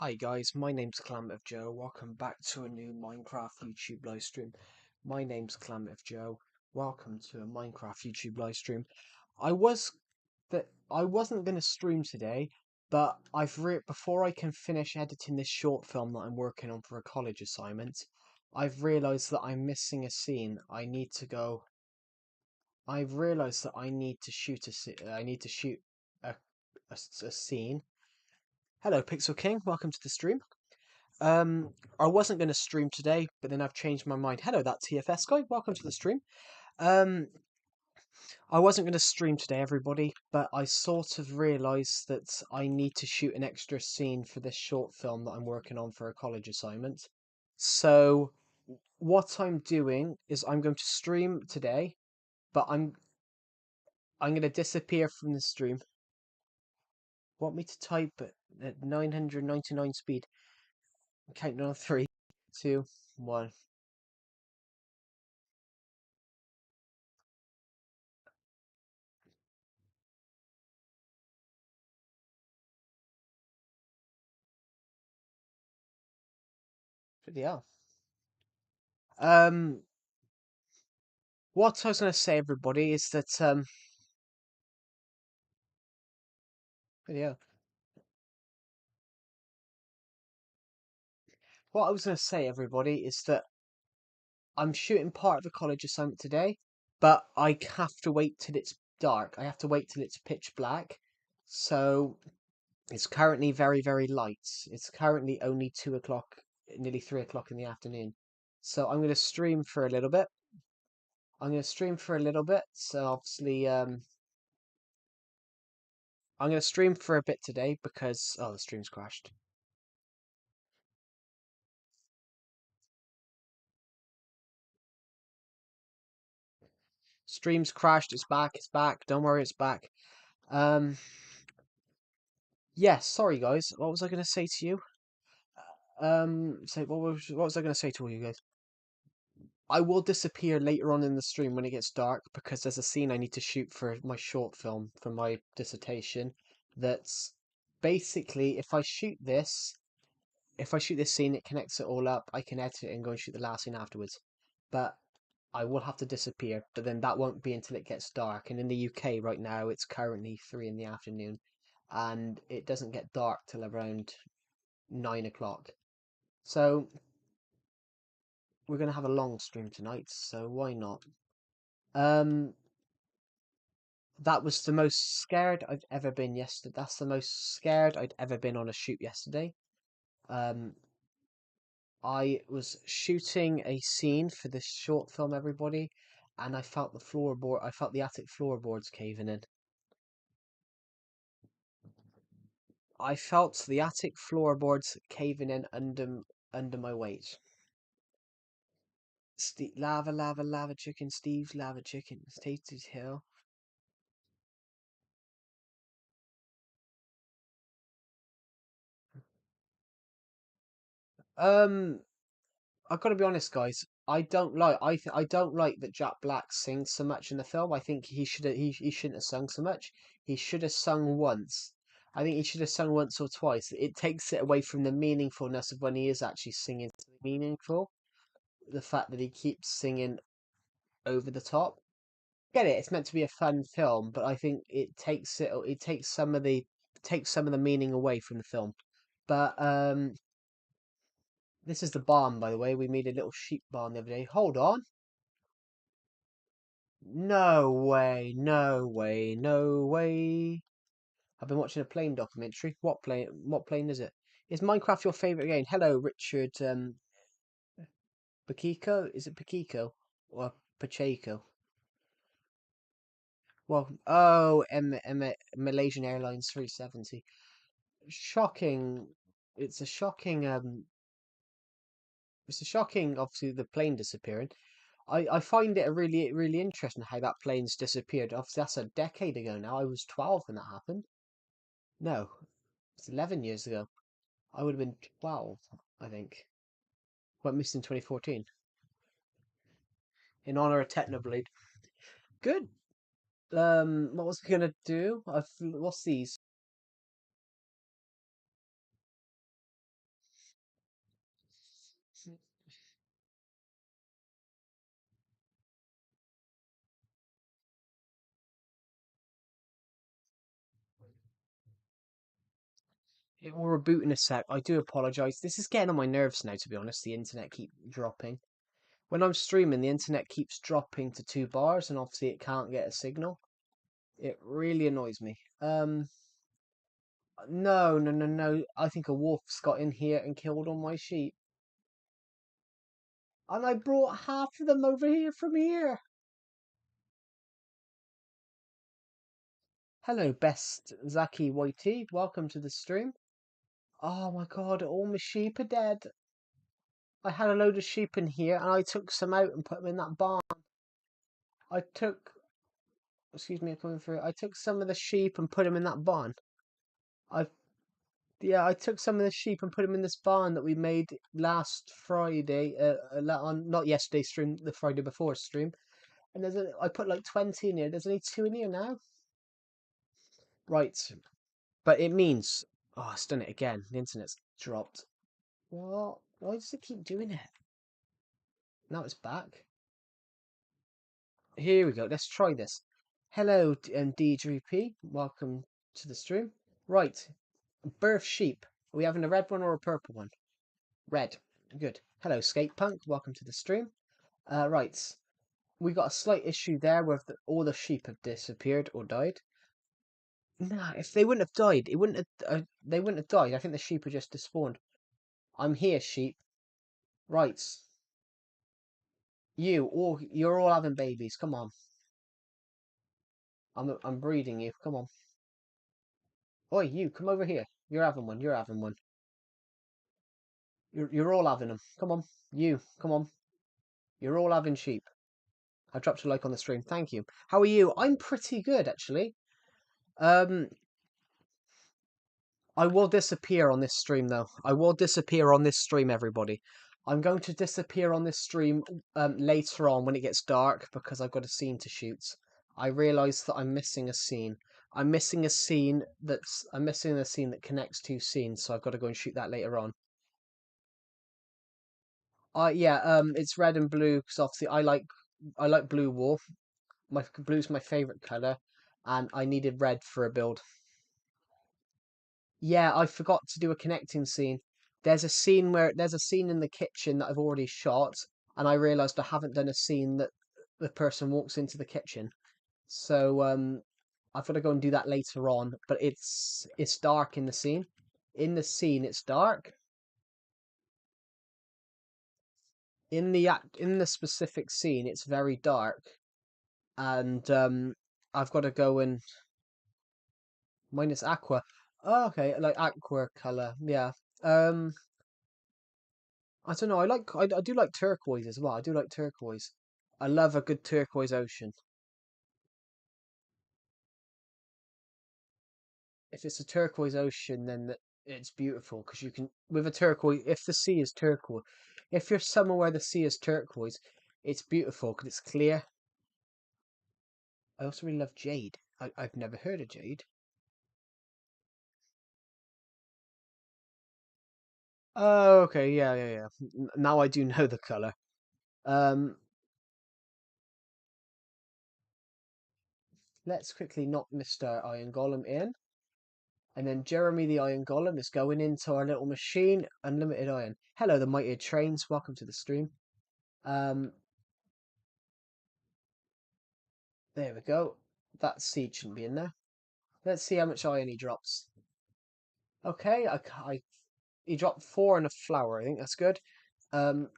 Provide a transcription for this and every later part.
Hi guys, my name's Calamity Joe. Welcome back to a new Minecraft YouTube live stream. My name's Calamity Joe. Welcome to a Minecraft YouTube live stream. I wasn't gonna stream today, but before I can finish editing this short film that I'm working on for a college assignment, I've realised that I'm missing a scene. I've realised that I need to shoot a, a scene. Hello, Pixel King. Welcome to the stream. I wasn't going to stream today, but then I've changed my mind. Hello, that TFS guy. Welcome to the stream. Um, I wasn't going to stream today, everybody, but I sort of realised that I need to shoot an extra scene for this short film that I'm working on for a college assignment. So what I'm doing is I'm going to stream today, but I'm going to disappear from the stream. Want me to type at 999 speed? Counting on 3, 2, 1. Yeah. Um, what I was going to say, everybody, is that yeah. What I was going to say, everybody, is that I'm shooting part of the college assignment today, but I have to wait till it's dark. I have to wait till it's pitch black. So it's currently very, very light. It's currently only 2 o'clock, nearly 3 o'clock in the afternoon. So I'm going to stream for a little bit. So obviously, I'm going to stream for a bit today because the stream's crashed. Stream's crashed. It's back. It's back. Don't worry, it's back. Yes. Sorry, guys. What was I going to say to you? What was I going to say to all you guys? I will disappear later on in the stream when it gets dark because there's a scene I need to shoot for my short film for my dissertation. That's basically if I shoot this scene, it connects it all up. I can edit it and go and shoot the last scene afterwards. But I will have to disappear, but then that won't be until it gets dark. And in the UK right now, it's currently 3 in the afternoon, and it doesn't get dark till around 9 o'clock. So we're gonna have a long stream tonight, so why not? Um, that was the most scared I've ever been yesterday. That's the most scared I'd ever been on a shoot yesterday. Um, I was shooting a scene for this short film, everybody, and I felt the attic floorboards caving in. I felt the attic floorboards caving in under my weight. Lava, lava, lava chicken, Steve's lava chicken, Tasty's hill. Um, I've got to be honest, guys. I don't like that Jack Black sings so much in the film. I think he shouldn't have sung so much. He should have sung once. I think he should have sung once or twice. It takes it away from the meaningfulness of when he is actually singing something meaningful. The fact that he keeps singing over the top. Get it? It's meant to be a fun film, but I think it takes some of the meaning away from the film. But this is the barn, by the way. We made a little sheep barn the other day. Hold on. No way, no way, no way. I've been watching a plane documentary. What plane is it? Is Minecraft your favourite game? Hello, Richard Pacheco? Is it Pacheco? Or Pacheco? Well, oh, Malaysian Airlines 370. Shocking. It's a shocking, obviously, the plane disappearing. I find it a really, really interesting how that plane's disappeared. Obviously, that's a decade ago now. I was 12 when that happened. No, it's 11 years ago. I would have been 12, I think. Went missing in 2014. In honor of Technoblade. Good. What was I gonna do? What's these? It will reboot in a sec. I do apologise. This is getting on my nerves now, to be honest. The internet keep dropping. When I'm streaming, the internet keeps dropping to 2 bars, and obviously it can't get a signal. It really annoys me. No, no, no, no. I think a wolf's got in here and killed all my sheep. And I brought half of them over here from here. Hello, best Zaki YT. Welcome to the stream. Oh my god, all my sheep are dead. I had a load of sheep in here and I took some out and put them in that barn. I took, excuse me, I'm coming through. I took some of the sheep and put them in that barn. I, yeah, I took some of the sheep and put them in this barn that we made last Friday, on not yesterday's stream, the Friday before stream. And I put like 20 in here. There's only 2 in here now. Right, but it means, oh, it's done it again. The internet's dropped. What? Why does it keep doing it? Now it's back. Here we go. Let's try this. Hello, DJP. Welcome to the stream. Right. Birth sheep. Are we having a red one or a purple one? Red. Good. Hello, Skate Punk. Welcome to the stream. Right. We got a slight issue there where all the sheep have disappeared or died. Nah, if they wouldn't have died, it wouldn't have. They wouldn't have died. I think the sheep are just despawned. I'm here, sheep. Right. You're all having babies. Come on. I'm breeding you. Come on. Oi, you, come over here. You're having one. You're having one. You're all having them. Come on. You, come on. You're all having sheep. I dropped a like on the stream. Thank you. How are you? I'm pretty good, actually. Um, I will disappear on this stream, though. I will disappear on this stream, everybody. I'm going to disappear on this stream later on when it gets dark because I've got a scene to shoot. I realise that I'm missing a scene. I'm missing a scene that connects 2 scenes, so I've got to go and shoot that later on. Yeah, it's red and blue because obviously I like blue wool. Blue's my favorite color, and I needed red for a build. Yeah, I forgot to do a connecting scene. There's a scene in the kitchen that I've already shot, and I realised I haven't done a scene that the person walks into the kitchen. So I've got to go and do that later on. But it's dark in the scene. In the scene, it's dark. In the specific scene, it's very dark, and I've got to go and minus aqua. Oh, okay, like aqua color. Yeah. Um, I don't know. I do like turquoise as well. I do like turquoise. I love a good turquoise ocean. If it's a turquoise ocean, then it's beautiful because you can with a turquoise. If the sea is turquoise, if you're somewhere where the sea is turquoise, it's beautiful because it's clear. I also really love jade. I've never heard of jade. Oh, okay, yeah, yeah, yeah. Now I do know the color. Um, let's quickly knock Mr. Iron Golem in. And then Jeremy the Iron Golem is going into our little machine, Unlimited Iron. Hello, the Mighty Trains. Welcome to the stream. Um, there we go. That seed shouldn't be in there. Let's see how much iron he drops. Okay, he dropped 4 and a flower. I think that's good. Um,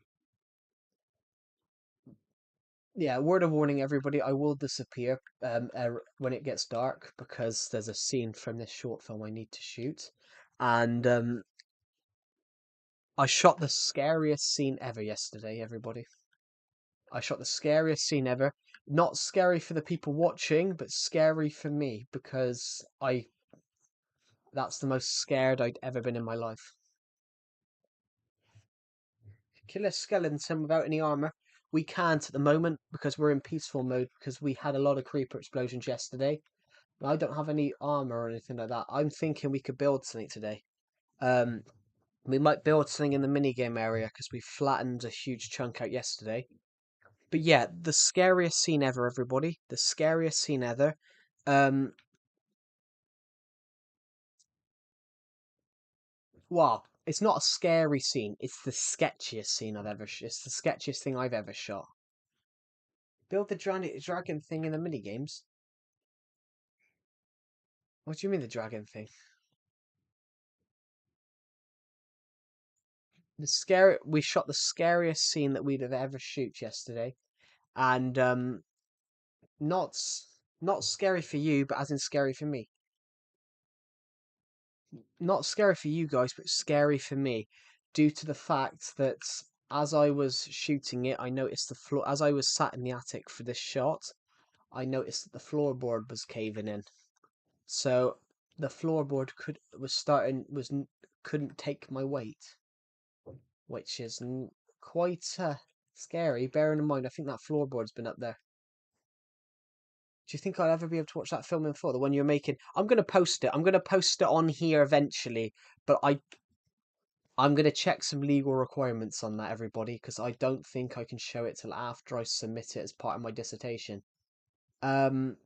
yeah, word of warning, everybody. I will disappear when it gets dark because there's a scene from this short film I need to shoot, and I shot the scariest scene ever yesterday. Everybody, I shot the scariest scene ever. Not scary for the people watching, but scary for me because that's the most scared I'd ever been in my life. Kill a skeleton without any armor. We can't at the moment because we're in peaceful mode because we had a lot of creeper explosions yesterday. I don't have any armor or anything like that. I'm thinking we could build something today. Um, We might build something in the minigame area because we flattened a huge chunk out yesterday. But yeah, the scariest scene ever, everybody. The scariest scene ever. Um, well, it's not a scary scene. It's the sketchiest scene I've ever. It's the sketchiest thing I've ever shot. Build the dragon thing in the minigames. What do you mean the dragon thing? The scary. We shot the scariest scene that we'd have ever shoot yesterday, and not not scary for you, but as in scary for me. Not scary for you guys, but scary for me, due to the fact that as I was shooting it, I noticed the floor. As I was sat in the attic for this shot, I noticed that the floorboard was caving in. So the floorboard couldn't take my weight, which is quite scary. Bearing in mind, I think that floorboard's been up there. Do you think I'll ever be able to watch that film in full? The one you're making? I'm gonna post it. I'm gonna post it on here eventually, but I'm gonna check some legal requirements on that, everybody, because I don't think I can show it till after I submit it as part of my dissertation. Um,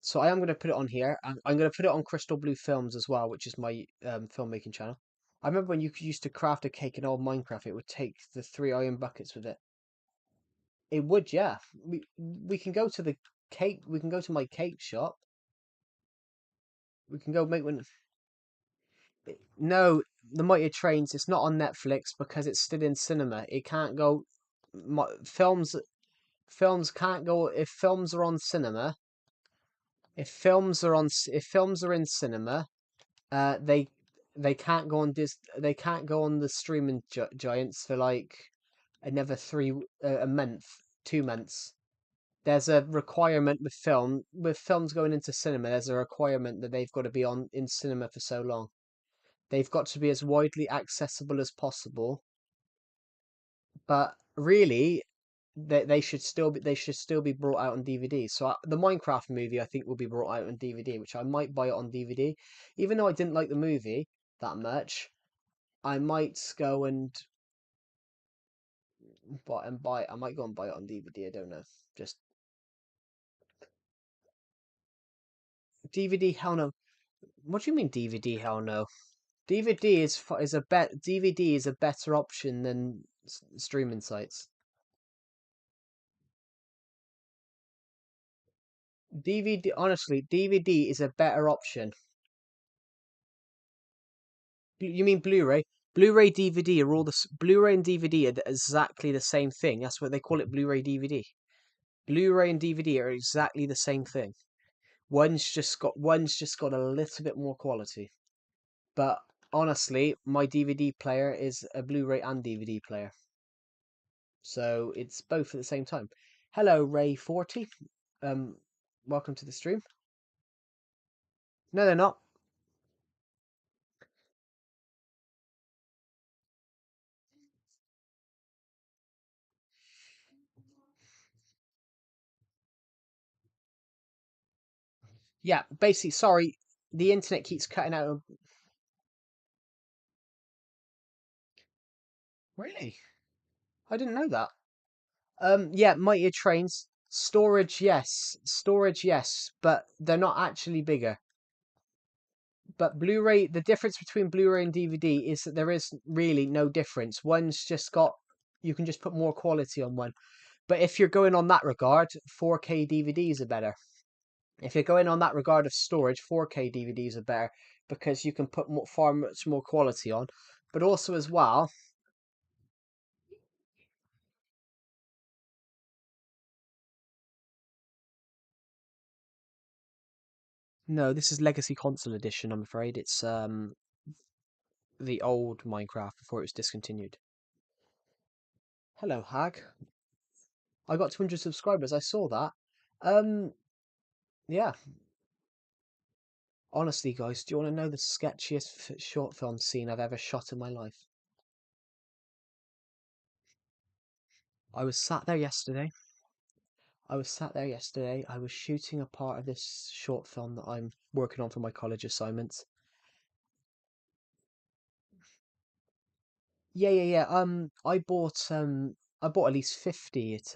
so I am gonna put it on here. I'm gonna put it on Crystal Blue Films as well, which is my filmmaking channel. I remember when you used to craft a cake in old Minecraft, it would take the 3 iron buckets with it. It would, yeah. We can go to the cake. We can go to my cake shop. We can go make one. No, the Mighty Trains. It's not on Netflix because it's still in cinema. It can't go. Films can't go if films are on cinema. If films are in cinema, they can't go on They can't go on the streaming giants for like another a month, 2 months. There's a requirement with films going into cinema. There's a requirement that they've got to be on in cinema for so long. They've got to be as widely accessible as possible. But really, they should still be brought out on DVD. So the Minecraft movie I think will be brought out on DVD, which I might buy it on DVD, even though I didn't like the movie that much. I might go and buy it. I might go and buy it on DVD. I don't know. Just DVD. Hell no. What do you mean DVD? Hell no. DVD is a better option than streaming sites. DVD, honestly, DVD is a better option. You mean Blu-ray? Blu-ray DVD are all Blu-ray and DVD are exactly the same thing. That's what they call it, Blu-ray DVD. Blu-ray and DVD are exactly the same thing. One's just got a little bit more quality. But honestly, my DVD player is a Blu-ray and DVD player. So it's both at the same time. Hello, Ray40. Um, welcome to the stream. No, they're not. Yeah, basically, sorry, the internet keeps cutting out. Really? I didn't know that. Yeah, mightier trains. Storage, yes, but they're not actually bigger. But Blu-ray, the difference between Blu-ray and DVD is that there is really no difference. One's just got, you can just put more quality on one. But if you're going on that regard, 4K DVDs are better. If you're going on that regard of storage, 4K DVDs are better because you can put far much more quality on. But also as well, no, this is Legacy Console Edition. I'm afraid it's the old Minecraft before it was discontinued. Hello, Hag. I got 200 subscribers. I saw that. Yeah. Honestly, guys, do you want to know the sketchiest short film scene I've ever shot in my life? I was sat there yesterday. I was shooting a part of this short film that I'm working on for my college assignments. Yeah. I bought at least 50 at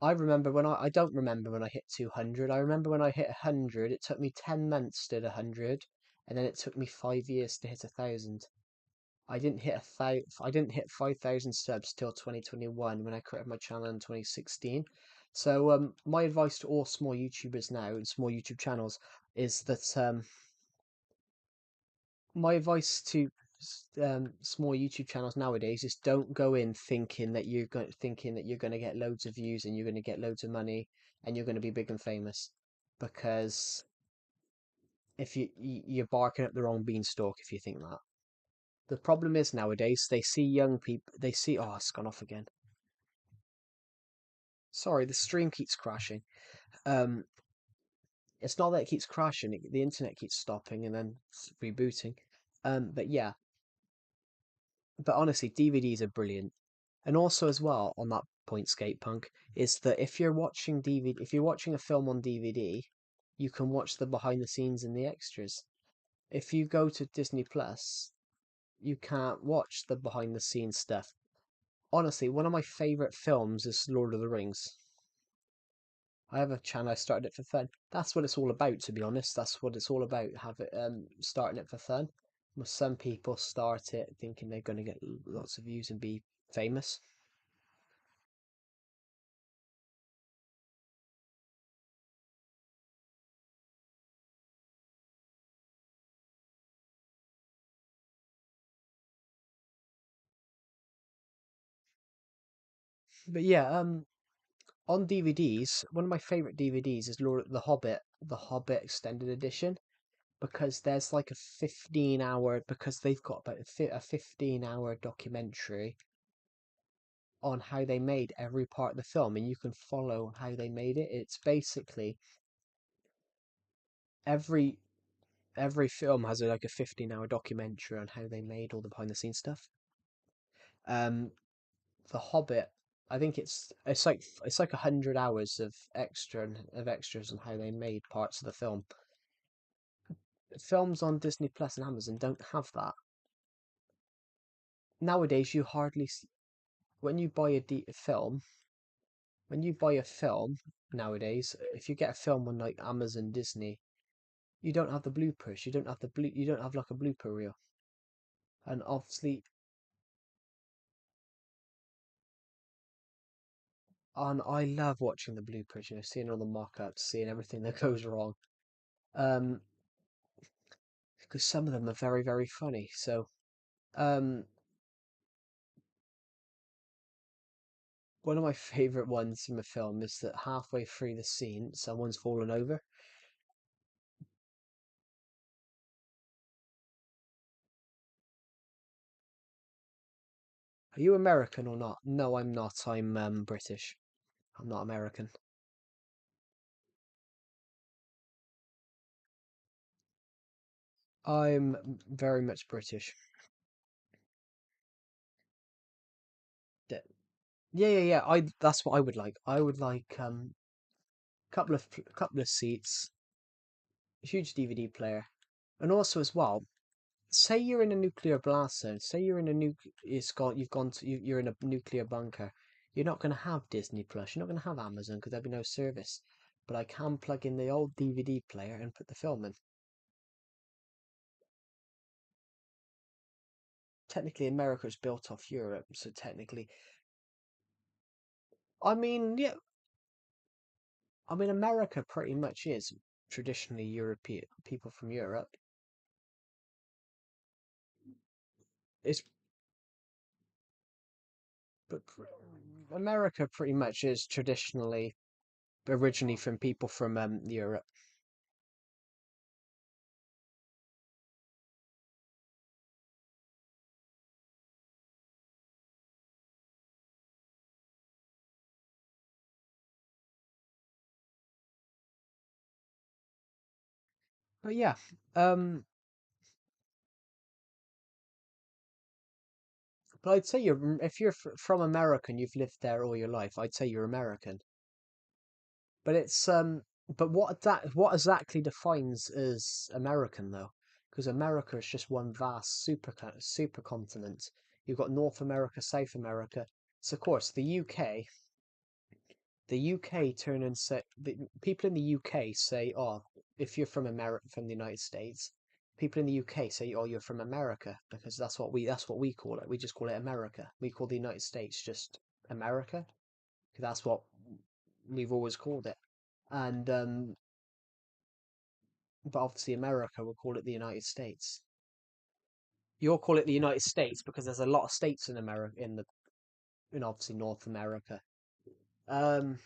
I remember when I don't remember when I hit 200. I remember when I hit 100, it took me 10 months to hit 100, and then it took me 5 years to hit 1,000. I didn't hit 5,000 subs till 2021 when I created my channel in 2016. So my advice to all small YouTubers now and small YouTube channels is that my advice to small YouTube channels nowadays is don't go in thinking that you're going to get loads of views and you're going to get loads of money and you're going to be big and famous, because if you're barking up the wrong beanstalk if you think that. The problem is nowadays they see young people. They see, oh, it's gone off again. Sorry, the stream keeps crashing. Um, it's not that it keeps crashing. The internet keeps stopping and then rebooting. But yeah, but honestly, DVDs are brilliant. And also as well on that point, Skatepunk, is that if you're watching a film on DVD, you can watch the behind the scenes and the extras. If you go to Disney Plus, you can't watch the behind the scenes stuff. Honestly, one of my favorite films is Lord of the Rings. I have a channel. I started it for fun. That's what it's all about, to be honest. That's what it's all about. Have it starting it for fun. Some people start it thinking they're going to get lots of views and be famous. But yeah, on DVDs, one of my favorite DVDs is The Hobbit Extended Edition, because there's like a 15-hour, because they've got about a 15-hour documentary on how they made every part of the film, and you can follow how they made it. It's basically every every film has like a 15-hour documentary on how they made all the behind the scenes stuff. Um, The Hobbit, I think it's like 100 hours of extras on how they made parts of the film. Films on Disney Plus and Amazon don't have that. Nowadays, you hardly see, when you buy a film, when you buy a film nowadays, if you get a film on like Amazon, Disney, you don't have the bloopers. You don't have like a blooper reel. And obviously, and I love watching the bloopers, seeing all the mock-ups, seeing everything that goes wrong. Um, because some of them are very, very funny. So, um, one of my favorite ones from a film is that halfway through the scene, someone's fallen over. Are you American or not? No, I'm not. I'm British. I'm not American. I'm very much British. D- yeah. I That's what I would like. I would like couple of seats, a huge DVD player, and also as well. Say you're in a nuclear blast zone. Say you're in a it's got you've gone to you're in a nuclear bunker. You're not going to have Disney Plus. You're not going to have Amazon because there'll be no service. But I can plug in the old DVD player and put the film in. Technically, America is built off Europe, so technically, I mean, yeah, I mean, America pretty much is traditionally European people from Europe. It's but America pretty much is traditionally originally from people from Europe. But yeah, um, but I'd say if you're from America and you've lived there all your life, I'd say you're American. But it's but what exactly defines as American though? because America is just one vast supercontinent. You've got North America, South America. So of course the UK turn and say the people in the UK say, "Oh, if you're from America, from the United States," people in the UK say, "Oh, you're from America," because that's what we call it. We just call it America. We call the United States just America, because that's what we've always called it. And but obviously America will call it the United States. You'll call it the United States because there's a lot of states in America, in obviously North America. Um,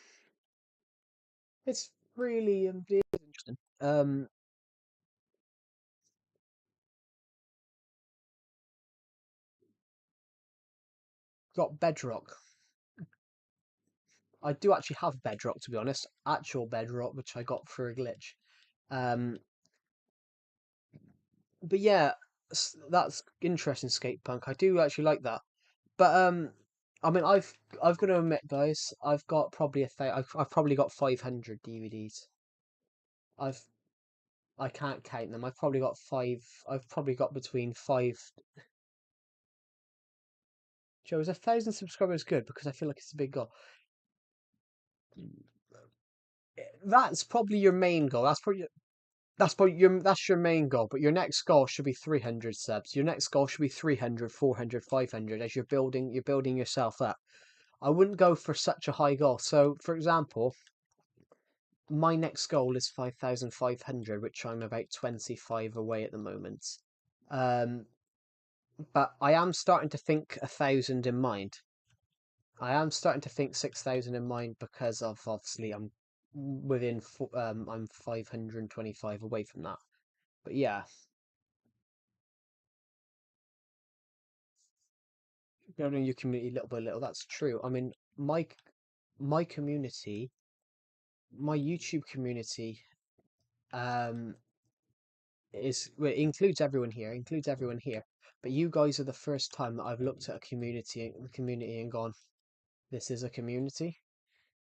it's really interesting. Got Bedrock. I do actually have Bedrock, to be honest, actual Bedrock, which I got through a glitch. Um, but yeah, that's interesting. Skate punk. I do actually like that. But I mean, I've got to admit, guys, I've got probably I've probably got 500 DVDs. I've I can't count them. I've probably got five. I've probably got between five. Joe, is 1,000 subscribers good? Because I feel like it's a big goal. That's probably your main goal. That's your main goal. But your next goal should be 300 subs. Your next goal should be 300, 400, 500. As you're building yourself up. I wouldn't go for such a high goal. So, for example, my next goal is 5,500, which I'm about 25 away at the moment. Um, but I am starting to think 1,000 in mind. I am starting to think 6,000 in mind because of obviously I'm 525 away from that. But yeah, building your community little by little, that's true. I mean, my community, my YouTube community, um, well, it includes everyone here. But you guys are the first time that I've looked at a community and gone, this is a community.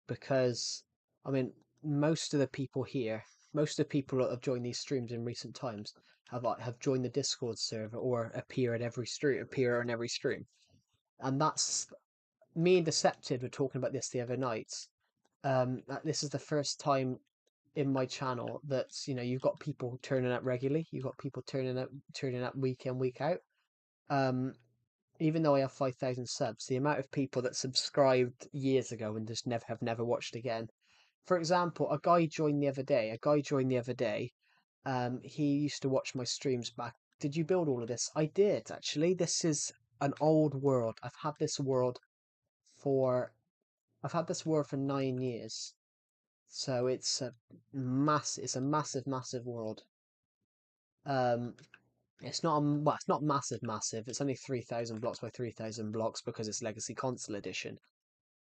Because I mean, most of the people here, most of the people that have joined these streams in recent times have joined the Discord server or appear on every stream, and that's me and Decepted were talking about this the other night. That this is the first time in my channel that you've got people turning up regularly. You've got people turning up week in week out. Um, Even though I have 5,000 subs, the amount of people that subscribed years ago and just never watched again. For example, a guy joined the other day. He used to watch my streams back. Did you build all of this? I did, actually. This is an old world. For I've had this world for 9 years. So it's a massive, massive world. Um, it's not massive. It's only 3,000 blocks by 3,000 blocks because it's Legacy Console Edition.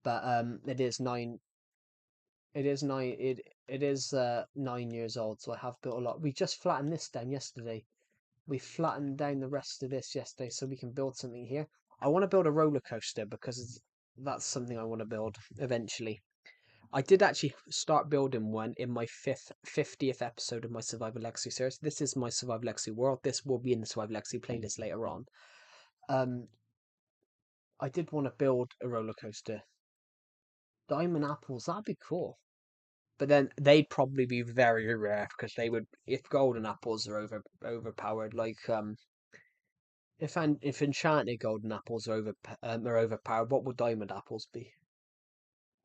But it is 9 years old, so I have built a lot. We just flattened this down yesterday. We flattened down the rest of this yesterday so we can build something here. I want to build a roller coaster because that's something I want to build eventually. I did actually start building one in my 50th episode of my Survival Legacy series. This is my Survival Legacy world. This will be in the Survival Legacy playlist later on. Um, I did want to build a roller coaster. Diamond apples, that'd be cool. But then they'd probably be very rare because if golden apples are overpowered, like if enchanted golden apples are overpowered, what would diamond apples be?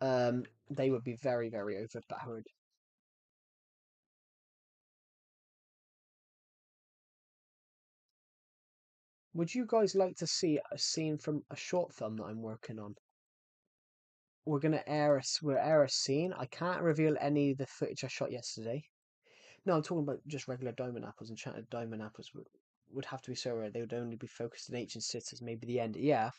They would be very very overpowered. Would you guys like to see a scene from a short film that I'm working on? We'll air a scene. I can't reveal any of the footage I shot yesterday. No, I'm talking about just regular diamond apples. Enchanted diamond apples would have to be so rare. They would only be focused in ancient cities, maybe the end. Yeah.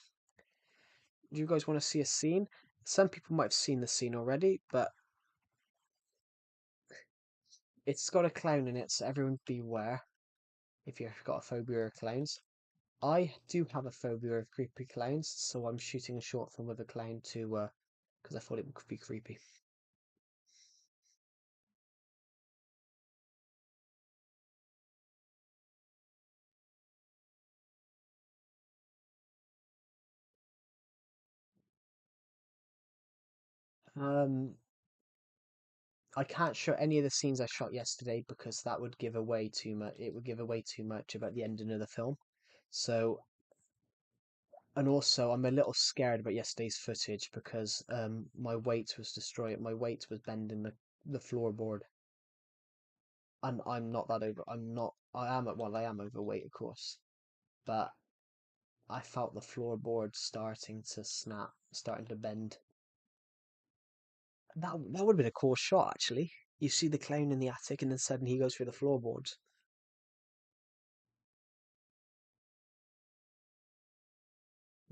Do you guys want to see a scene? Some people might have seen the scene already, but it's got a clown in it, so everyone beware if you've got a phobia of clowns. I do have a phobia of creepy clowns, so I'm shooting a short film with a clown because I thought it could be creepy. Um, I can't show any of the scenes I shot yesterday because that would give away too much. It would give away too much about the ending of the film. So, and also I'm a little scared about yesterday's footage because my weight was destroyed. My weight was bending the floorboard, and I'm not that over. I'm not. I am at well. I am overweight, of course, but I felt the floorboard starting to snap, starting to bend. That would have been a cool shot, actually. You see the clown in the attic, and then suddenly he goes through the floorboards.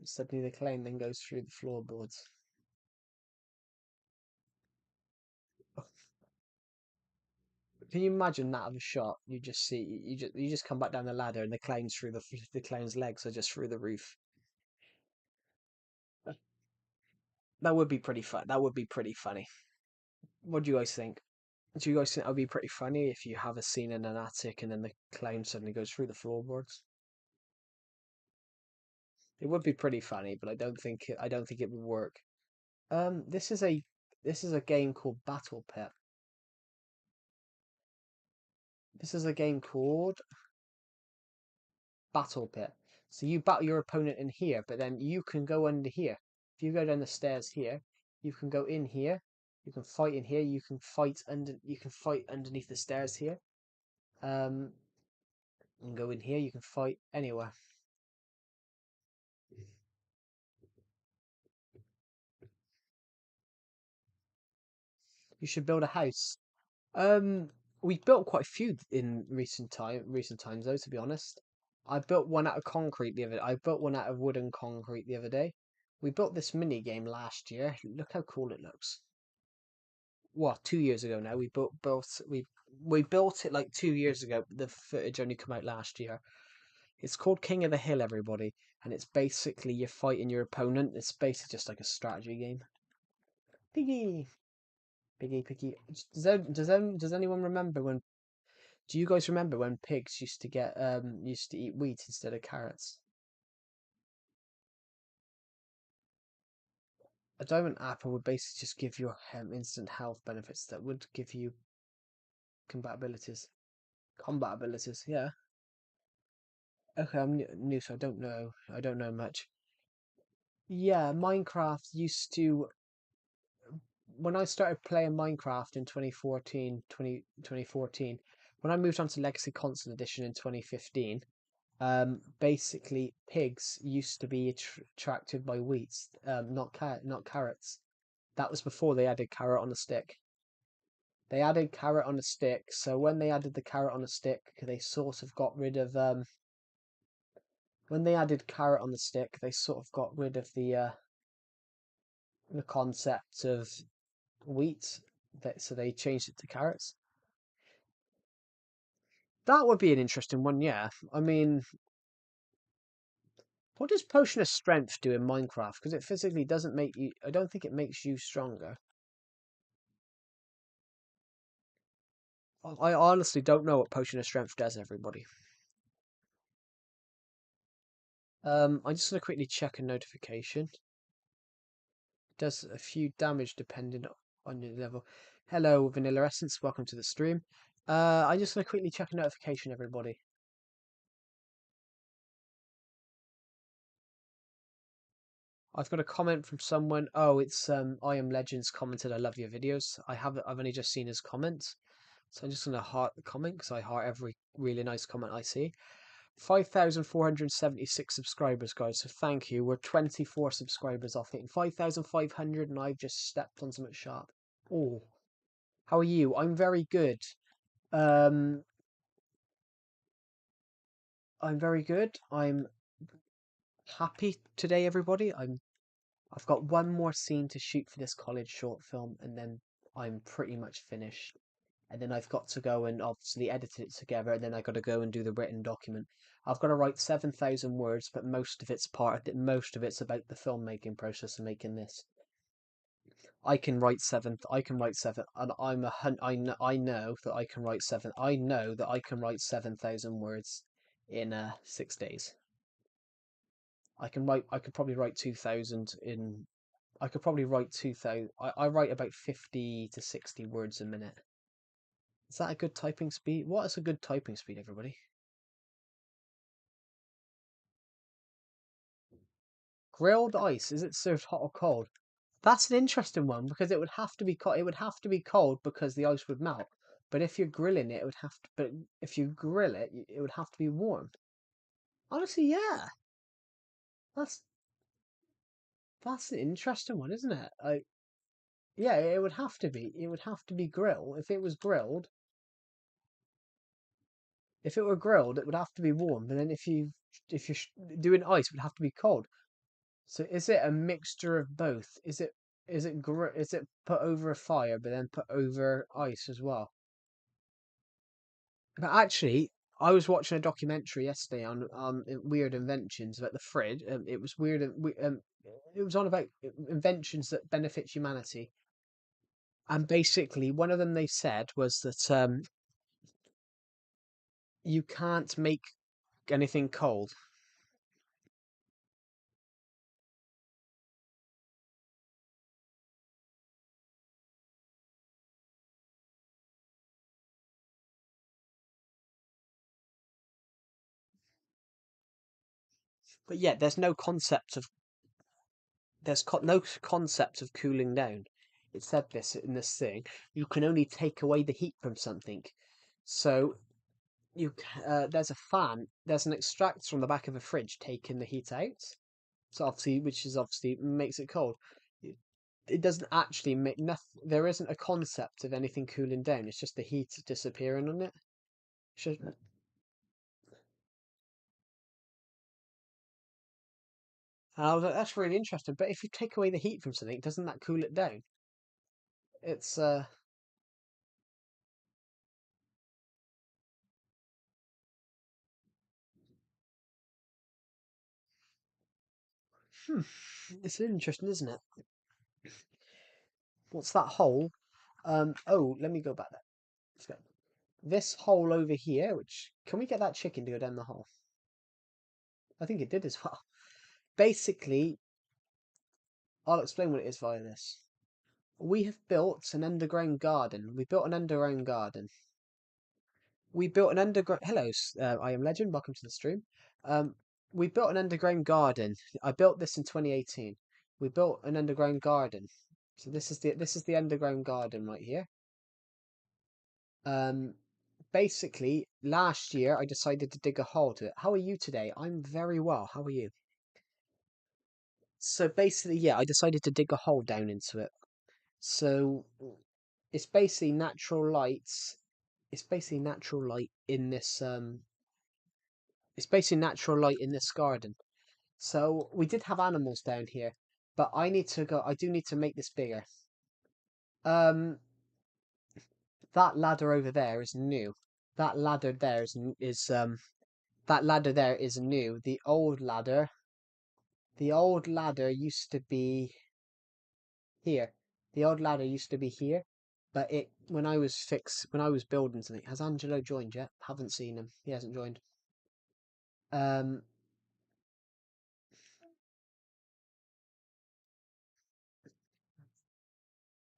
Suddenly the clown then goes through the floorboards. Can you imagine that of a shot? You just see you just come back down the ladder, and the clown's through the clown's legs are just through the roof. That would be pretty fun. That would be pretty funny. What do you guys think? Do you guys think that would be pretty funny if you have a scene in an attic and then the clown suddenly goes through the floorboards? It would be pretty funny, but I don't think it would work. This is a game called Battle Pit. This is a game called Battle Pit. So you battle your opponent in here, but then you can go under here. If you go down the stairs here, you can go in here. You can fight in here. You can fight underneath the stairs here. Um, you can go in here. You can fight anywhere. You should build a house. Um, we built quite a few in recent times though, to be honest. I built one out of concrete the other. I built one out of wood and concrete the other day. We built this mini game last year. Look how cool it looks. What, 2 years ago now? We built it like 2 years ago. But the footage only come out last year. It's called King of the Hill, everybody, and it's basically you're fighting your opponent. It's basically just like a strategy game. Piggy, piggy, piggy. Does anyone remember when? Do you guys remember when pigs used to eat wheat instead of carrots? A diamond apple would basically just give you instant health benefits that would give you combat abilities. Combat abilities, yeah. Okay, I'm new, so I don't know. I don't know much. Yeah, Minecraft used to. When I started playing Minecraft in 2014, when I moved on to Legacy Console Edition in 2015, basically pigs used to be attracted by wheats, not carrots. That was before they added carrot on a stick. They added carrot on a stick, so when they added the carrot on a stick, they sort of got rid of when they added carrot on the stick, they sort of got rid of the concept of wheat. So they changed it to carrots. That would be an interesting one, yeah. I mean, what does Potion of Strength do in Minecraft? Because it physically doesn't make you. I don't think it makes you stronger. I honestly don't know what Potion of Strength does, everybody. I'm just gonna quickly check a notification. Does a few damage depending on your level. Hello, Vanilla Essence. Welcome to the stream. I'm just gonna quickly check a notification, everybody. I've got a comment from someone. Oh, it's I am Legends commented. I love your videos. I've only just seen his comment, so I'm just gonna heart the comment because I heart every really nice comment I see. 5,476 subscribers, guys. So thank you. We're 24 subscribers off hitting 5,500, and I've just stepped on something sharp. Oh, how are you? I'm very good. Um, I'm very good. I'm happy today, everybody. I've got one more scene to shoot for this college short film, and then I'm pretty much finished. And then I've got to go and obviously edit it together, and then I got to go and do the written document. I've got to write 7,000 words, but most of it's about the filmmaking process of making this. I can write seven. I can write seven, and I know that I can write seven. I know that I can write 7,000 words in 6 days. I could probably write 2,000 in. I could probably write 2,000. I write about 50 to 60 words a minute. Is that a good typing speed? What is a good typing speed, everybody? Grilled ice, is it served hot or cold? That's an interesting one because it would have to be cold. It would have to be cold because the ice would melt. But if you're grilling it, it would have to. But if you grill it, it would have to be warm. Honestly, yeah, that's that's an interesting one, isn't it? Yeah, it would have to be. It would have to be grilled. If it was grilled, if it were grilled, it would have to be warm. But then if you're doing ice, it would have to be cold. So is it a mixture of both? Is it put over a fire but then put over ice as well? But actually, I was watching a documentary yesterday on weird inventions about the fridge. It was weird. It was on about inventions that benefit humanity. And basically, one of them they said was that you can't make anything cold. But yeah, no concept of cooling down. It said this in this thing. You can only take away the heat from something. So there's a fan. There's an extractor on the back of a fridge taking the heat out. So obviously, which is obviously makes it cold. It doesn't actually make nothing. There isn't a concept of anything cooling down. It's just the heat disappearing on it. Should, and I was like, that's really interesting. But if you take away the heat from something, doesn't that cool it down? It's hmm, it's interesting, isn't it? What's that hole? Oh, let me go back there. Let's go. This hole over here, which can we get that chicken to go down the hole? I think it did as well. Basically, I'll explain what it is via this. We have built an underground garden. We built an underground garden. We built an underground. Hello, I am Legend. Welcome to the stream. Um, we built an underground garden. I built this in 2018. We built an underground garden. So this is the underground garden right here. Um, basically, last year I decided to dig a hole to it. How are you today? I'm very well. How are you? So basically, yeah, I decided to dig a hole down into it. So it's basically natural lights. It's basically natural light in this it's basically natural light in this garden. So we did have animals down here, but I do need to make this bigger. Um that ladder over there is new. That ladder there is that ladder there is new. The old ladder used to be here. The old ladder used to be here, but it when I was building something. Has Angelo joined yet? Haven't seen him. He hasn't joined. Um,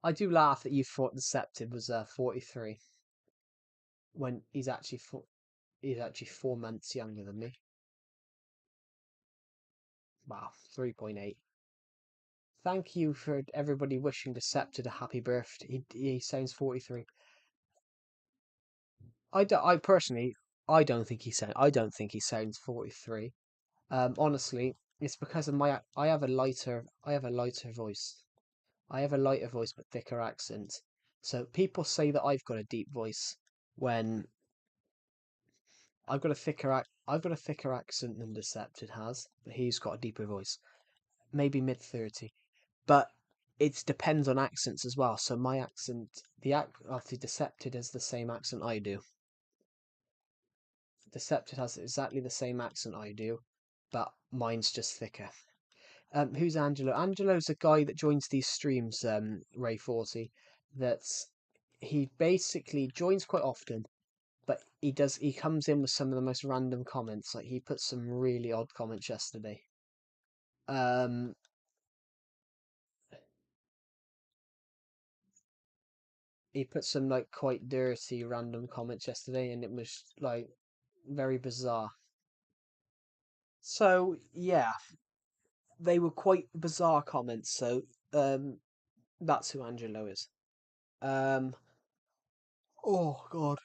I do laugh that you thought Deceptive was 43 when he's actually 4 months younger than me. Wow, 3.8. Thank you for everybody wishing Deceptive a happy birthday. He sounds 43. I personally, I don't think he sounds 43. Honestly, it's because of I have a lighter voice. I have a lighter voice but thicker accent. So people say that I've got a deep voice when I've got a thicker accent than Decepted has, but he's got a deeper voice. Maybe mid 30. But it depends on accents as well. So my accent, obviously Decepted has the same accent I do. Decepted has exactly the same accent I do, but mine's just thicker. Who's Angelo? Angelo's a guy that joins these streams, Ray 40, that's he basically joins quite often, but he comes in with some of the most random comments. Like he put some really odd comments yesterday. Um he put some like quite dirty random comments yesterday, and it was like very bizarre. So yeah, they were quite bizarre comments. So um, that's who Angelo is. Um, oh God,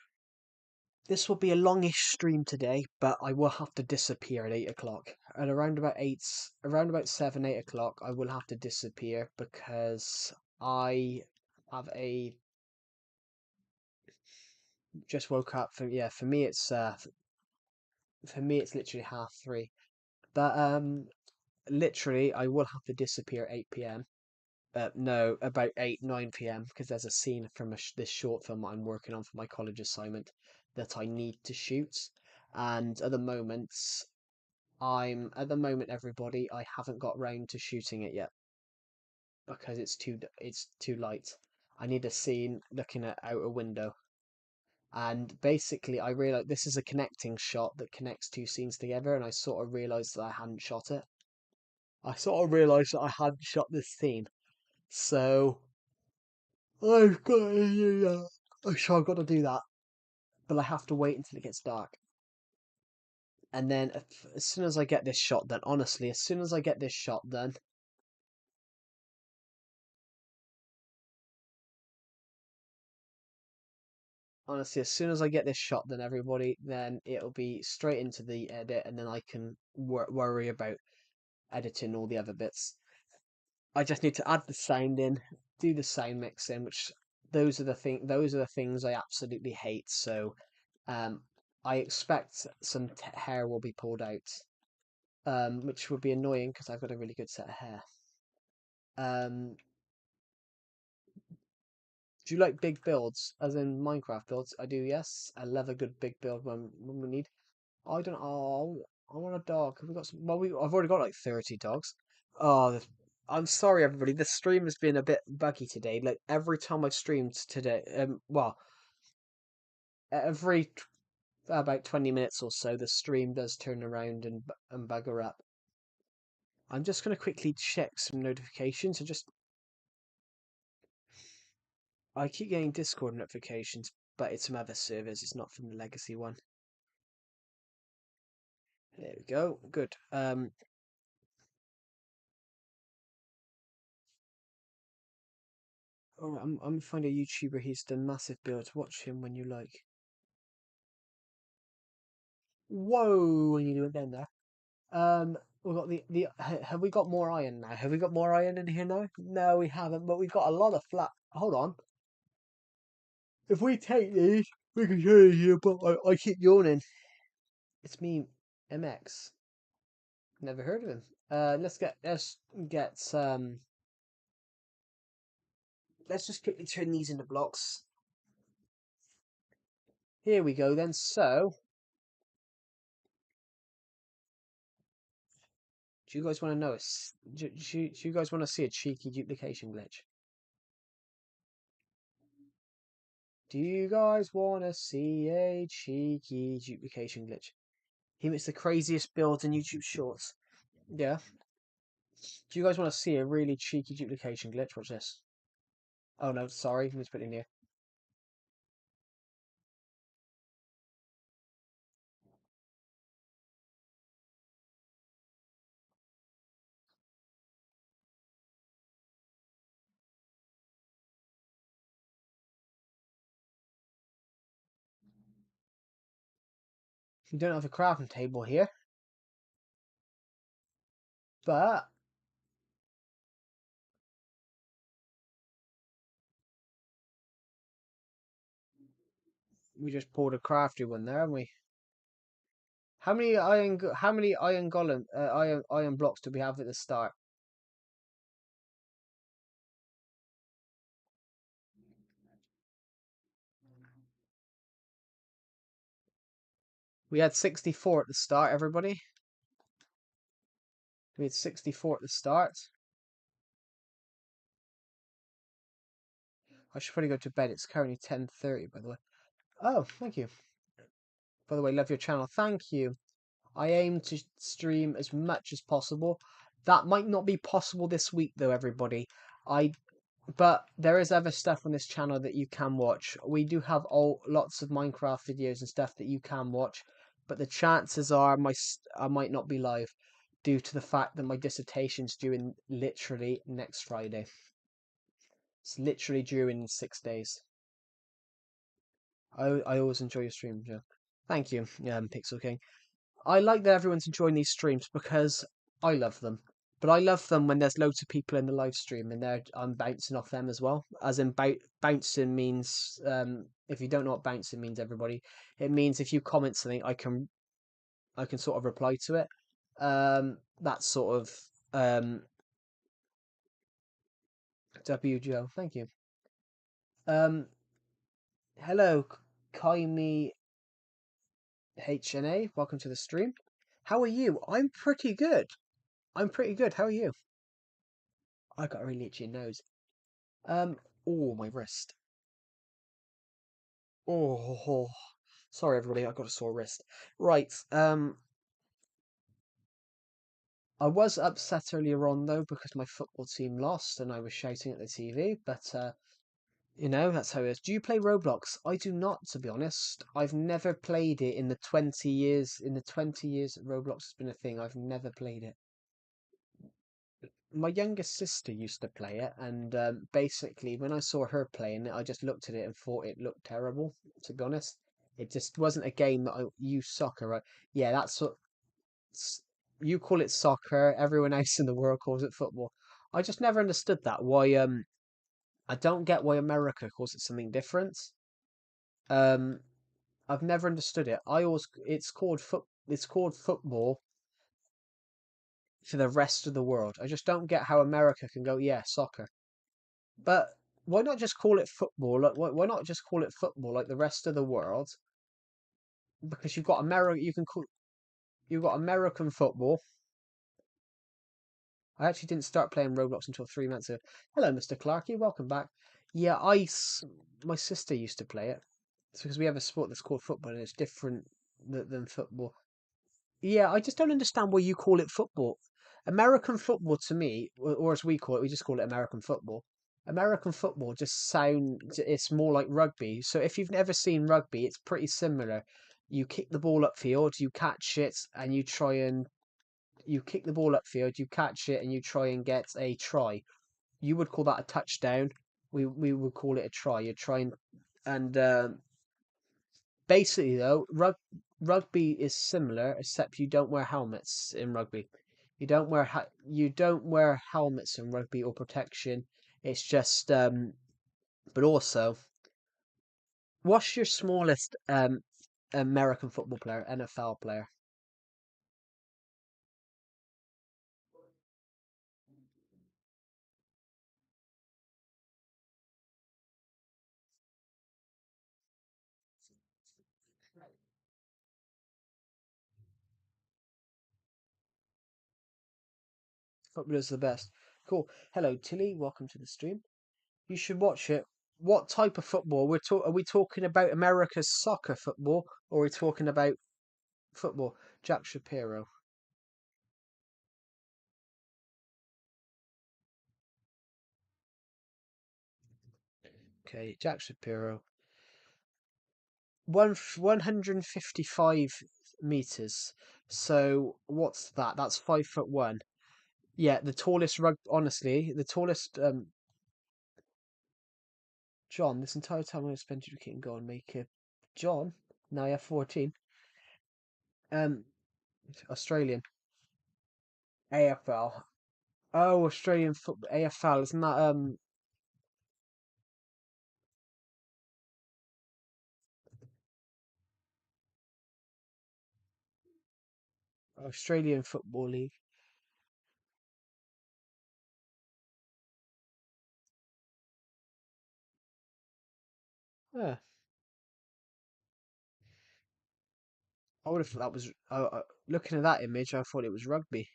this will be a longish stream today, but I will have to disappear at 8 o'clock. And around about 7, 8 o'clock, I will have to disappear because I have a just woke up. For me it's literally 3:30. But literally I will have to disappear at 8 p.m. No, about 8, 9 p.m. because there's a scene from this short film that I'm working on for my college assignment that I need to shoot. And at the moment, everybody, I haven't got round to shooting it yet because it's too light. I need a scene looking at out a window. And basically, I realized this is a connecting shot that connects two scenes together, and I sort of realized that I hadn't shot it. I sort of realized that I hadn't shot this scene. So I've got so I've got to do that, but I have to wait until it gets dark. And then as soon as I get this shot done, honestly, as soon as I get this shot done, honestly, as soon as I get this shot done, everybody, then it'll be straight into the edit, and then I can worry about editing all the other bits. I just need to add the sound in, do the sound mixing, which those are the things I absolutely hate. So um, I expect some hair will be pulled out, which would be annoying because I've got a really good set of hair. Um, do you like big builds, as in Minecraft builds? I do, yes. I love a good big build when we need. I don't. Oh, I want a dog. Have we got some? Well, I've already got like 30 dogs. Oh, I'm sorry, everybody. The stream has been a bit buggy today. Like every time I've streamed today, well, every about 20 minutes or so, the stream does turn around and bugger up. I'm just going to quickly check some notifications. I keep getting Discord notifications, but it's from other servers. It's not from the legacy one. There we go. Good. All right, I'm gonna find a YouTuber. He's done massive builds. Watch him when you like. Whoa! When you do it down there. We've got have we got more iron now? Have we got more iron in here now? No, we haven't, but we've got a lot of flat. Hold on. If we take these, we can show you here, but I keep yawning. It's me, MX. Never heard of him. Let's just quickly turn these into blocks. Here we go then. So, do you guys want to know? Do you guys want to see a cheeky duplication glitch? Do you guys want to see a cheeky duplication glitch? He makes the craziest builds in YouTube Shorts. Yeah. Do you guys want to see a really cheeky duplication glitch? Watch this. Oh no, sorry, let me put it in here. We don't have a crafting table here, but we just pulled a crafty one there, haven't we? How many iron blocks do we have at the start? We had 64 at the start, everybody. We had 64 at the start. I should probably go to bed. It's currently 10:30, by the way. Oh, thank you. By the way, love your channel. Thank you. I aim to stream as much as possible. That might not be possible this week, though, everybody. I But there is other stuff on this channel that you can watch. We do have lots of Minecraft videos and stuff that you can watch, but the chances are I might not be live due to the fact that my dissertation's due in literally next Friday. It's literally due in 6 days. I always enjoy your stream, Joe. Thank you, Pixel King. I like that everyone's enjoying these streams because I love them. But I love them when there's loads of people in the live stream and I'm bouncing off them as well. As in bouncing means if you don't know what bouncing means, everybody, it means if you comment something, I can sort of reply to it. That sort of W Joe. Thank you. Um, hello, Kaimi HNA. Welcome to the stream. How are you? I'm pretty good. I'm pretty good. How are you? I got a really itchy nose. Oh, my wrist. Oh, sorry everybody, I got a sore wrist. Right, I was upset earlier on though because my football team lost and I was shouting at the TV, but that's how it is. Do you play Roblox? I do not, to be honest. I've never played it in the 20 years, that Roblox has been a thing. I've never played it. My younger sister used to play it, and basically, when I saw her playing it, I just looked at it and thought it looked terrible. To be honest, it just wasn't a game that I use soccer, right? Yeah, that's what you call it soccer. Everyone else in the world calls it football. I just never understood that. Why? I don't get why America calls it something different. Um, I've never understood it. I always it's called football for the rest of the world. I just don't get how America can go, yeah, soccer. But why not just call it football? Like, why not just call it football like the rest of the world? Because you've got America, you've got American football. I actually didn't start playing Roblox until 3 months ago. Hello, Mr. Clarky, welcome back. Yeah, my sister used to play it. It's because we have a sport that's called football and it's different than football. Yeah, I just don't understand why you call it football. American football to me, or as we call it, we just call it American football. American football it's more like rugby. So if you've never seen rugby, it's pretty similar. You kick the ball upfield, you catch it, and you kick the ball upfield, you catch it, and you try and get a try. You would call that a touchdown. We would call it a try. You're trying, and basically though, rugby is similar, except you don't wear helmets in rugby. You don't wear helmets in rugby or protection. It's just but also, what's your smallest American football player, NFL player? Footballer's the best. Cool. Hello, Tilly. Welcome to the stream. You should watch it. What type of football? Are we talking about America's soccer football, or are we talking about football? Jack Shapiro. Okay, Jack Shapiro. 155 meters. So what's that? That's 5'1". Yeah, the tallest honestly, the tallest John, this entire time I'm gonna spend educating go and make a John, now you have 14. Um Australian. AFL. Oh, Australian football AFL, isn't that Australian Football League? Yeah. I would have thought that was looking at that image, I thought it was rugby.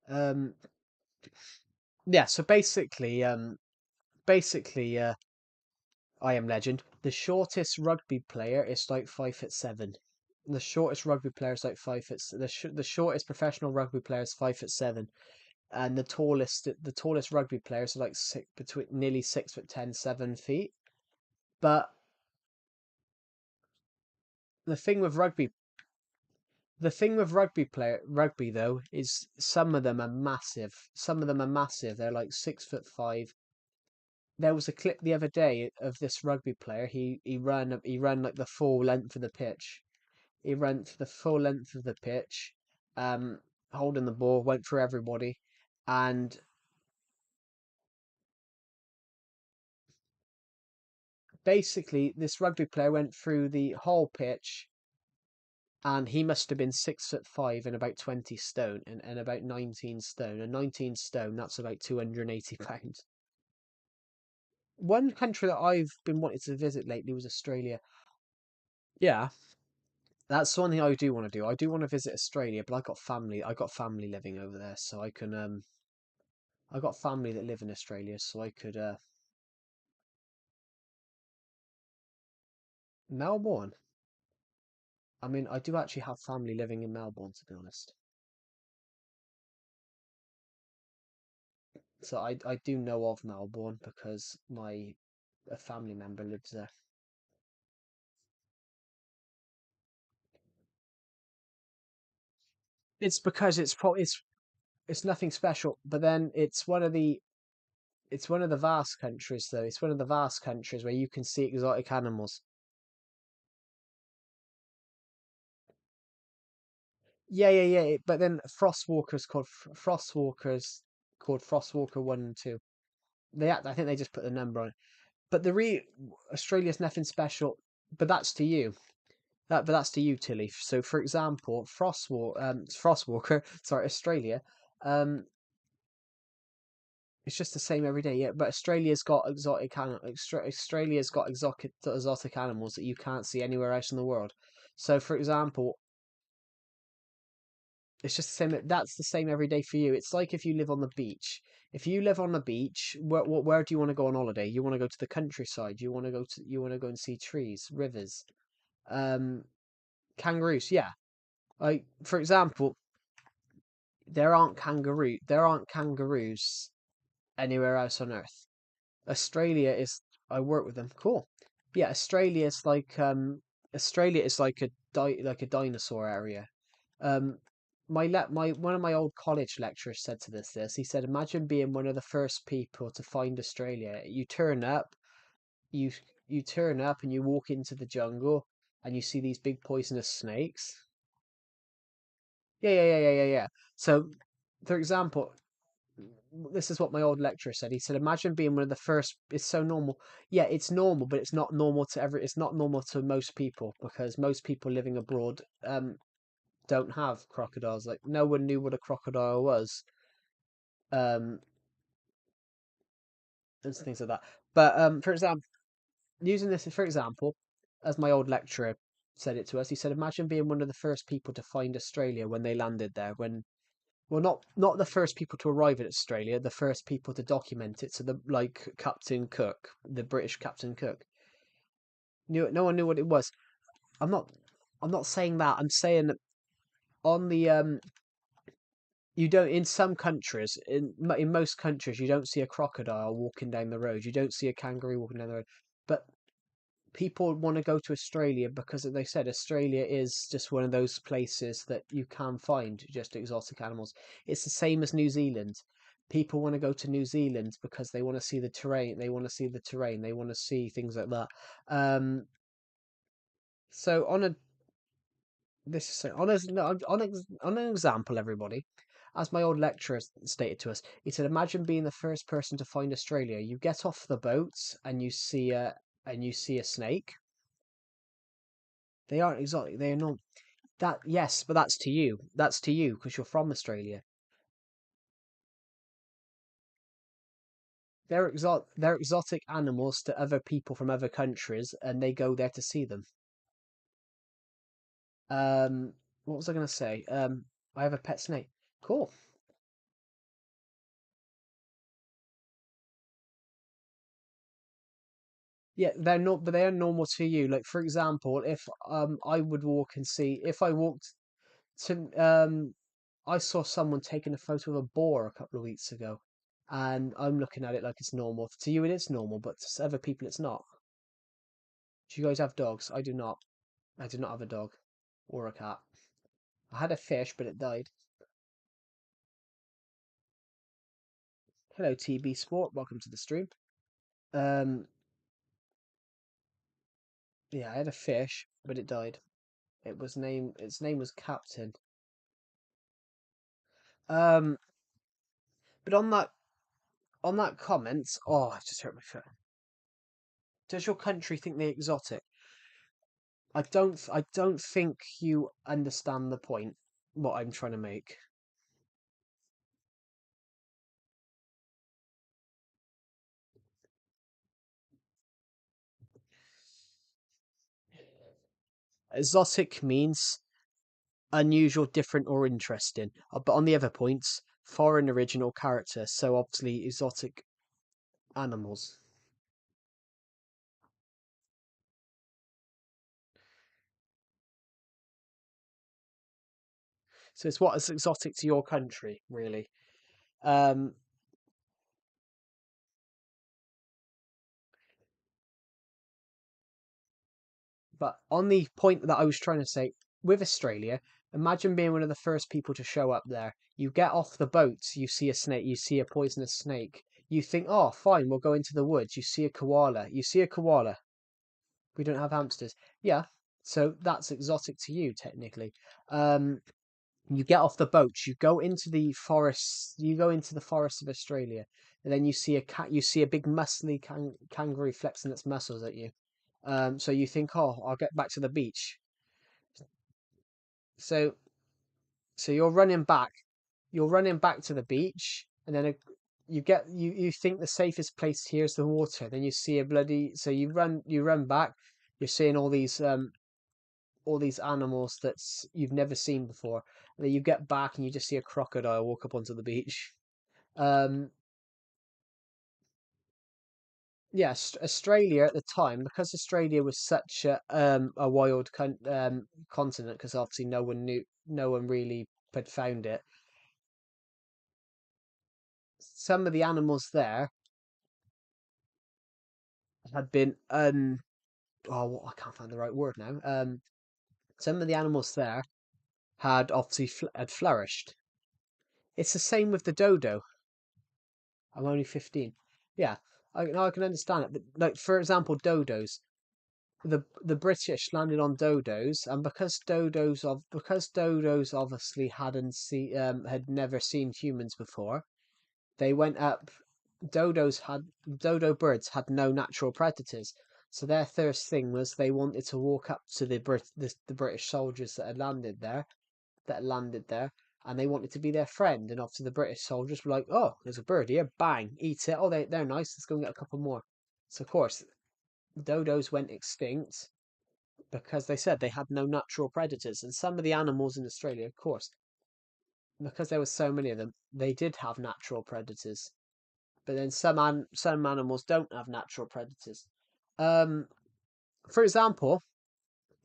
Um yeah, so basically I am legend. The shortest rugby player is like 5'7". The shortest rugby player is like the shortest professional rugby player is 5'7". and the tallest rugby players are like between nearly 6'10", 7 feet. But the thing with rugby, rugby though is some of them are massive. Some of them are massive. They're like 6'5". There was a clip the other day of this rugby player. He ran like the full length of the pitch. He ran for the full length of the pitch, um, holding the ball, went through everybody, and basically this rugby player went through the whole pitch, and he must have been 6'5" and about 20 stone, and about 19 stone. And 19 stone, that's about 280 pounds. One country that I've been wanting to visit lately was Australia. Yeah, that's one thing I do want to do. I do want to visit Australia, but I got family. I got family living over there, so I can. I got family that live in Australia, so I could. Melbourne. I mean, I do actually have family living in Melbourne, to be honest. So I do know of Melbourne because my a family member lives there. It's because it's nothing special, but then it's one of the vast countries though. It's one of the vast countries where you can see exotic animals. Yeah. But then Frostwalkers called Frostwalker 1 and 2. I think they just put the number on it. But Australia's nothing special. But that's to you. But that's to you, Tilly. So, for example, Frostwalker, sorry, Australia, um, it's just the same every day. Yeah, but Australia's got exotic animals that you can't see anywhere else in the world. So, for example, it's just the same. That's the same every day for you. It's like if you live on the beach. If you live on the beach, where do you want to go on holiday? You want to go to the countryside. You want to go and see trees, rivers, um, kangaroos. Yeah, like for example, there aren't kangaroos anywhere else on Earth. Australia is I work with them. Cool. Yeah, Australia is like like a dinosaur area. Um my one of my old college lecturers said to this. He said, imagine being one of the first people to find Australia. You you turn up and you walk into the jungle and you see these big poisonous snakes. Yeah. So, for example, this is what my old lecturer said. He said, "Imagine being one of the first. It's so normal. Yeah, it's normal, but it's not normal to every. It's not normal to most people because most people living abroad don't have crocodiles. Like no one knew what a crocodile was, um, and things like that. But for example, using this for example, as my old lecturer said it to us, he said, "Imagine being one of the first people to find Australia when they landed there. When Well, not the first people to arrive at Australia, the first people to document it. So the like Captain Cook, the British Captain Cook, no one knew what it was. I'm not I'm not saying that. I'm saying that on the you don't in some countries in most countries you don't see a crocodile walking down the road. You don't see a kangaroo walking down the road, but people want to go to Australia because they said Australia is just one of those places that you can find just exotic animals. It's the same as New Zealand. People want to go to New Zealand because they want to see the terrain. They want to see the terrain. They want to see things like that. Um, so on a this is on a no, on an example, everybody. As my old lecturer stated to us, he said, "Imagine being the first person to find Australia. You get off the boat and you see a snake. They aren't exotic. They are not. That Yes, but that's to you. That's to you because you're from Australia. They're exotic animals to other people from other countries, and they go there to see them. What was I gonna say? I have a pet snake. Cool. Yeah, they're not, but they are normal to you. Like for example, if I would walk and see if I walked to I saw someone taking a photo of a boar a couple of weeks ago, and I'm looking at it like it's normal. To you, it is normal, but to other people, it's not. Do you guys have dogs? I do not. I do not have a dog or a cat. I had a fish, but it died. Hello, TB Sport. Welcome to the stream. Um, yeah, I had a fish, but it died. Its name was Captain. Um, but on that comment, oh, I just hurt my foot. Does your country think they're exotic? I don't think you understand the point. What I'm trying to make. Exotic means unusual, different, or interesting. But on the other points, foreign, original character. So obviously, exotic animals. So it's what is exotic to your country, really. Um, but on the point that I was trying to say, with Australia, imagine being one of the first people to show up there. You get off the boat, you see a snake, you see a poisonous snake. You think, oh, fine, we'll go into the woods. You see a koala. You see a koala. We don't have hamsters. Yeah, so that's exotic to you, technically. Um, you get off the boat, you go into the forest, you go into the forest of Australia, and then you see a cat, you see a big muscly kangaroo flexing its muscles at you. So you think, oh, I'll get back to the beach. So so you're running back to the beach, and then you think the safest place here is the water. Then you see a bloody, so you run back. You're seeing all these animals that you've never seen before. And then you get back and you just see a crocodile walk up onto the beach. Um, yes, Australia at the time, because Australia was such a wild continent, because obviously no one really had found it. Some of the animals there had been I can't find the right word now. Some of the animals there had obviously had flourished. It's the same with the dodo. I'm only 15. Yeah, I can understand it. But like for example, dodos. The British landed on dodos, and because dodos obviously had never seen humans before, they went up. Dodo birds had no natural predators, so their first thing was they wanted to walk up to the British soldiers that had landed there, and they wanted to be their friend. And obviously the British soldiers were like, "Oh, there's a bird here, bang, eat it. Oh, they're nice. Let's go and get a couple more." So of course, dodos went extinct because they said they had no natural predators. And some of the animals in Australia, of course, because there were so many of them, they did have natural predators. But then some animals don't have natural predators. Um, for example,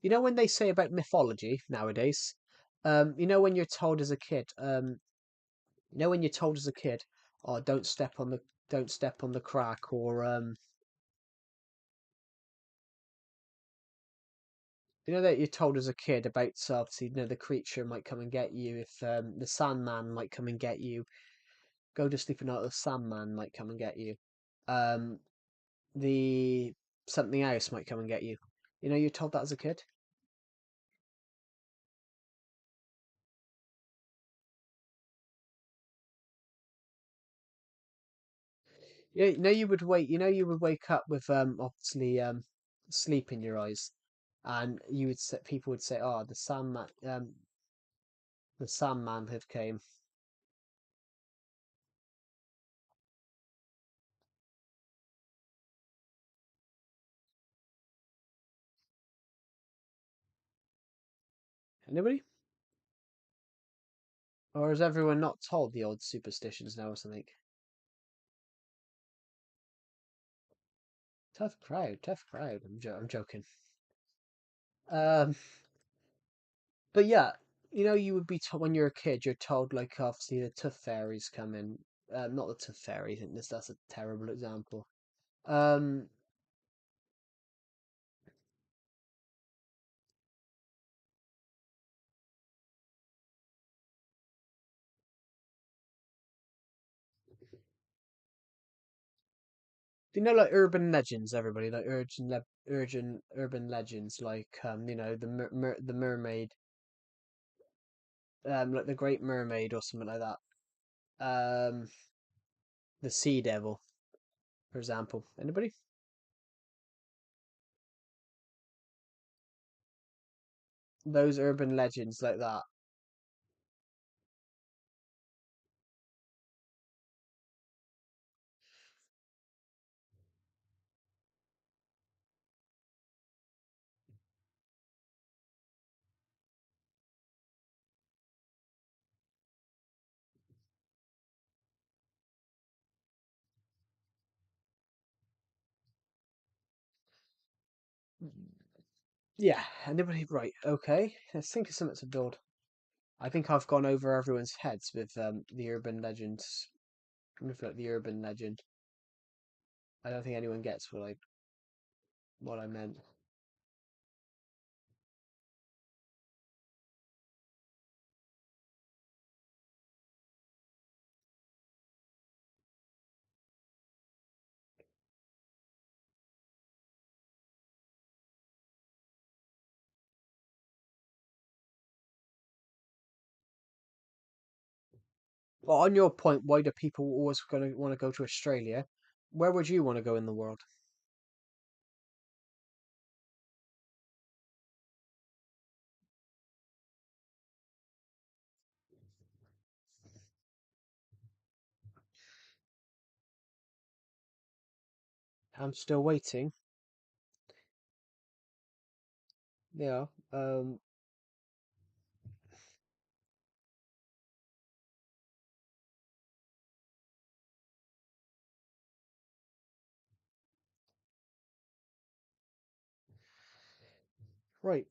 you know when they say about mythology nowadays, when you're told as a kid, when you're told as a kid, oh, don't step on the crack, or that you're told as a kid about obviously, the creature might come and get you if the Sandman might come and get you. Go to sleep at night, the Sandman might come and get you. Um, the something else might come and get you. You're told that as a kid. Yeah, you would wake up with obviously sleep in your eyes, and people would say, "Oh, the Sandman have came." Anybody? Or is everyone not told the old superstitions now or something? Tough crowd, tough crowd. I'm joking. Um, but yeah, you would be told when you're a kid, you're told like obviously the tooth fairies come in. Not the tooth fairy. I think that's a terrible example. Um, do you know like urban legends? Everybody like urban legends like the mermaid, like the Great Mermaid or something like that. Um, the Sea Devil, for example. Anybody? Those urban legends like that. Yeah, anybody? Right. Okay. Let's think of something to build. I think I've gone over everyone's heads with the urban legends. With like the urban legend. I don't think anyone gets what I meant. Well, on your point, why do people always going to want to go to Australia? Where would you want to go in the world? I'm still waiting. Yeah. Right.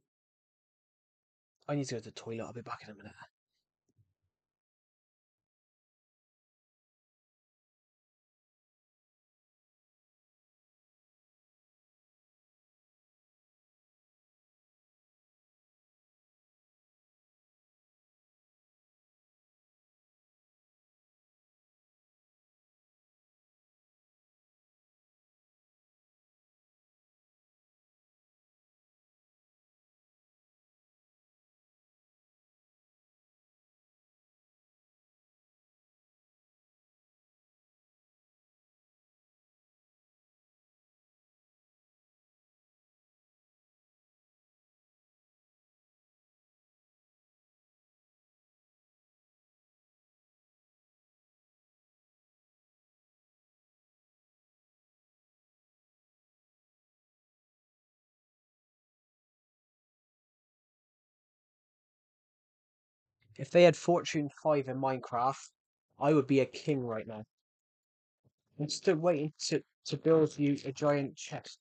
I need to go to the toilet. I'll be back in a minute. If they had Fortune 5 in Minecraft, I would be a king right now. I'm still waiting to build you a giant chest.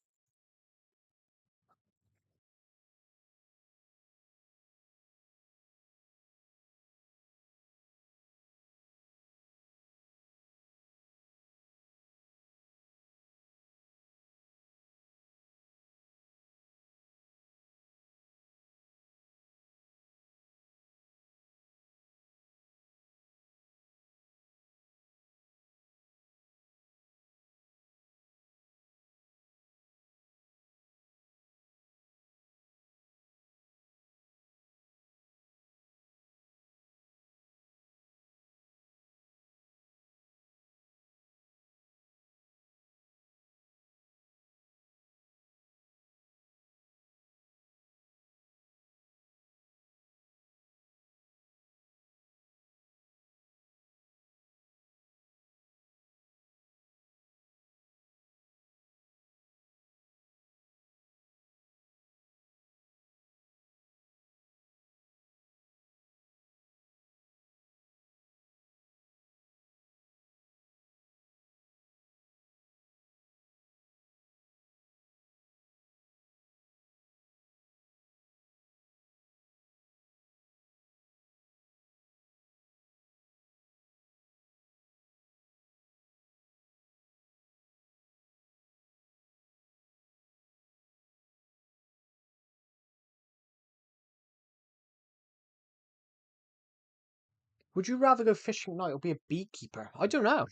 Would you rather go fishing at night or be a beekeeper? I don't know.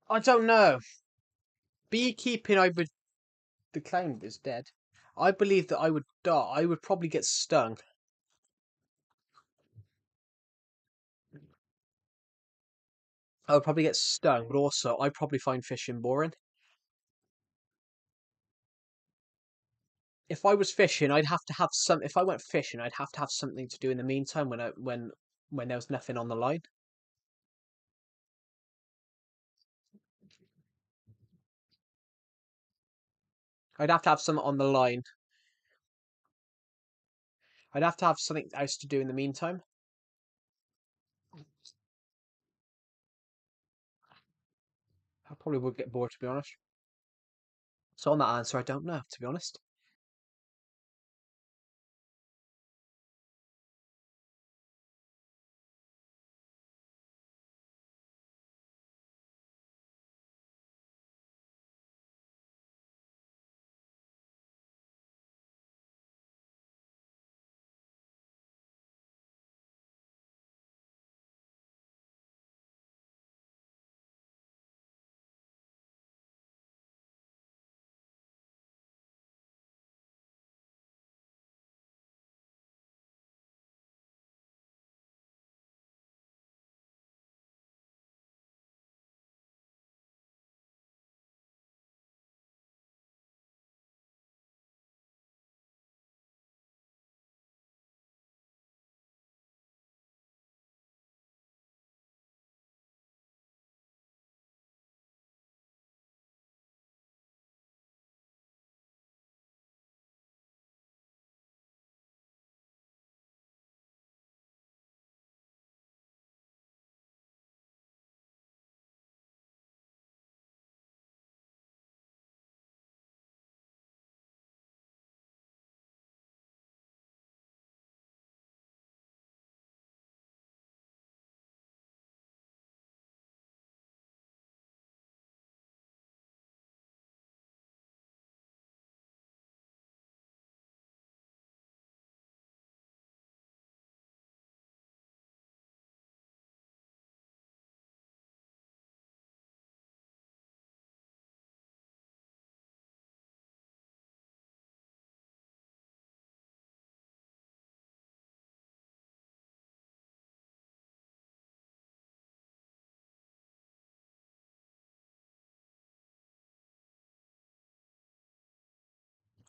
I don't know. Beekeeping, I would. The clown is dead. I believe that I would die. I would probably get stung. I would probably get stung, but also I'd probably find fishing boring. If I was fishing, I'd have to have some. If I went fishing, I'd have to have something to do in the meantime when there was nothing on the line. I'd have to have something on the line. I'd have to have something else to do in the meantime. I probably would get bored, to be honest. So on that answer, I don't know, to be honest.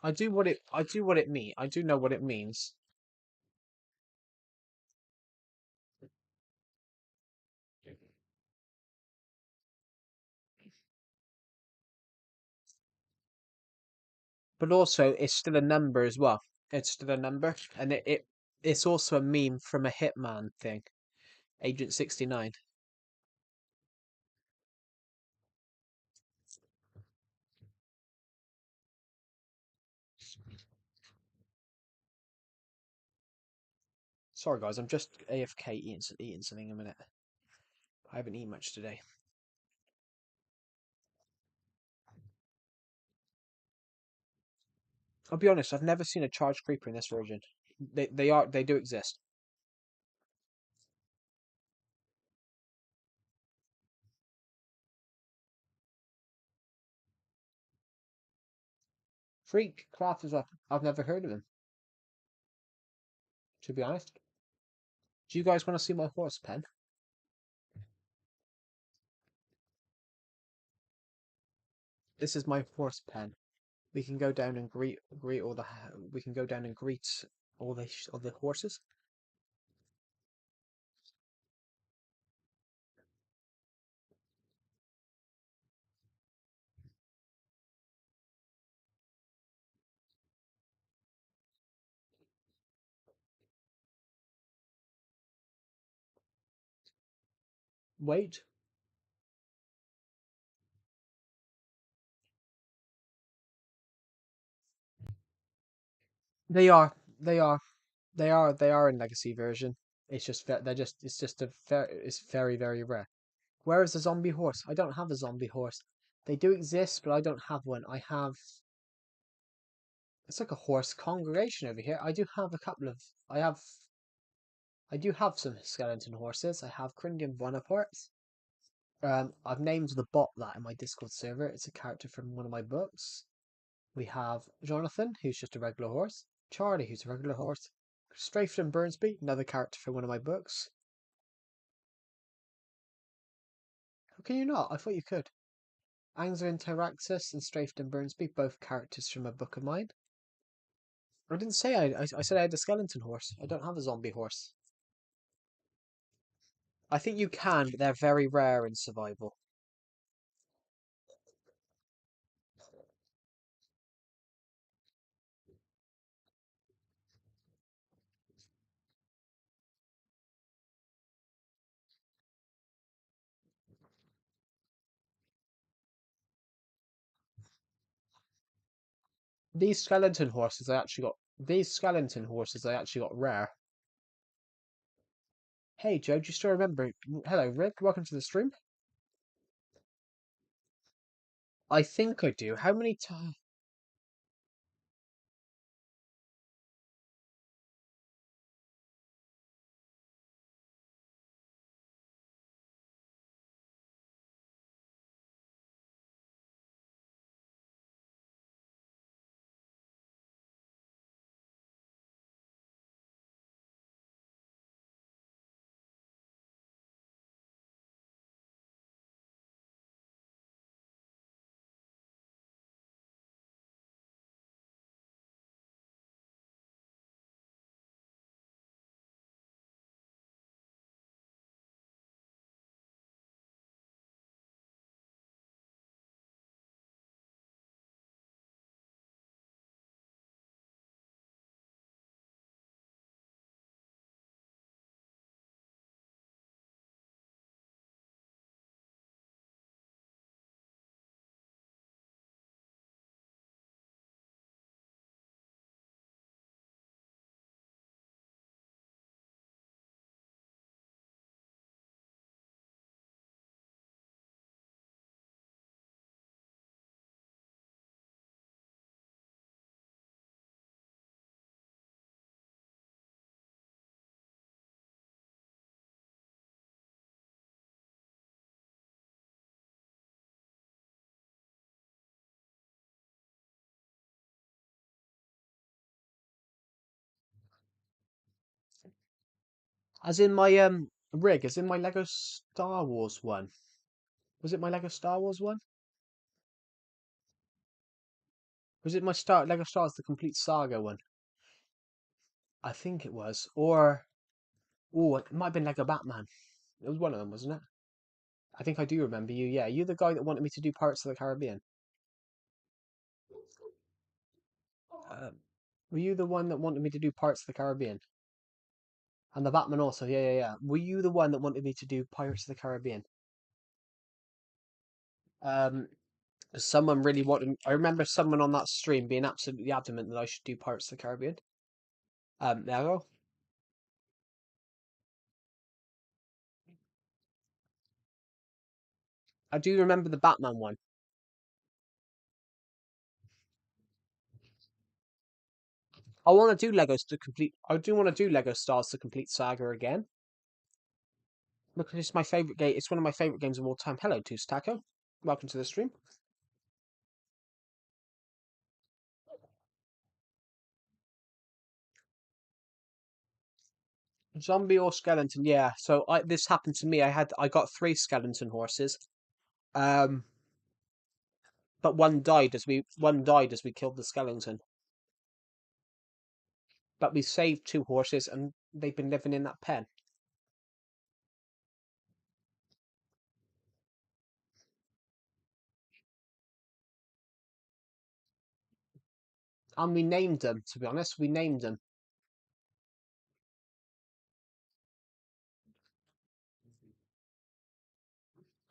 I do what it mean. I do know what it means. But also, it's still a number as well. It's still a number, and it's also a meme from a Hitman thing, Agent 69. Sorry guys, I'm just AFK eating something in a minute. I haven't eaten much today. I'll be honest, I've never seen a charged creeper in this version. They do exist. Freak crafters, I've never heard of them. To be honest, do you guys want to see my horse pen? This is my horse pen. We can go down and greet all the. We can go down and greet all the horses. Wait, they are, they are, they are in legacy version. It's just they're just it's just it's very rare. Where is the zombie horse? I don't have a zombie horse. They do exist, but I don't have one. I have. It's like a horse congregation over here. I do have a couple of. I have. I do have some skeleton horses. I have Crindian Bonapartes. I've named the bot that in my Discord server. It's a character from one of my books. We have Jonathan, who's just a regular horse. Charlie, who's a regular horse. Strafed and Burnsby, another character from one of my books. How can you not? I thought you could. Angzer and Tyraxus and Strafed and Burnsby, both characters from a book of mine. I didn't say I said I had a skeleton horse. I don't have a zombie horse. I think you can, but they're very rare in survival. These skeleton horses I actually got rare. Hey Joe, do you still remember? Hello Rick, welcome to the stream. I think I do. How many times? As in my rig, as in my Lego Star Wars one. Was it my Lego Star Wars one? Was it my Lego Star Wars the Complete Saga one? I think it was. Or it might have been Lego Batman. It was one of them, wasn't it? I think I do remember you. Yeah, you the guy that wanted me to do Pirates of the Caribbean. Um, were you the one that wanted me to do Pirates of the Caribbean? And the Batman also. Yeah, yeah, yeah. Were you the one that wanted me to do Pirates of the Caribbean? Um, someone really wanted. I remember someone on that stream being absolutely adamant that I should do Pirates of the Caribbean. There I go. I do remember the Batman one. I want to do Legos to complete. I do want to do Lego Stars to complete Saga again because it's my favorite game. It's one of my favorite games of all time. Hello, Toos Taco. Welcome to the stream. Zombie or skeleton? Yeah. So this happened to me. I got 3 skeleton horses. Um, but one died as we killed the skeleton. But we saved 2 horses, and they've been living in that pen. And we named them. To be honest, we named them.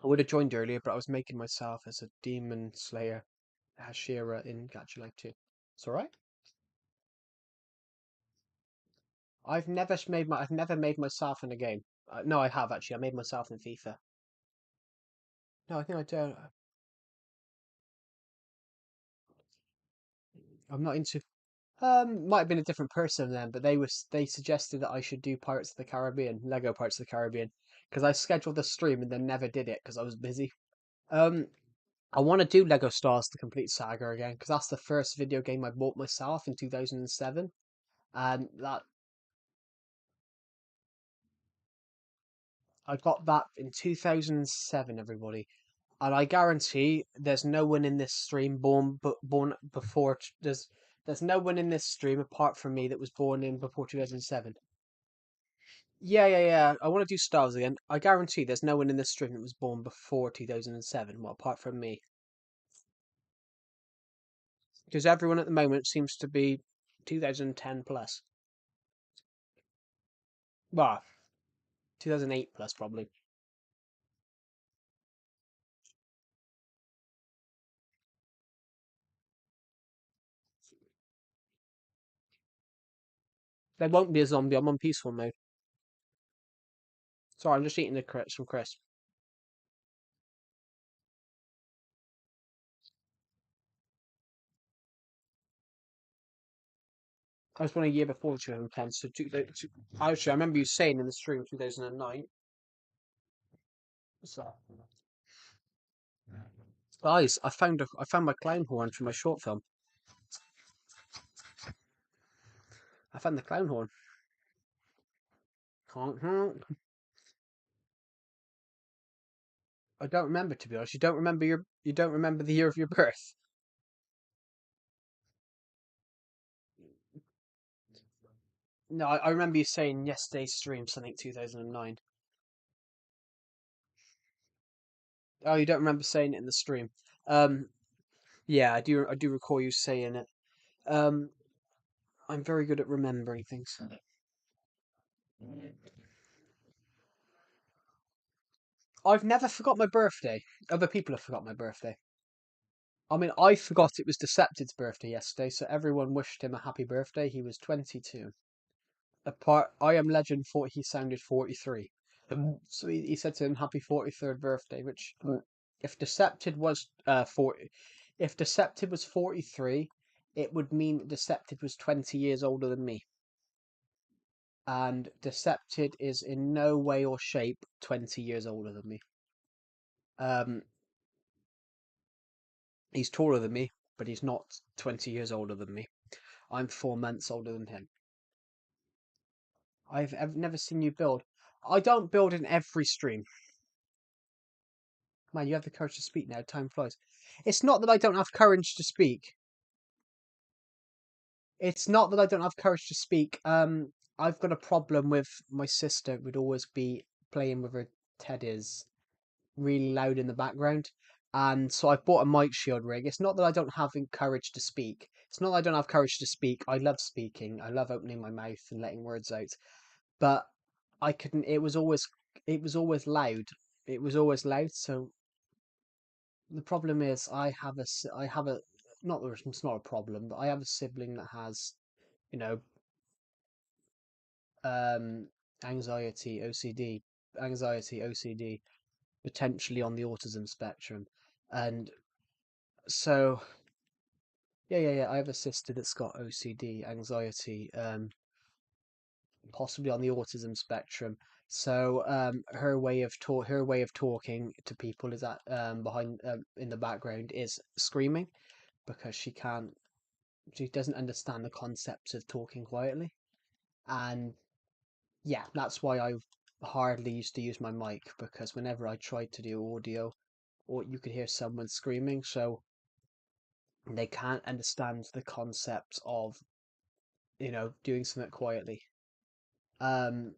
I would have joined earlier, but I was making myself as a demon slayer, Hashira in Gacha Life 2. It's all right. I've never made myself in a game. No, I have actually. I made myself in FIFA. No, I think I do. I'm not into. Might have been a different person then, but they suggested that I should do Pirates of the Caribbean, Lego Pirates of the Caribbean, because I scheduled the stream and then never did it because I was busy. Um, I want to do Lego Stars: The Complete Saga again because that's the first video game I bought myself in 2007, and that I got that in 2007. Everybody, and I guarantee there's no one in this stream born before. There's no one in this stream apart from me that was born in before 2007. Yeah, yeah, yeah. I want to do Star Wars again. I guarantee there's no one in this stream that was born before 2007, well, apart from me. Because everyone at the moment seems to be 2010 plus. Well, 2008 plus, probably. There won't be a zombie. I'm on peaceful mode. Sorry, I'm just eating some crisps. I was born a year before 2010, so actually, I remember you saying in the stream 2009. So, guys, I found my clown horn from my short film. I found the clown horn. Honk, honk. I don't remember, to be honest. You don't remember the year of your birth. No, I remember you saying yesterday's stream something 2009. Oh, you don't remember saying it in the stream. Um, yeah, I do recall you saying it. Um, I'm very good at remembering things. I've never forgot my birthday. Other people have forgot my birthday. I mean, I forgot it was Decepted's birthday yesterday, so everyone wished him a happy birthday. He was 22. Apart, I Am Legend thought he sounded 43. So he said to him, "Happy 43rd birthday," which, if Decepted was 40, if Decepted was 43, it would mean that Decepted was 20 years older than me. And Decepted is in no way or shape 20 years older than me. Um, he's taller than me, but he's not 20 years older than me. I'm 4 months older than him. I've never seen you build. I don't build in every stream. Man, you have the courage to speak now. Time flies. It's not that I don't have courage to speak. It's not that I don't have courage to speak. I've got a problem with my sister would always be playing with her teddies really loud in the background. And so I've bought a mic shield rig. It's not that I don't have courage to speak. It's not that I don't have courage to speak. I love speaking. I love opening my mouth and letting words out. But I couldn't. It was always loud. It was always loud. So the problem is I have a, not that it's not a problem, but I have a sibling that has, you know, um, anxiety, OCD, anxiety, OCD, potentially on the autism spectrum. And so, yeah, yeah, yeah, I have a sister that's got OCD, anxiety, possibly on the autism spectrum. So, her way of talking to people is that behind in the background is screaming because she doesn't understand the concept of talking quietly. And yeah, that's why I hardly used to use my mic because whenever I tried to do audio, or you could hear someone screaming, so they can't understand the concept of doing something quietly. Um,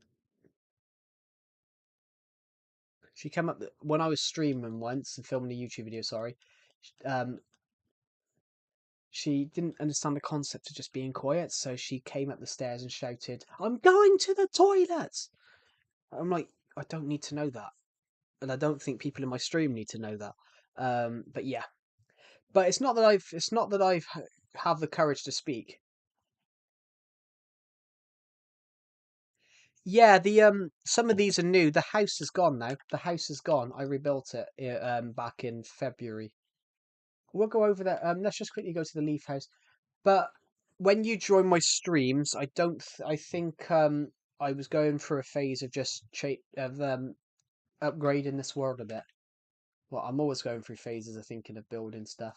she came up when I was streaming once and filming a YouTube video. Sorry, um, she didn't understand the concept of just being quiet, so she came up the stairs and shouted, "I'm going to the toilet." I'm like, I don't need to know that, and I don't think people in my stream need to know that. But yeah, but it's not that I've have the courage to speak. Yeah, the some of these are new. The house is gone now. The house is gone. I rebuilt it back in February. We'll go over that. Let's just quickly go to the Leaf House. But when you join my streams, I don't. I think I was going through a phase of just upgrading this world a bit. Well, I'm always going through phases of thinking of building stuff.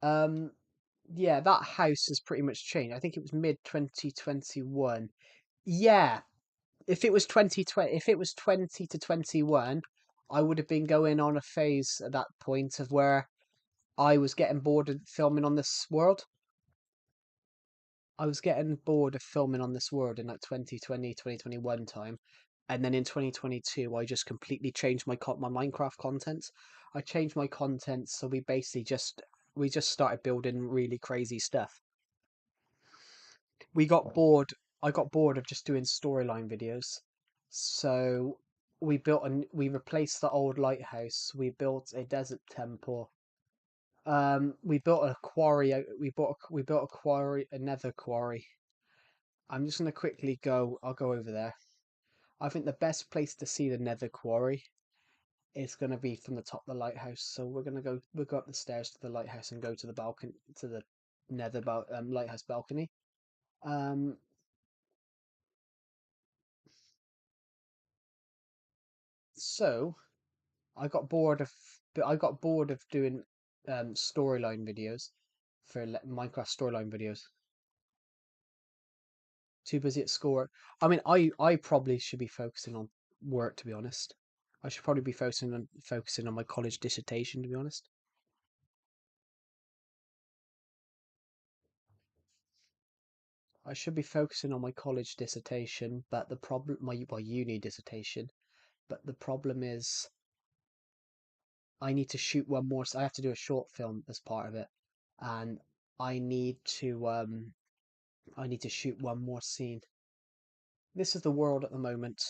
Um, yeah, that house has pretty much changed. I think it was mid 2021. Yeah, if it was 2020, if it was 20 to 21, I would have been going on a phase at that point of where I was getting bored of filming on this world. I was getting bored of filming on this world in like 2020, 2021 time. And then in 2022, I just completely changed my Minecraft content. I changed my content, so we just started building really crazy stuff. We got bored. I got bored of just doing storyline videos. So we replaced the old lighthouse. We built a desert temple. We built a quarry. We built a quarry, a nether quarry. I'm just gonna quickly go. I'll go over there. I think the best place to see the nether quarry is gonna be from the top of the lighthouse. So we'll go up the stairs to the lighthouse and go to the balcony, to the lighthouse balcony. Um, so I got bored of I got bored of doing storyline videos for Minecraft storyline videos. Too busy at school. I mean, I probably should be focusing on work, to be honest. I should probably be focusing on my college dissertation, to be honest. I should be focusing on my college dissertation, but the problem my uni dissertation, but the problem is I need to shoot one more. I have to do a short film as part of it, and I need to um I need to shoot one more scene. This is the world at the moment.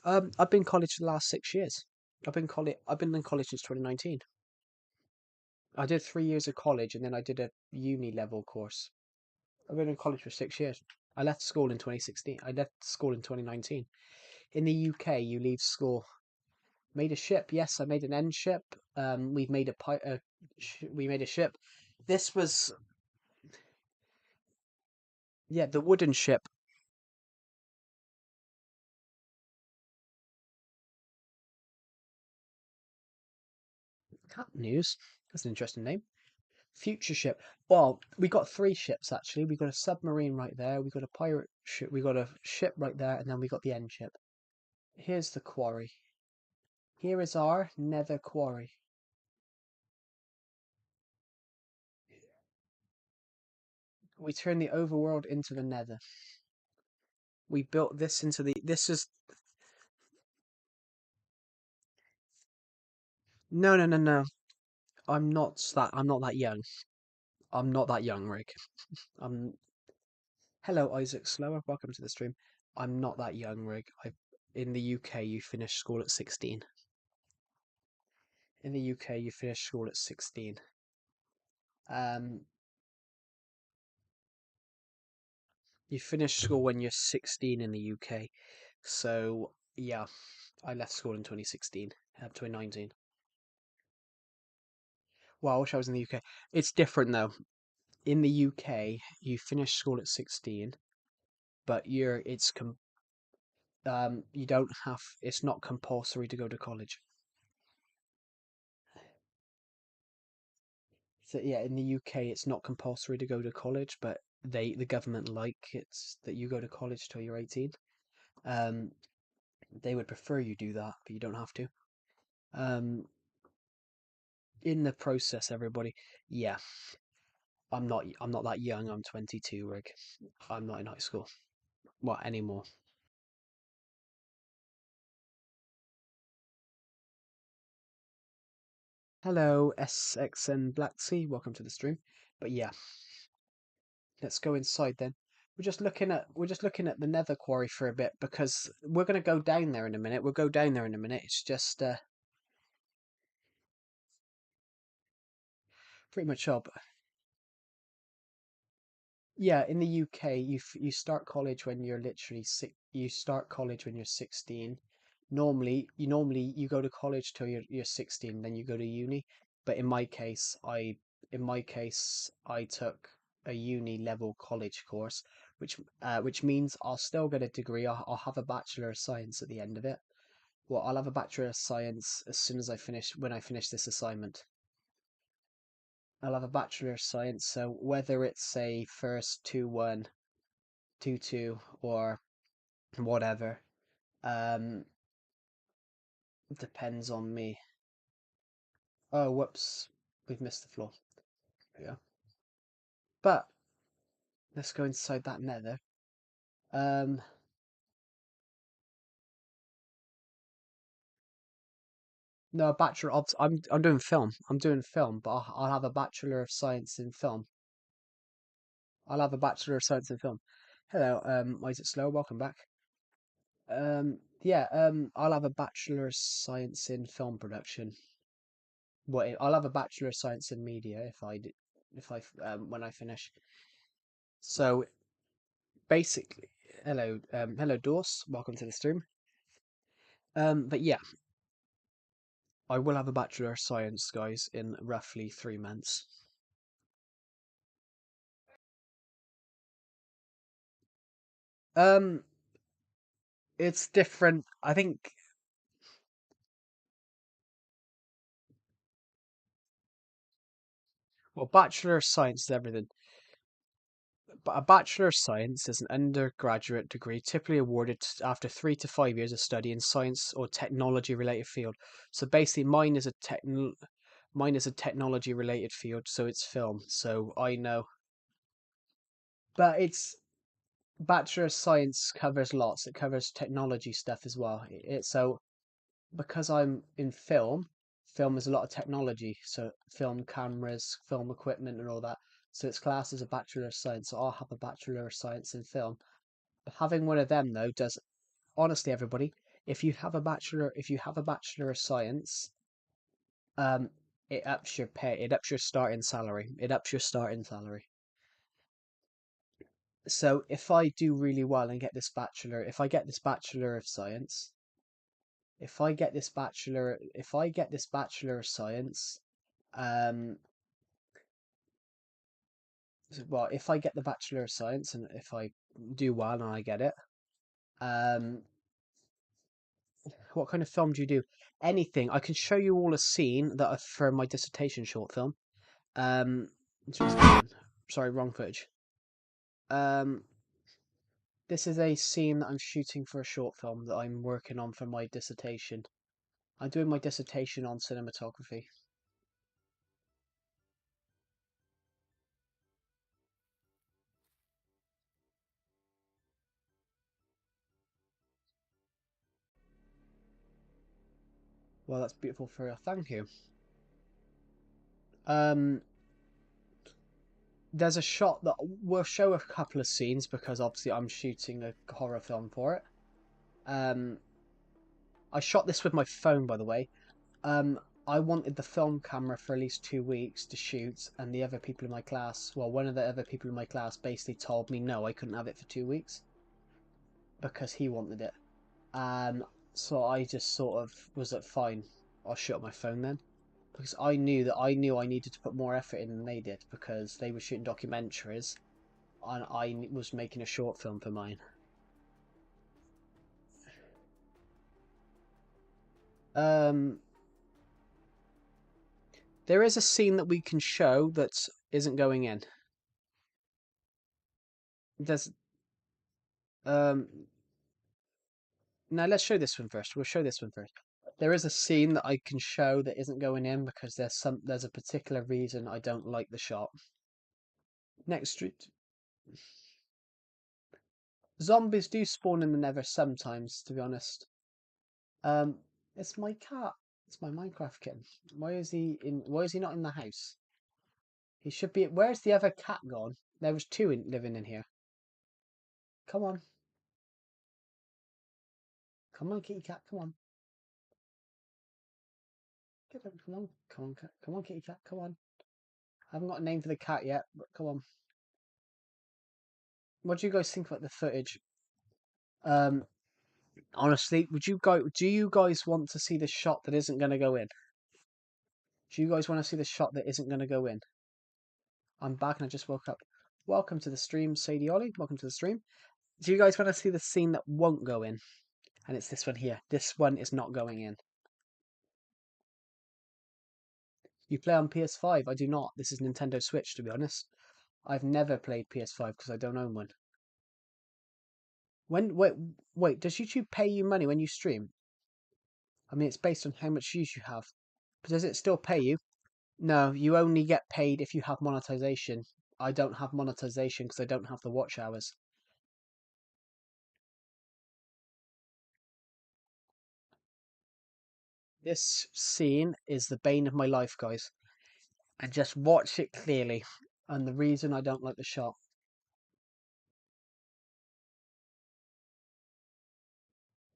I've been in college for the last 6 years. I've been in college since 2019. I did 3 years of college and then I did a uni level course. I've been in college for 6 years. I left school in 2016. I left school in 2019. In the UK, you leave school. Made a ship. Yes, I made an end ship. We've made we made a ship. This was, yeah, the wooden ship. Cat news. That's an interesting name. Future ship. Well, we got three ships actually. We got a submarine right there. We got a pirate ship. We got a ship right there, and then we got the end ship. Here's the quarry. Here is our nether quarry. We turned the overworld into the nether. We built this into the. This is no, no, no, no. I'm not that. I'm not that young. I'm not that young, Rick. I'm. Hello, Isaac Slower. Welcome to the stream. I'm not that young, Rick. In the UK, you finish school at 16. In the UK, you finish school at 16. Um, you finish school when you're 16 in the UK. So yeah, I left school in 2016, 2019. Well, I wish I was in the UK. It's different though. In the UK, you finish school at 16, but you don't have, it's not compulsory to go to college. So yeah, in the UK, it's not compulsory to go to college, but the government like it's that you go to college till you're 18. Um, they would prefer you do that, but you don't have to. Um, in the process, everybody, yeah, I'm not that young. I'm 22, Rig. I'm not in high school. What anymore? Hello, SXN Black Sea. Welcome to the stream. But yeah, let's go inside then. We're just looking at the Nether Quarry for a bit because we're gonna go down there in a minute. We'll go down there in a minute. It's just pretty much up. Yeah, in the UK, you start college when you're literally six. You start college when you're 16. Normally you go to college till you're 16, then you go to uni. But in my case, in my case, I took a uni level college course, which means I'll still get a degree. I'll have a Bachelor of Science at the end of it. Well, I'll have a Bachelor of Science as soon as when I finish this assignment. I'll have a Bachelor of Science, so whether it's a first 2-1, 2-2, or whatever, um, depends on me. Oh, whoops, we've missed the floor. Yeah. But let's go inside that nether. Um, no, a bachelor of I'm doing film. I'm doing film, but I'll have a Bachelor of Science in film. I'll have a Bachelor of Science in film. Hello, why is it slow? Welcome back. Yeah, I'll have a Bachelor of Science in film production. Well, I'll have a Bachelor of Science in media if I when I finish. So basically, hello, Dorse. Welcome to the stream. But yeah, I will have a Bachelor of Science, guys, in roughly 3 months. Um, it's different. I think. Well, Bachelor of Science is everything. But a Bachelor of Science is an undergraduate degree typically awarded after 3 to 5 years of study in science or technology related field. So basically, mine is a technology related field, so it's film. So I know, but it's Bachelor of Science covers lots. It covers technology stuff as well. So because I'm in film, film is a lot of technology. So film cameras, film equipment, and all that. So it's classed as a Bachelor of Science. So I'll have a Bachelor of Science in film. Having one of them though does honestly everybody, if you have a Bachelor of Science, um it ups your pay, it ups your starting salary, so if I do really well and get this bachelor if I get this Bachelor of Science, if I get this Bachelor of Science, um well, if I get the Bachelor of Science and if I do well and I get it, um what kind of film do you do? Anything. I can show you all a scene that I for my dissertation short film. Let's resume. Sorry, wrong footage. Um, this is a scene that I'm shooting for a short film that I'm working on for my dissertation. I'm doing my dissertation on cinematography. Well, that's beautiful for you. Thank you. Um, there's a shot that we'll show a couple of scenes because obviously I'm shooting a horror film for it. Um, I shot this with my phone, by the way. Um, I wanted the film camera for at least 2 weeks to shoot, and the other people in my class, well, one of the other people in my class basically told me no, I couldn't have it for 2 weeks because he wanted it. So I just sort of was like, fine, I'll shoot on my phone then, because I knew I needed to put more effort in than they did because they were shooting documentaries, and I was making a short film for mine. Um, there is a scene that we can show that isn't going in. There's um Now let's show this one first. We'll show this one first. There is a scene that I can show that isn't going in because there's a particular reason I don't like the shot. Next street. Zombies do spawn in the Nether sometimes, to be honest. It's my cat. It's my Minecraft kitten. Why is he not in the house? He should be. Where's the other cat gone? There was two living in here. Come on. Come on, kitty cat. Come on. Get up. Come on. Come on, cat. Come on, kitty cat. Come on. I haven't got a name for the cat yet, but come on. What do you guys think about the footage? Um, Honestly, do you guys want to see the shot that isn't going to go in? Do you guys want to see the shot that isn't going to go in? I'm back and I just woke up. Welcome to the stream, Sadie Ollie. Welcome to the stream. Do you guys want to see the scene that won't go in? And it's this one here. This one is not going in. You play on PS5? I do not. This is Nintendo Switch, to be honest. I've never played PS5 because I don't own one. Wait, does YouTube pay you money when you stream? I mean, it's based on how much views you have. But does it still pay you? No, you only get paid if you have monetization. I don't have monetization because I don't have the watch hours. This scene is the bane of my life, guys. And just watch it clearly. And the reason I don't like the shot.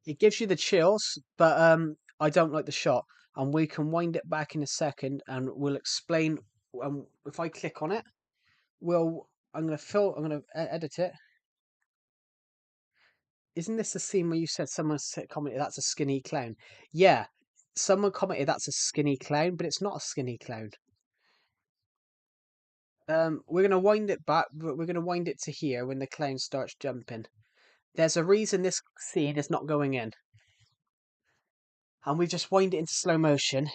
It gives you the chills, but I don't like the shot. And we can wind it back in a second and we'll explain. If I click on it, I'm going to edit it. Isn't this the scene where you said someone commented that's a skinny clown? Yeah, someone commented that's a skinny clown, but it's not a skinny clown. We're gonna wind it back, but we're gonna wind it to here when the clown starts jumping. There's a reason this scene is not going in, and we just wind it into slow motion.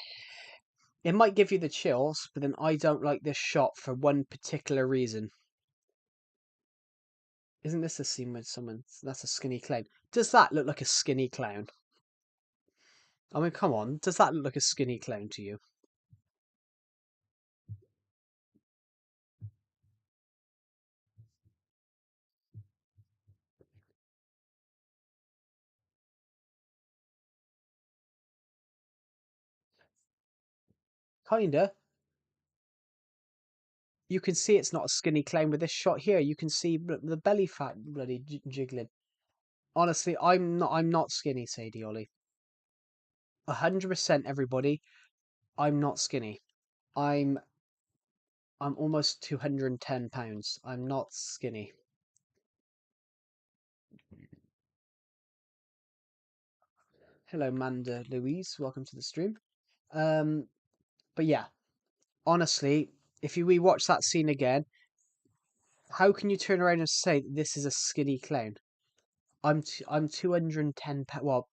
It might give you the chills, but then I don't like this shot for one particular reason. Isn't this a scene with someone? That's a skinny clown. Does that look like a skinny clown? I mean, come on. Does that look like a skinny clown to you? Kinda. You can see it's not a skinny clown with this shot here. You can see the belly fat bloody jiggling. Honestly, I'm not skinny, Sadie Ollie. 100% everybody. I'm not skinny. I'm I'm almost 210 pounds. I'm not skinny. Hello, Manda Louise. Welcome to the stream. Um, but yeah, honestly, if you rewatch that scene again, how can you turn around and say that this is a skinny clown? I'm 210 well,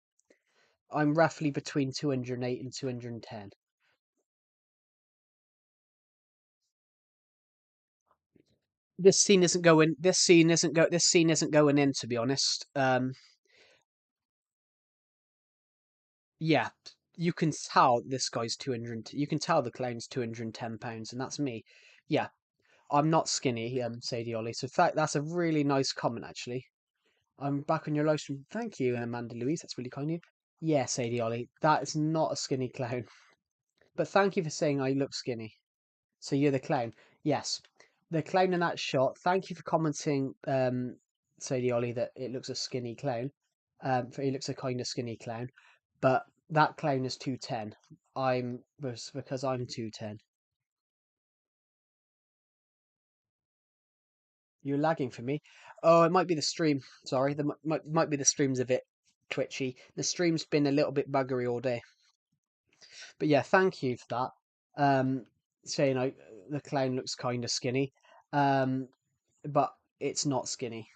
I'm roughly between 208 and 210. This scene isn't going. This scene isn't going in. To be honest, yeah, you can tell this guy's 200. You can tell the clown's 210 pounds, and that's me. Yeah, I'm not skinny, Sadie Ollie. So that's a really nice comment, actually. I'm back on your live stream. Thank you, Amanda Louise. That's really kind of you. Yeah, Sadie Ollie, that is not a skinny clown. But thank you for saying I look skinny. So you're the clown. Yes, the clown in that shot. Thank you for commenting, Sadie Ollie, that it looks a skinny clown. It looks a kind of skinny clown, but that clown is 210. Because I'm 210. You're lagging for me. Oh, it might be the stream. Sorry, the might be the stream's a bit twitchy. The stream's been a little bit buggery all day. But yeah, thank you for that. Saying the clown looks kind of skinny, but it's not skinny.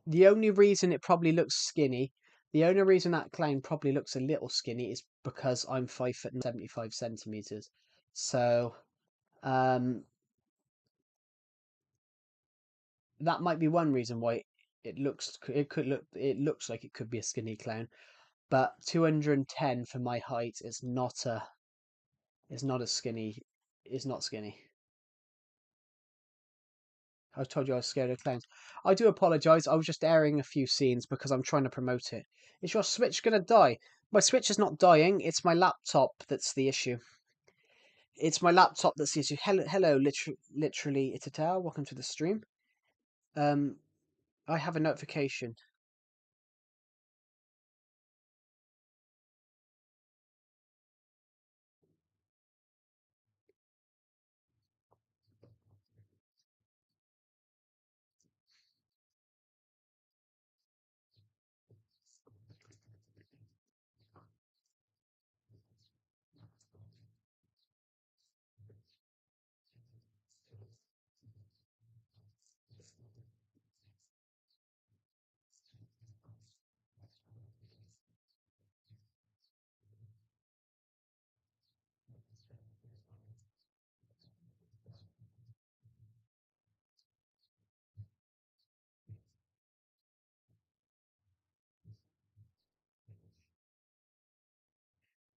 The only reason it probably looks skinny, the only reason that clown probably looks a little skinny is because I'm 5 foot and 75 centimeters. So, um, that might be one reason why it looks like it could be a skinny clown. But 210 for my height is not a skinny, is not skinny. I told you I was scared of clowns. I do apologise. I was just airing a few scenes because I'm trying to promote it. Is your Switch going to die? My Switch is not dying. It's my laptop that's the issue. It's my laptop that's the issue. Hello, literally, Itatal. Welcome to the stream. Um, I have a notification.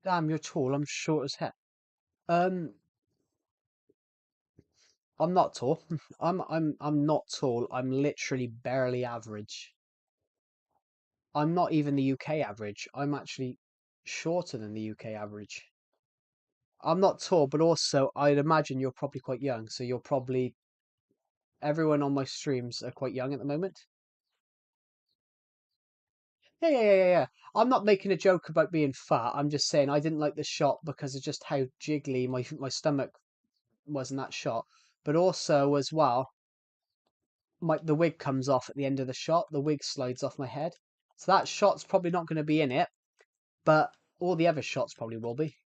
Damn, you're tall. I'm short as heck. Um, I'm not tall. I'm not tall. I'm literally barely average. I'm not even the UK average. I'm actually shorter than the UK average. I'm not tall, but also I'd imagine you're probably quite young. So you're probably everyone on my streams are quite young at the moment. Yeah. I'm not making a joke about being fat. I'm just saying I didn't like the shot because of just how jiggly my stomach was in that shot. But also as well, the wig comes off at the end of the shot. The wig slides off my head. So that shot's probably not going to be in it, but all the other shots probably will be.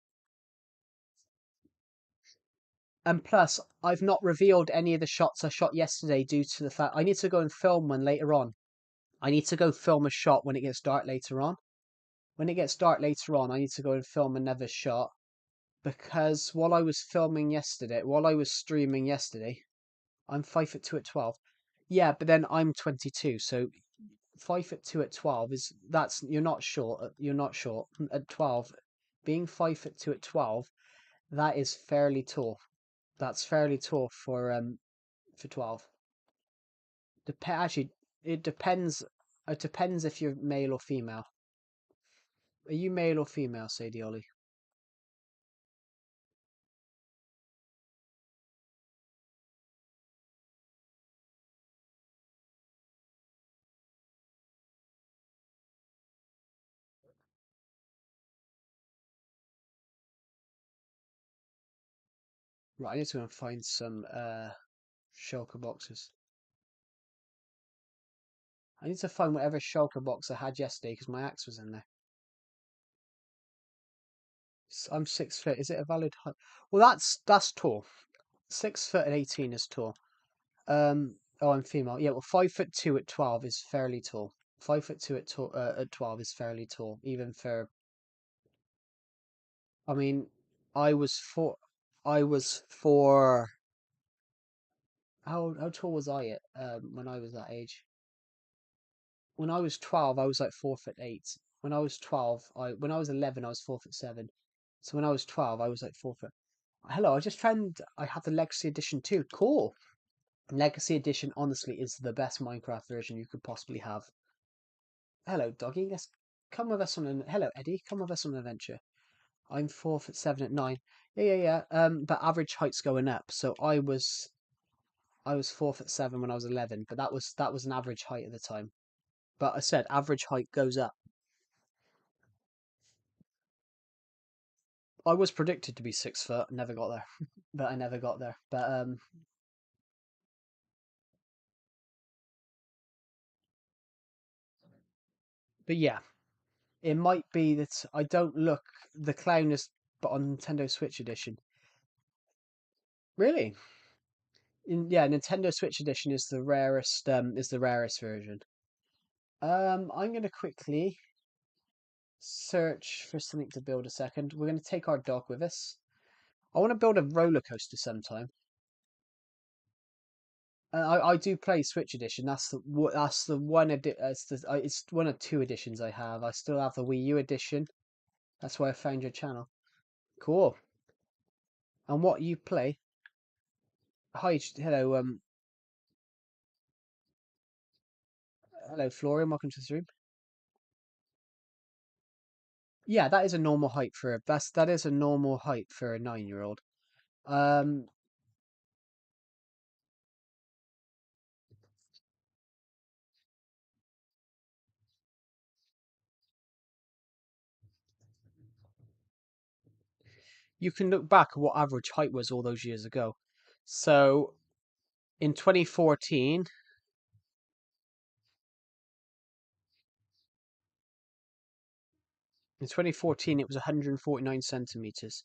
And plus, I've not revealed any of the shots I shot yesterday due to the fact I need to go and film one later on. I need to go film a shot when it gets dark later on. When it gets dark later on, I need to go and film another shot because while I was streaming yesterday, I'm 5'2" at 12. Yeah, but then I'm 22, so 5'2" at 12 is that's you're not short. You're not short at 12. Being 5'2" at 12, that is fairly tall. That's fairly tall for 12. Actually, it depends. It depends if you're male or female. Are you male or female, Sadie Ollie? Right, I need to go and find some shulker boxes. I need to find whatever shulker box I had yesterday because my axe was in there. I'm 6 foot. Is it a valid height? Well, that's tall. 6 foot and 18 is tall. Oh, I'm female. Yeah, well, 5'2" at 12 is fairly tall. 5'2" at 12 is fairly tall, even for. I mean, I was four. I was four. How tall was I at when I was that age? When I was 12, I was like 4'8". When I was 11, I was 4'7". So when I was 12, I was like 4 foot. Hello, I just found I have the Legacy Edition too. Cool. Legacy Edition honestly is the best Minecraft version you could possibly have. Hello, doggy. Let's come with us on an. Hello, Eddie. Come with us on an adventure. I'm 4'7" at 9. Yeah. But average height's going up. So I was 4'7" when I was 11, but that was an average height at the time. But I said average height goes up. I was predicted to be 6 foot. Never got there, but I never got there. But yeah, it might be that I don't look the clown is, but on Nintendo Switch Edition. Really? Yeah, Nintendo Switch Edition is the rarest. Is the rarest version. I'm gonna quickly search for something to build a second. We're gonna take our dog with us. I want to build a roller coaster sometime. I do play Switch Edition. That's the one it's one of two editions I have. I still have the Wii U edition. That's where I found your channel. Cool. And what you play? Hi, hello, hello, Florian. Welcome to the stream. Yeah, that is a normal height for that is a normal height for a 9-year-old. Um, you can look back at what average height was all those years ago. So in 2014, it was 149 centimeters.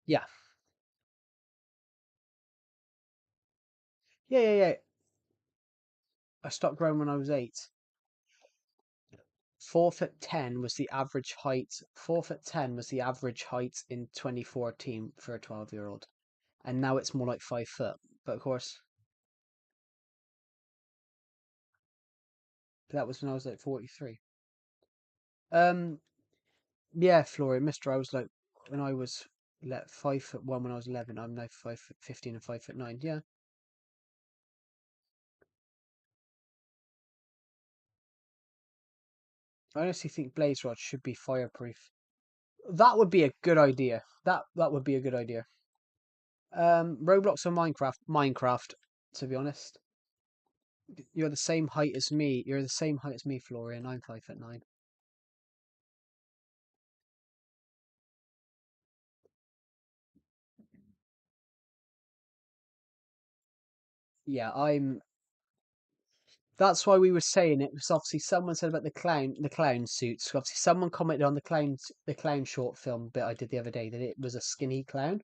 Yeah, yeah. I stopped growing when I was 8. 4'10" was the average height. 4'10" was the average height in 2014 for a 12-year-old, and now it's more like 5 foot. But of course, that was when I was like 43. Um, yeah, Florian, Mister, I was like when I was 5'1" when I was 11. I'm now 5'15" and 5'9". Yeah, I honestly think blaze rods should be fireproof. That would be a good idea. That would be a good idea. Roblox or Minecraft? Minecraft, to be honest. You're the same height as me. You're the same height as me, Florian. I'm 5'9". Yeah, I'm. That's why we were saying it. Because obviously someone said about the clown suits. Obviously someone commented on the clown short film bit I did the other day that it was a skinny clown,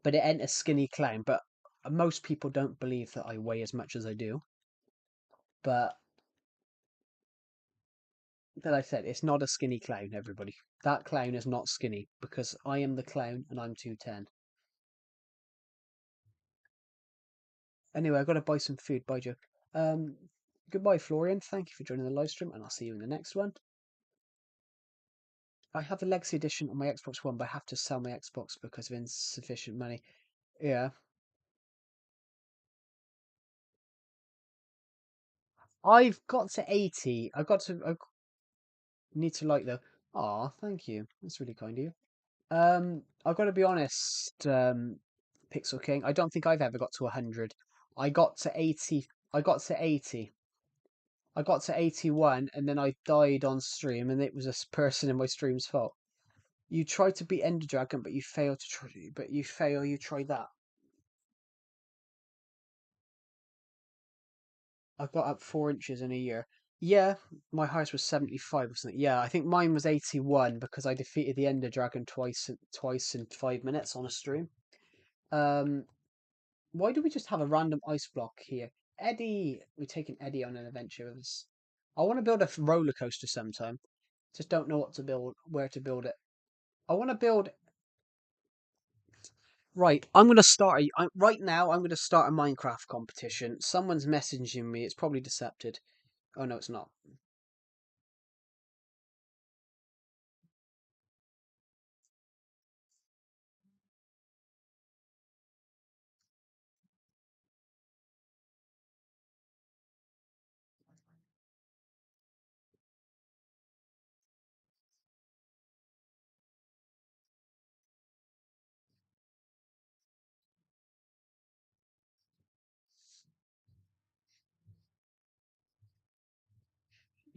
but it ain't a skinny clown. But most people don't believe that I weigh as much as I do. But that I said, it's not a skinny clown, everybody. That clown is not skinny because I am the clown and I'm 210. Anyway, I've got to buy some food. Bye, Joe. Um, Goodbye, Florian. Thank you for joining the live stream, and I'll see you in the next one. I have the Legacy Edition on my Xbox One, but I have to sell my Xbox because of insufficient money. Yeah. I've got to 80. I need to like though. Aw, thank you. That's really kind of you. I've got to be honest, Pixel King. I don't think I've ever got to 100. I got to 80. I got to 80. I got to 81, and then I died on stream, and it was a person in my stream's fault. You try to beat Ender Dragon, but you fail to try. But you fail. You try that. I got up 4 inches in a year. Yeah, my highest was 75 or something. Yeah, I think mine was 81 because I defeated the Ender Dragon twice in 5 minutes on a stream. Um, why do we just have a random ice block here? Eddie, we're taking Eddie on an adventure with us. I want to build a roller coaster sometime. Just don't know what to build, where to build it. I want to build. Right, I'm gonna start. Right now, I'm gonna start a Minecraft competition. Someone's messaging me. It's probably Decepted. Oh no, it's not.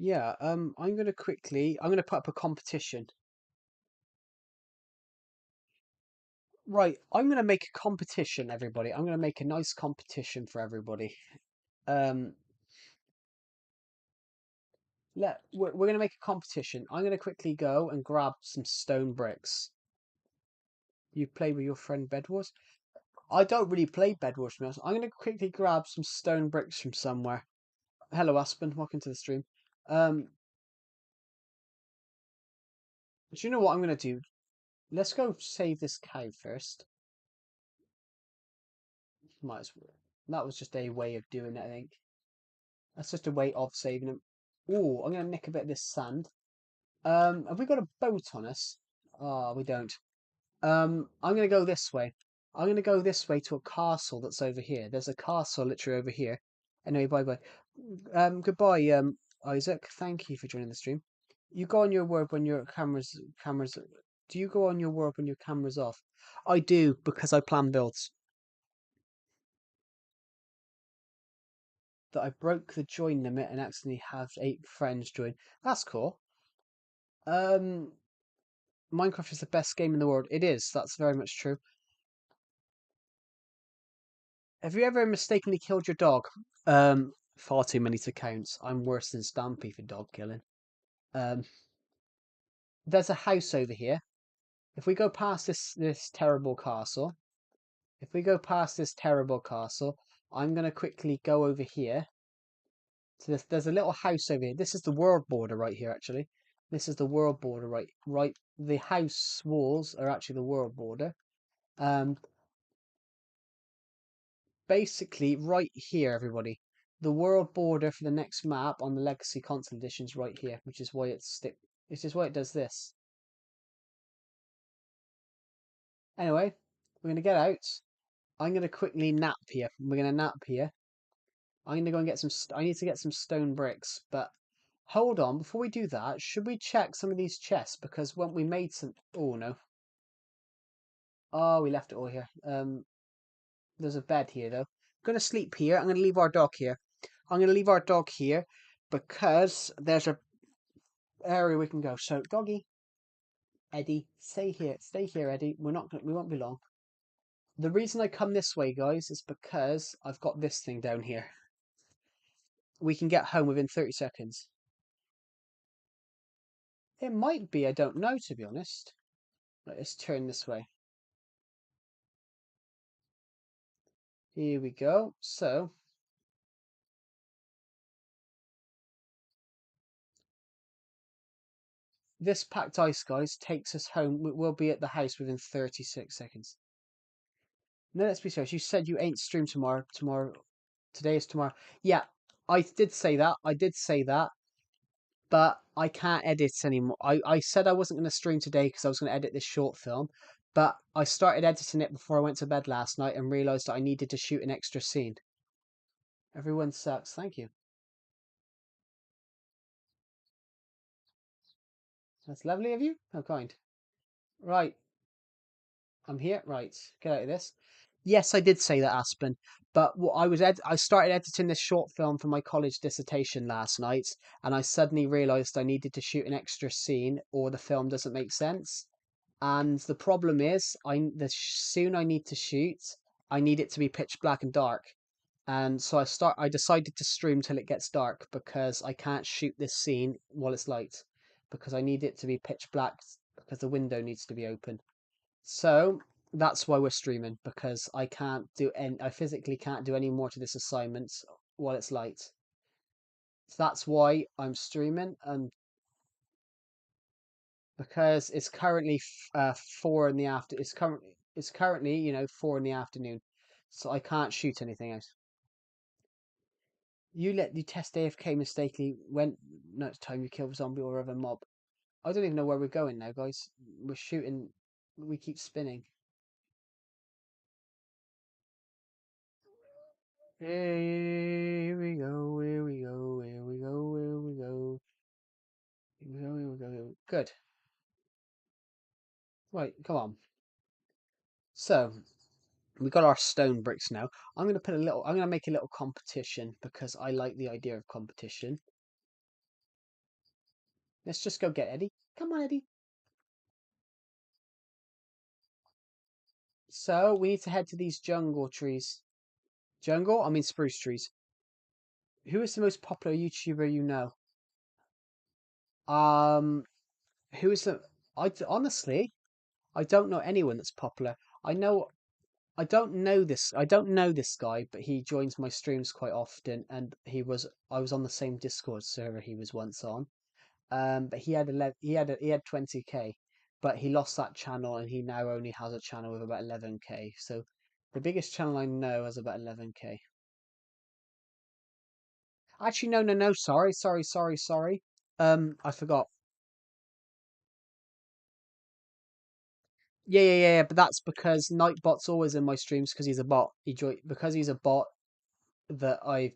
Yeah. I'm gonna put up a competition. Right, I'm gonna make a competition, everybody. I'm gonna make a nice competition for everybody. Um, we're gonna make a competition. I'm gonna quickly go and grab some stone bricks. You play with your friend Bed Wars? I don't really play Bed Wars, to be honest. I'm gonna quickly grab some stone bricks from somewhere. Hello, Aspen. Welcome to the stream. Um, do you know what I'm gonna do? Let's go save this cow first. Might as well. That was just a way of doing it, I think. That's just a way of saving them. Oh, I'm gonna nick a bit of this sand. Have we got a boat on us? Oh, we don't. I'm gonna go this way. I'm gonna go this way to a castle that's over here. There's a castle literally over here. Anyway, bye bye. Goodbye, Isaac. Thank you for joining the stream. You go on your word when your cameras. Do you go on your word when your camera's off? I do because I plan builds. That I broke the join limit and accidentally have 8 friends join. That's cool. Um, Minecraft is the best game in the world. It is. That's very much true. Have you ever mistakenly killed your dog? Far too many to count. I'm worse than Stampy for dog killing. Um, there's a house over here. If we go past this terrible castle, if we go past this terrible castle, I'm gonna quickly go over here So there's a little house over here. This is the world border right here, actually. This is the world border right. The house walls are actually the world border. Um, Basically right here, everybody. The world border for the next map on the Legacy Console Edition is right here, which is why Which is why it does this. Anyway, we're gonna get out. I'm gonna quickly nap here. We're gonna nap here. I'm gonna go and get some. I need to get some stone bricks, but hold on. Before we do that, should we check some of these chests? Because when we made some. Oh no. Oh, we left it all here. There's a bed here though. I'm gonna sleep here. I'm gonna leave our dog here. I'm gonna leave our dog here because there's a area we can go. So, doggy, Eddie, stay here. Stay here, Eddie. We won't be long. The reason I come this way, guys, is because I've got this thing down here. We can get home within 30 seconds. It might be, I don't know, to be honest. Let's turn this way. Here we go. So, this packed ice, guys, takes us home. We'll be at the house within 36 seconds. No, let's be serious. You said you ain't stream tomorrow. Today is tomorrow. Yeah, I did say that. I did say that. But I can't edit anymore. I said I wasn't going to stream today because I was going to edit this short film. But I started editing it before I went to bed last night and realised that I needed to shoot an extra scene. Everyone sucks. Thank you. That's lovely of you. How kind. Right. I'm here. Right. Get out of this. Yes, I did say that, Aspen. But what I started editing this short film for my college dissertation last night, and I suddenly realised I needed to shoot an extra scene, or the film doesn't make sense. And the problem is, the soon I need to shoot, I need it to be pitch black and dark. And so I decided to stream till it gets dark because I can't shoot this scene while it's light because I need it to be pitch black because the window needs to be open. So that's why we're streaming because I physically can't do any more to this assignment while it's light. So that's why I'm streaming and because it's currently 4 in the after. It's currently 4 in the afternoon, so I can't shoot anything else. You test AFK mistakenly when next time you kill a zombie or other mob. I don't even know where we're going now, guys. We're shooting. We keep spinning. Here we go. Here we go. Here we go. Here we go. Here we go. Here we go. Here we go. Good. Right, come on. So we got our stone bricks now. I'm gonna make a little competition because I like the idea of competition. Let's just go get Eddie. Come on, Eddie. So we need to head to these jungle trees. Jungle? I mean spruce trees. Who is the most popular YouTuber you know? Um, who is the? Honestly, I don't know anyone that's popular. I know I don't know this. I don't know this guy, but he joins my streams quite often, and I was on the same Discord server he was once on. But he had 20K, but he lost that channel and he now only has a channel with about 11K. So the biggest channel I know has about 11K. Actually, no. Sorry. I forgot. Yeah. But that's because Nightbot's always in my streams because he's a bot. Because he's a bot that I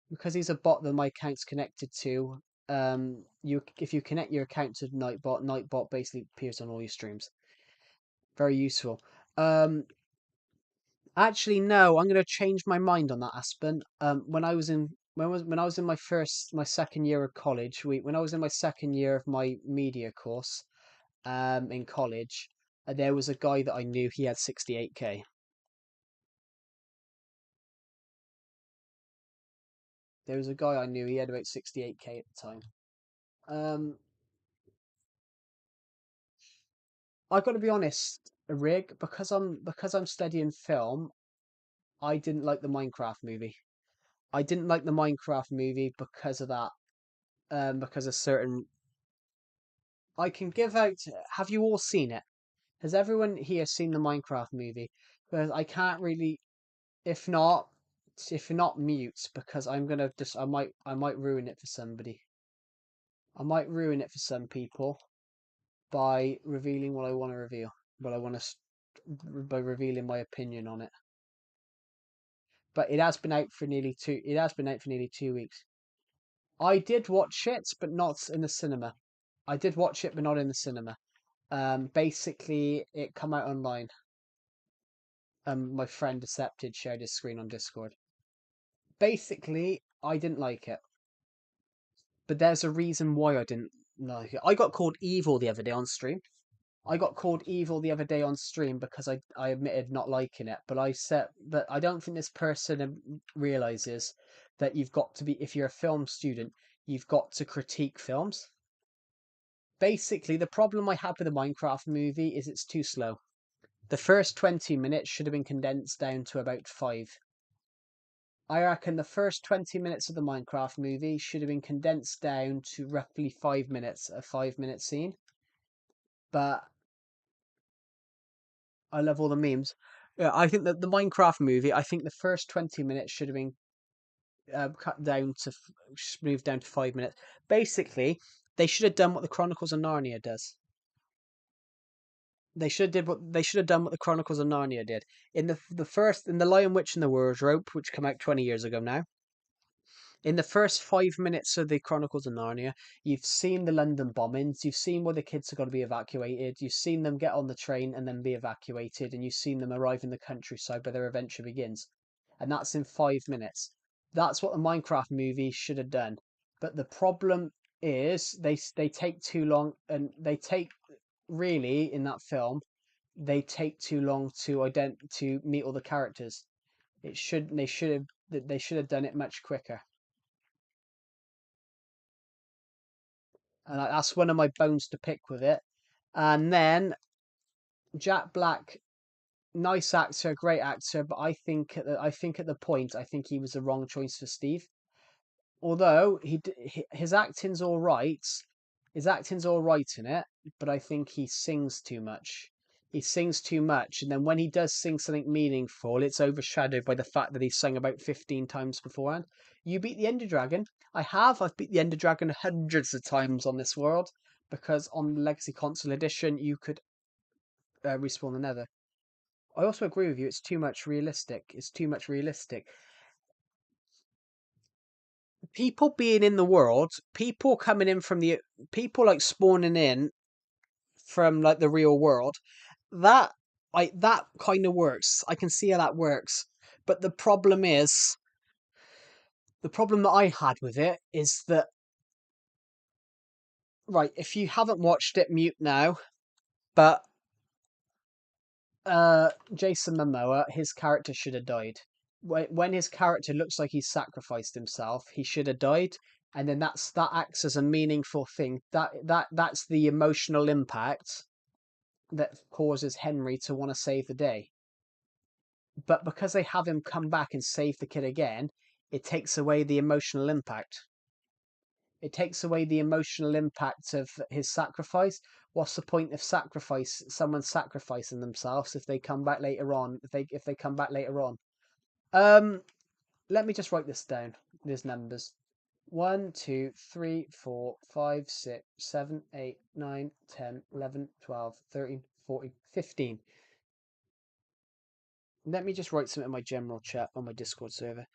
because he's a bot that my account's connected to. If you connect your account to Nightbot basically appears on all your streams. Very useful. Um, Actually, no, I'm gonna change my mind on that, Aspen. When I was in my second year of college, when I was in my second year of my media course, in college, there was a guy that I knew. He had 68K. There was a guy I knew. He had about 68K at the time. Um, I got to be honest, Rig, because I'm studying film. I didn't like the Minecraft movie. I didn't like the Minecraft movie because of that. Because of certain. I can give out. Have you all seen it? Has everyone here seen the Minecraft movie? Because I can't really. If not, mute because I'm gonna just. I might ruin it for somebody. I might ruin it for some people by revealing what I want to reveal. But I want to by revealing my opinion on it. But it has been out for nearly two. It has been out for nearly 2 weeks. I did watch it, but not in the cinema. I did watch it, but not in the cinema. Basically, it come out online. My friend Decepted shared his screen on Discord. Basically, I didn't like it, but there's a reason why I didn't like it. I got called evil the other day on stream. I got called evil the other day on stream because I admitted not liking it, but I said, but I don't think this person realizes that you've got to be, if you're a film student, you've got to critique films. Basically, the problem I have with the Minecraft movie is it's too slow. The first 20 minutes should have been condensed down to about 5. I reckon the first 20 minutes of the Minecraft movie should have been condensed down to roughly 5 minutes, a 5 minute scene. But I love all the memes. Yeah, I think that the Minecraft movie, I think the first 20 minutes should have been cut down to, moved down to 5 minutes. Basically, they should have done what the Chronicles of Narnia does. They should have done what the Chronicles of Narnia did. In the Lion Witch and the Wardrobe, which came out 20 years ago now. In the first 5 minutes of the Chronicles of Narnia, you've seen the London bombings, you've seen where the kids are going to be evacuated, you've seen them get on the train and then be evacuated, and you've seen them arrive in the countryside where their adventure begins. And that's in 5 minutes. That's what the Minecraft movie should have done. But the problem is they take too long, and they take really in that film they take too long to meet all the characters. They should have done it much quicker. And that's one of my bones to pick with it. And then Jack Black, nice actor, great actor, but I think at the point I think he was the wrong choice for Steve. Although his acting's all right, in it, but I think he sings too much. He sings too much, and then when he does sing something meaningful, it's overshadowed by the fact that he's sung about 15 times beforehand. You beat the Ender Dragon. I have. I've beat the Ender Dragon hundreds of times on this world because on the Legacy Console Edition you could respawn the Nether. I also agree with you. It's too much realistic. It's too much realistic. People being in the world, people coming in from the people like spawning in from like the real world, that that kind of works. I can see how that works. But the problem that I had with it is that, right, if you haven't watched it, mute now. But Jason Momoa, his character should have died. When his character looks like he's sacrificed himself, he should have died, and then that acts as a meaningful thing. That's the emotional impact that causes Henry to want to save the day. But because they have him come back and save the kid again, it takes away the emotional impact. It takes away the emotional impact of his sacrifice. What's the point of someone sacrificing themselves if they come back later on? If they come back later on. Let me just write this down. These numbers. 1, 2, 3, 4, 5, 6, 7, 8, 9, 10, 11, 12, 13, 14, 15. Let me just write something in my general chat on my Discord server.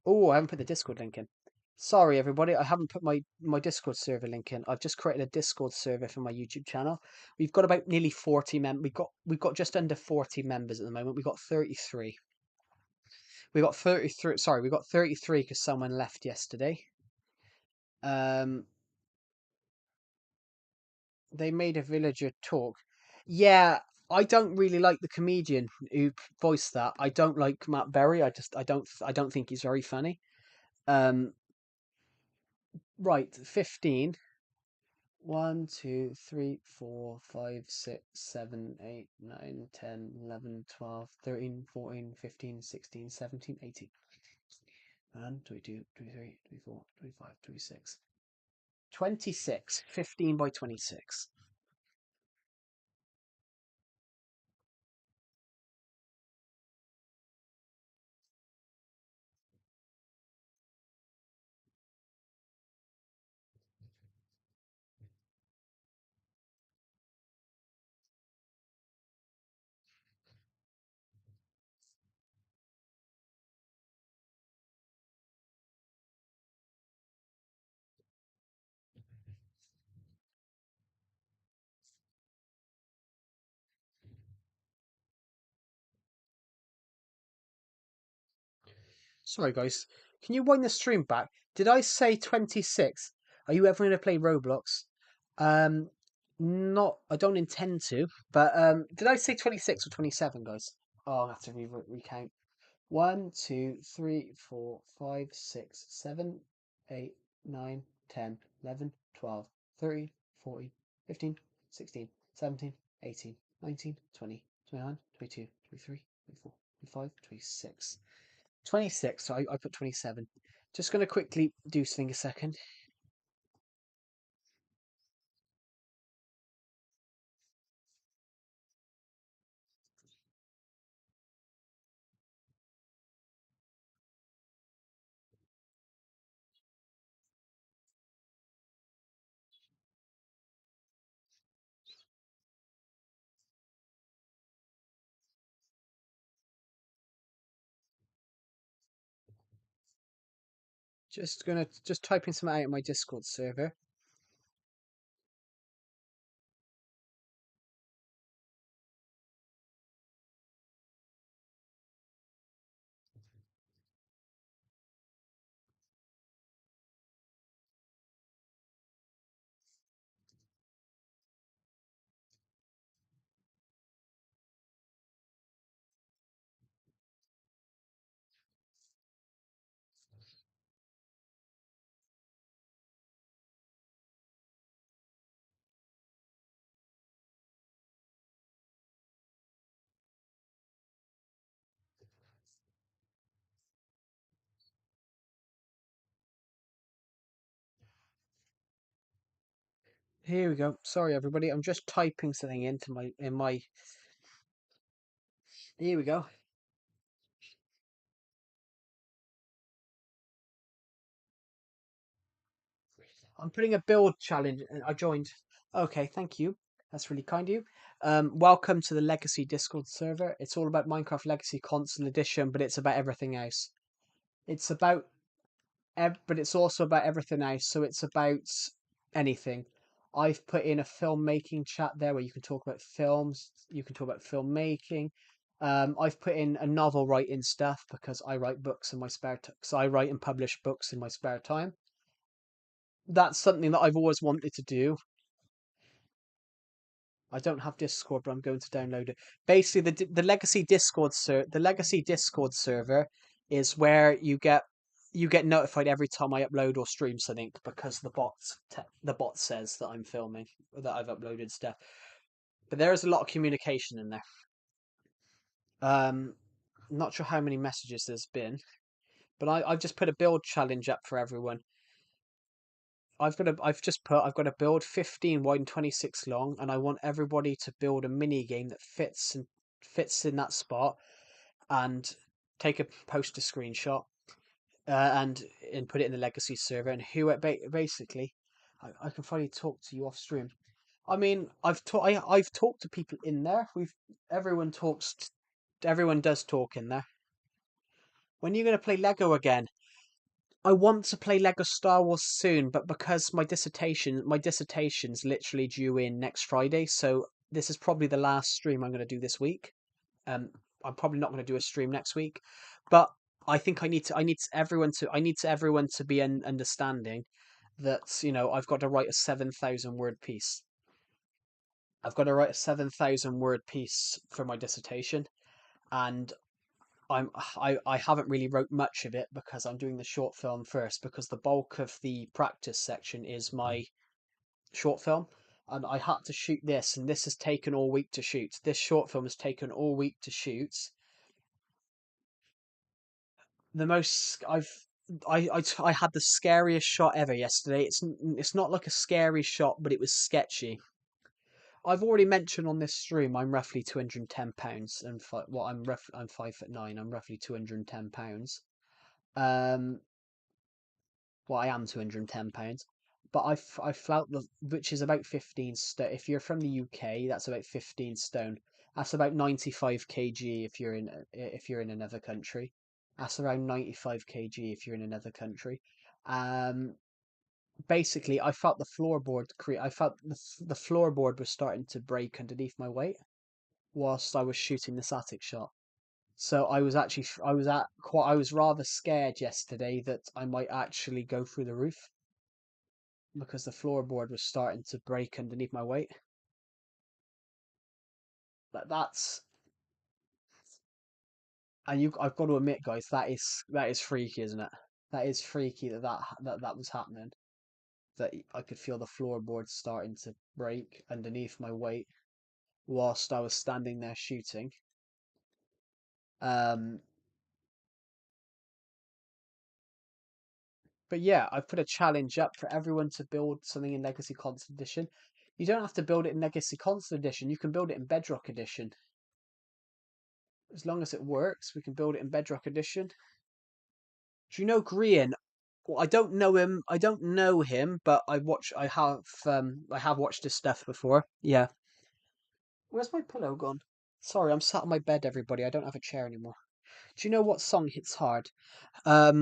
Oh, I haven't put the Discord link in. Sorry, everybody, I haven't put my Discord server link in. I've just created a Discord server for my YouTube channel. We've got about nearly 40 members. We've got just under 40 members at the moment. We've got 33. We got 33. Sorry, we got 33 because someone left yesterday. They made a villager talk. Yeah, I don't really like the comedian who voiced that. I don't like Matt Berry. I don't think he's very funny. Um, right, 15. 1, 2, 3, 4, 5, 6, 7, 8, 9, 10, 11, 12, 13, 14, 15, 16, 17, 18. 21, 22, 23, 24, 25, 26. 26. 15 by 26. Sorry, guys. Can you wind the stream back? Did I say 26? Are you ever going to play Roblox? Um, not. I don't intend to. But did I say 26 or 27, guys? Oh, I'll have to recount. 1, 2, 3, 4, 5, 6, 7, 8, 9, 10, 11, 12, 13, 14, 15, 16, 17, 18, 19, 20, 21, 22, 23, 24, 25, 26. 26, so I put 27. Just going to quickly do something a second. Just typing some out in my Discord server. Here we go. Sorry, everybody. I'm just typing something into my. Here we go. I'm putting a build challenge. And I joined. Okay, thank you. That's really kind of you. Welcome to the Legacy Discord server. It's all about Minecraft Legacy Console Edition, but it's about everything else. It's about, but it's also about everything else. So it's about anything. I've put in a filmmaking chat there where you can talk about films. You can talk about filmmaking. I've put in a novel writing stuff because I write books in my spare time. So I write and publish books in my spare time. That's something that I've always wanted to do. I don't have Discord, but I'm going to download it. Basically, the Legacy Discord server is where you get notified every time I upload or stream something because the bot says that I'm filming or that I've uploaded stuff. But there is a lot of communication in there. Not sure how many messages there's been, but I've just put a build challenge up for everyone. I've got a build 15 wide and 26 long, and I want everybody to build a mini game that fits in that spot, and take a post a screenshot, and put it in the legacy server. And basically, I can finally talk to you off stream. I mean, I've talked to people in there. Everyone talks. Everyone does talk in there. When are you going to play Lego again? I want to play Lego Star Wars soon, but because my dissertation's literally due in next Friday, so this is probably the last stream I'm going to do this week. Um, I'm probably not going to do a stream next week, but I think I need everyone to be understanding that I've got to write a 7,000 word piece. I've got to write a 7,000 word piece for my dissertation, and I haven't really wrote much of it because I'm doing the short film first because the bulk of the practice section is my short film, and I had to shoot this, and this has taken all week to shoot. This short film has taken all week to shoot. The most I've I had the scariest shot ever yesterday. It's not like a scary shot, but it was sketchy. I've already mentioned on this stream I'm roughly £210 and I'm 5'9". I'm roughly £210. Um, well, I am £210, but I felt which is about 15 stone. If you're from the UK, that's about 15 stone. That's about 95 kg if you're in another country. That's around 95 kg if you're in another country. Um, Basically, I felt I felt the floorboard was starting to break underneath my weight whilst I was shooting the static shot. So I was rather scared yesterday that I might actually go through the roof because the floorboard was starting to break underneath my weight. But that's and you I've got to admit, guys, that is freaky, isn't it? That is freaky that was happening. That I could feel the floorboard starting to break underneath my weight whilst I was standing there shooting. Um, but yeah, I've put a challenge up for everyone to build something in Legacy Console Edition. You don't have to build it in Legacy Console Edition. You can build it in Bedrock Edition. As long as it works, we can build it in Bedrock Edition. Do you know Grian? Well, I don't know him. I don't know him, but I have watched his stuff before. Yeah. Where's my pillow gone? Sorry, I'm sat on my bed, everybody. I don't have a chair anymore. Do you know what song hits hard? I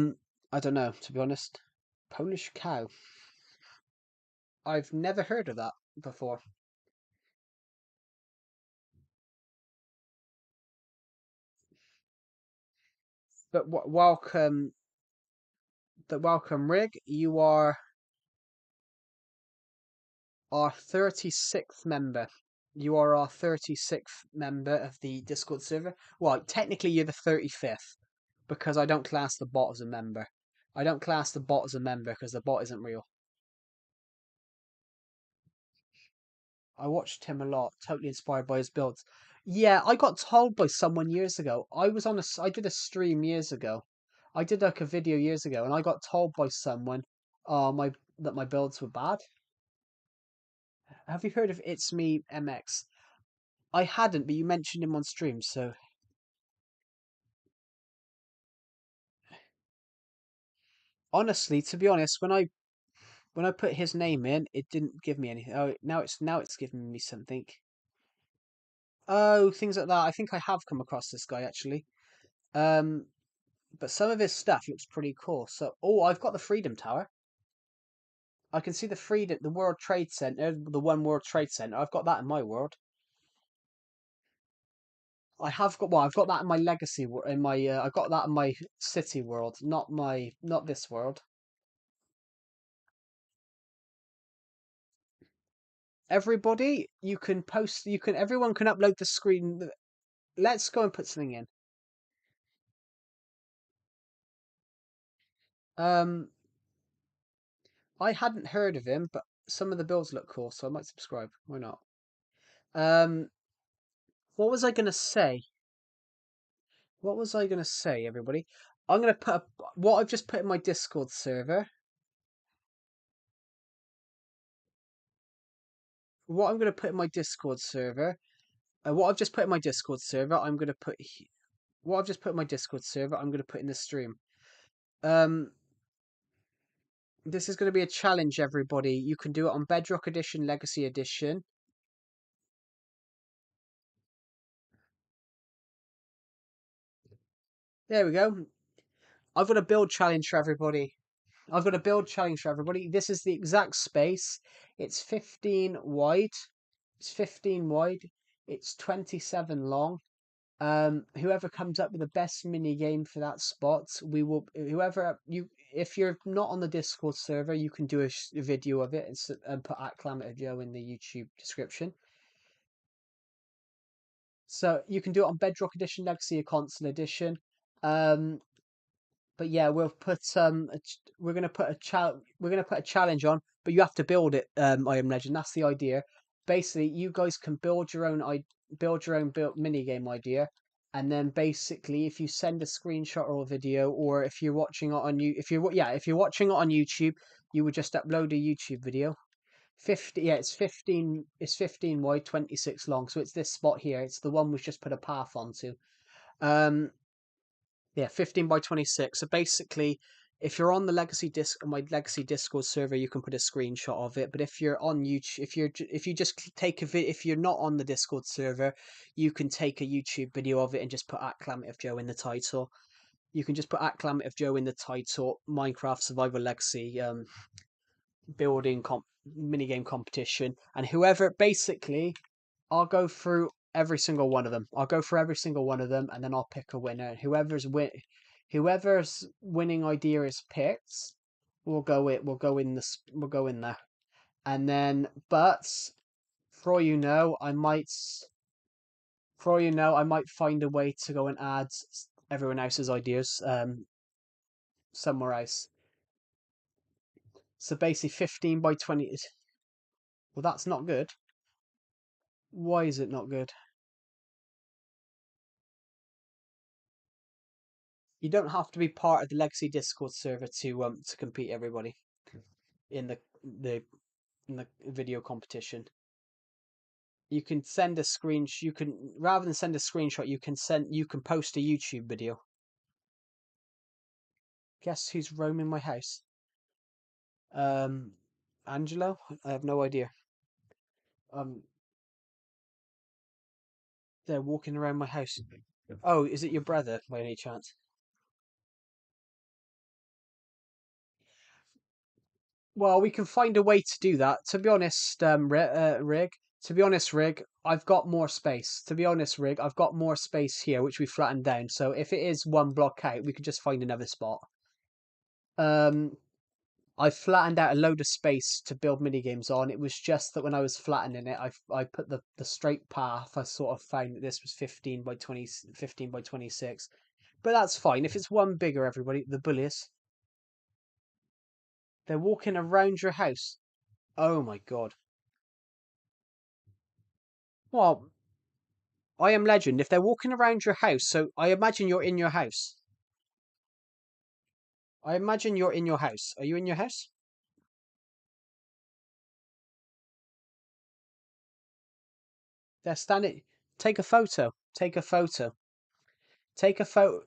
don't know, to be honest. Polish Cow. I've never heard of that before. But welcome, Rig. You are our 36th member. You are our 36th member of the Discord server. Well, technically you're the 35th because I don't class the bot as a member. I don't class the bot as a member because the bot isn't real. I watched him a lot, totally inspired by his builds. Yeah, I got told by someone years ago. I did a stream years ago. I did like a video years ago, and I got told by someone, that my builds were bad. Have you heard of It's Me MX? I hadn't, but you mentioned him on stream, so honestly, to be honest, when I put his name in, it didn't give me anything. Oh, now it's giving me something. Oh, things like that. I think I have come across this guy actually. Um, but some of his stuff looks pretty cool. So, oh, I've got the Freedom Tower. I can see the World Trade Center, the One World Trade Center. I've got that in my world. I've got that in my I've got that in my city world, not this world. Everybody, everyone can upload the screen. Let's go and put something in. Um, I hadn't heard of him, but some of the builds look cool, so I might subscribe. Why not? Um, what was I gonna say? What was I gonna say, everybody? I'm gonna put what I've just put in my Discord server. What I'm gonna put in my Discord server. What I've just put in my Discord server. What I've just put in my Discord server. I'm gonna put in the stream. Um, this is gonna be a challenge, everybody. You can do it on Bedrock Edition, Legacy Edition. There we go. I've got a build challenge for everybody. This is the exact space. It's 15 wide. It's 15 wide. It's 27 long. Whoever comes up with the best mini game for that spot, if you're not on the Discord server, you can do a video of it and put @Joe in the YouTube description. So you can do it on Bedrock Edition, Legacy, or Console Edition. Um, but yeah, we're gonna put a challenge on, but you have to build it. I Am Legend. That's the idea. Basically, you guys can build your own build mini game idea, and then basically if you send a screenshot or a video, or if you're watching it on you, if you're watching it on YouTube, you would just upload a YouTube video. 50, yeah, it's 15 wide, 26 long, so it's this spot here. It's the one we've just put a path onto. Yeah, 15 by 26. So basically, if you're on the my legacy Discord server, you can put a screenshot of it. But if you're on YouTube, if you just take a if you're not on the Discord server, you can take a YouTube video of it and just put @Calamity Joe in the title. You can just put @Calamity Joe in the title. Minecraft Survival Legacy building minigame competition, and whoever basically, I'll go through every single one of them. I'll go through every single one of them, and then I'll pick a winner. Whoever's winning idea is picked, we'll go in there. And then, but for all you know, I might find a way to go and add everyone else's ideas somewhere else. So basically, 15 by 20 is. Well, that's not good. Why is it not good? You don't have to be part of the Legacy Discord server to compete everybody in the in the video competition. You can send a screenshot. You can, rather than send a screenshot, you can post a YouTube video. Guess who's roaming my house? Um, Angelo? I have no idea. They're walking around my house. Oh, is it your brother by any chance? Well, we can find a way to do that. To be honest, Rig. To be honest, Rig, I've got more space. To be honest, Rig, I've got more space here, which we flattened down. So if it is one block out, we could just find another spot. I flattened out a load of space to build mini games on. It was just that when I was flattening it, I put the straight path. I sort of found that this was 15 by 20, 15 by 26. But that's fine. If it's one bigger, everybody, the bullies, they're walking around your house. Oh my god. Well, I am legend. If they're walking around your house, so I imagine you're in your house. I imagine you're in your house. Are you in your house? They're standing. Take a photo. Take a photo. Take a photo.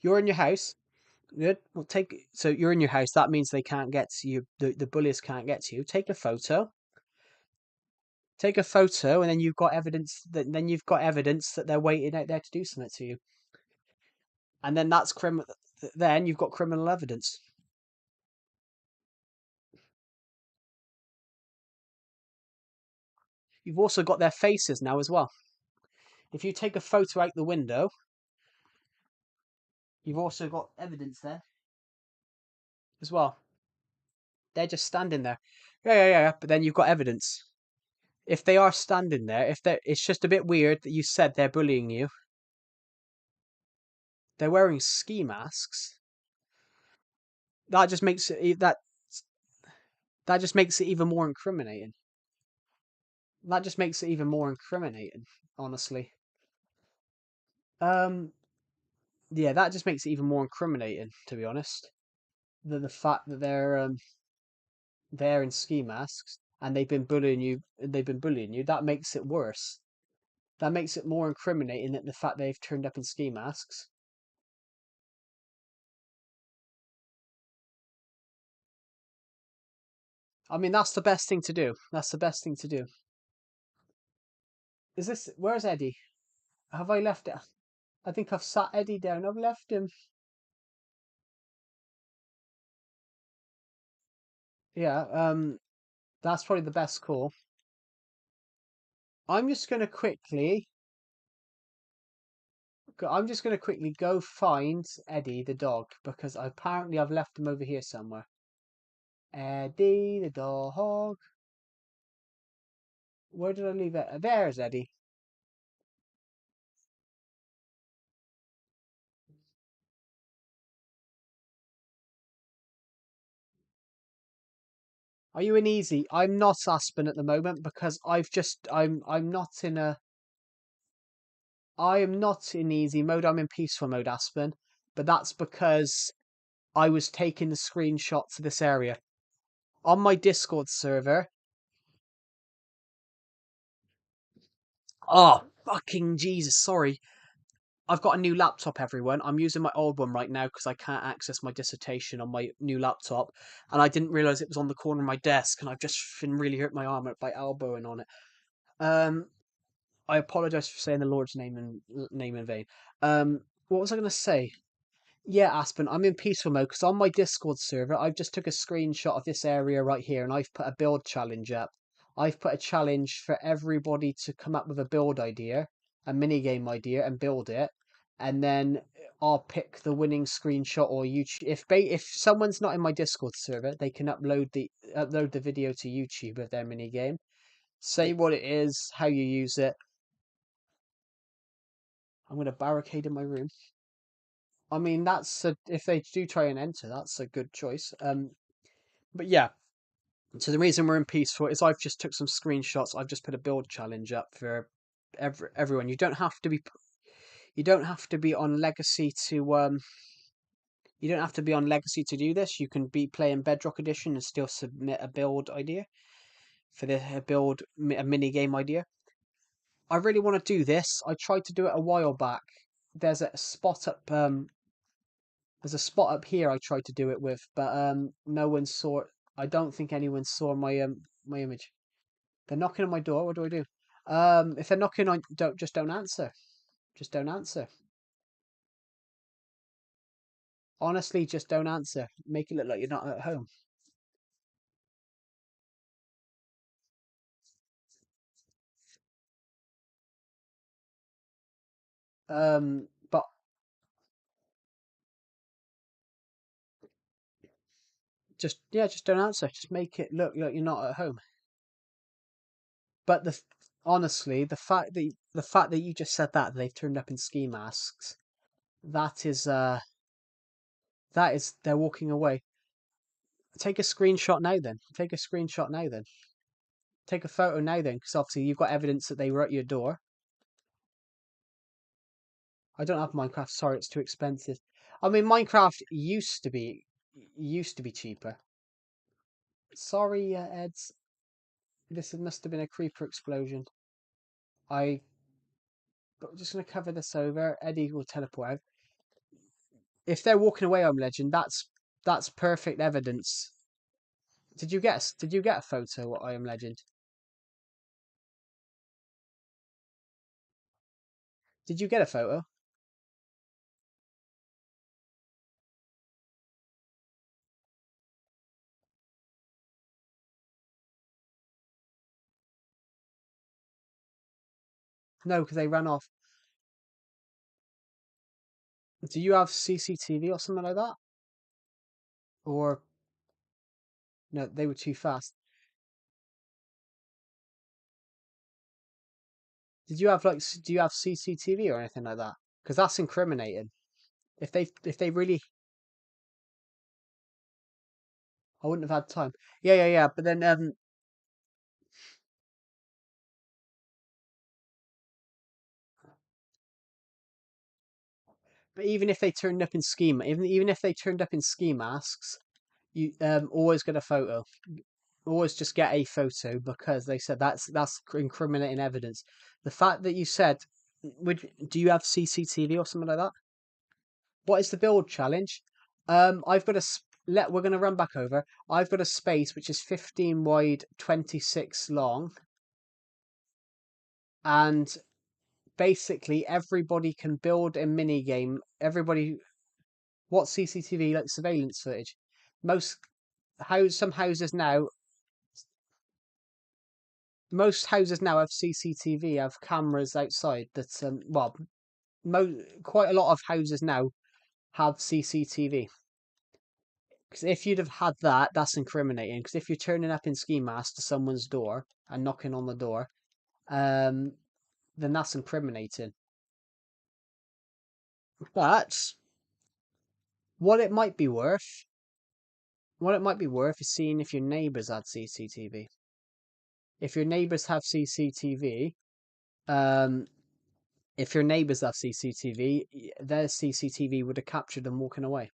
You're in your house. Good. Well, so you're in your house. That means they can't get to you. The bullies can't get to you. Take a photo. Take a photo, and then you've got evidence that they're waiting out there to do something to you. And then that's criminal. Then you've got criminal evidence. You've also got their faces now as well. If you take a photo out the window, you've also got evidence there as well. They're just standing there. Yeah. But then you've got evidence. If they are standing there, it's just a bit weird that you said they're bullying you. They're wearing ski masks. That just makes it that just makes it even more incriminating. That just makes it even more incriminating, honestly. Um, yeah, that just makes it even more incriminating, to be honest. The fact that they're in ski masks and they've been bullying you, that makes it worse. That makes it more incriminating than the fact they've turned up in ski masks. I mean, that's the best thing to do. That's the best thing to do. Where's Eddie? Have I left it? I think I've sat Eddie down. I've left him. Yeah, that's probably the best call. I'm just gonna quickly, I'm just gonna quickly go find Eddie the dog because apparently I've left him over here somewhere. Eddie the dog. Where did I leave it? There's Eddie. Are you in easy? I'm not Aspen at the moment because I'm not in a I am not in easy mode. I'm in peaceful mode, Aspen. But that's because I was taking the screenshot to this area on my Discord server. Oh, fucking Jesus! Sorry. I've got a new laptop, everyone. I'm using my old one right now because I can't access my dissertation on my new laptop. And I didn't realize it was on the corner of my desk, and I've just been really hurt my arm by elbowing on it. Um, I apologize for saying the Lord's name in vain. What was I going to say? Yeah, Aspen, I'm in peaceful mode because on my Discord server, I've just took a screenshot of this area right here, and I've put a build challenge up. I've put a challenge for everybody to come up with a build idea, a mini game idea, and build it, and then I'll pick the winning screenshot or YouTube. If someone's not in my Discord server, they can upload the video to YouTube of their mini game. Say what it is, how you use it. I'm gonna barricade in my room. I mean, if they do try and enter, that's a good choice. But yeah. So the reason we're in peaceful is I've just took some screenshots. I've just put a build challenge up for everyone. You don't have to be on legacy to you don't have to be on legacy to do this. You can be playing Bedrock Edition and still submit a build idea for a mini game idea. I really want to do this. I tried to do it a while back. There's a spot up There's a spot up here I tried to do it with, but no one saw it. I don't think anyone saw my image. They're knocking on my door. What do I do? If they're knocking on, don't answer. Just don't answer. Honestly, just don't answer. Make it look like you're not at home. But just don't answer. Just make it look like you're not at home. But honestly, the fact that you just said that they've turned up in ski masks, that is they're walking away. Take a screenshot now. Then take a screenshot now. Then take a photo now. Then, because obviously you've got evidence that they were at your door. I don't have Minecraft. Sorry, it's too expensive. I mean, Minecraft used to be cheaper. Sorry, Eds. This must have been a creeper explosion. But we're just gonna cover this over. Eddie will teleport out. If they're walking away, I'm legend. That's perfect evidence. Did you get a photo? What I am legend? Did you get a photo? No, because they ran off. Do you have CCTV or something like that? Or no, they were too fast. Do you have CCTV or anything like that? Because that's incriminating. If they really, I wouldn't have had time. Yeah. But then but even if they turned up in even if they turned up in ski masks, you always get a photo. Always just get a photo because they said that's incriminating evidence. The fact that you said, do you have CCTV or something like that? What is the build challenge? I've got we're going to run back over. I've got a space which is 15 wide, 26 long, and basically everybody can build a mini game. What CCTV, like surveillance footage? Most some houses now Most houses now have CCTV, have cameras outside that quite a lot of houses now have CCTV. Because if you'd have had that, that's incriminating. Because if you're turning up in ski mask to someone's door and knocking on the door, um, then that's incriminating. But what it might be worth, what it might be worth is seeing if your neighbours had CCTV. If your neighbours have CCTV, um, If your neighbours have CCTV, their CCTV would have captured them walking away.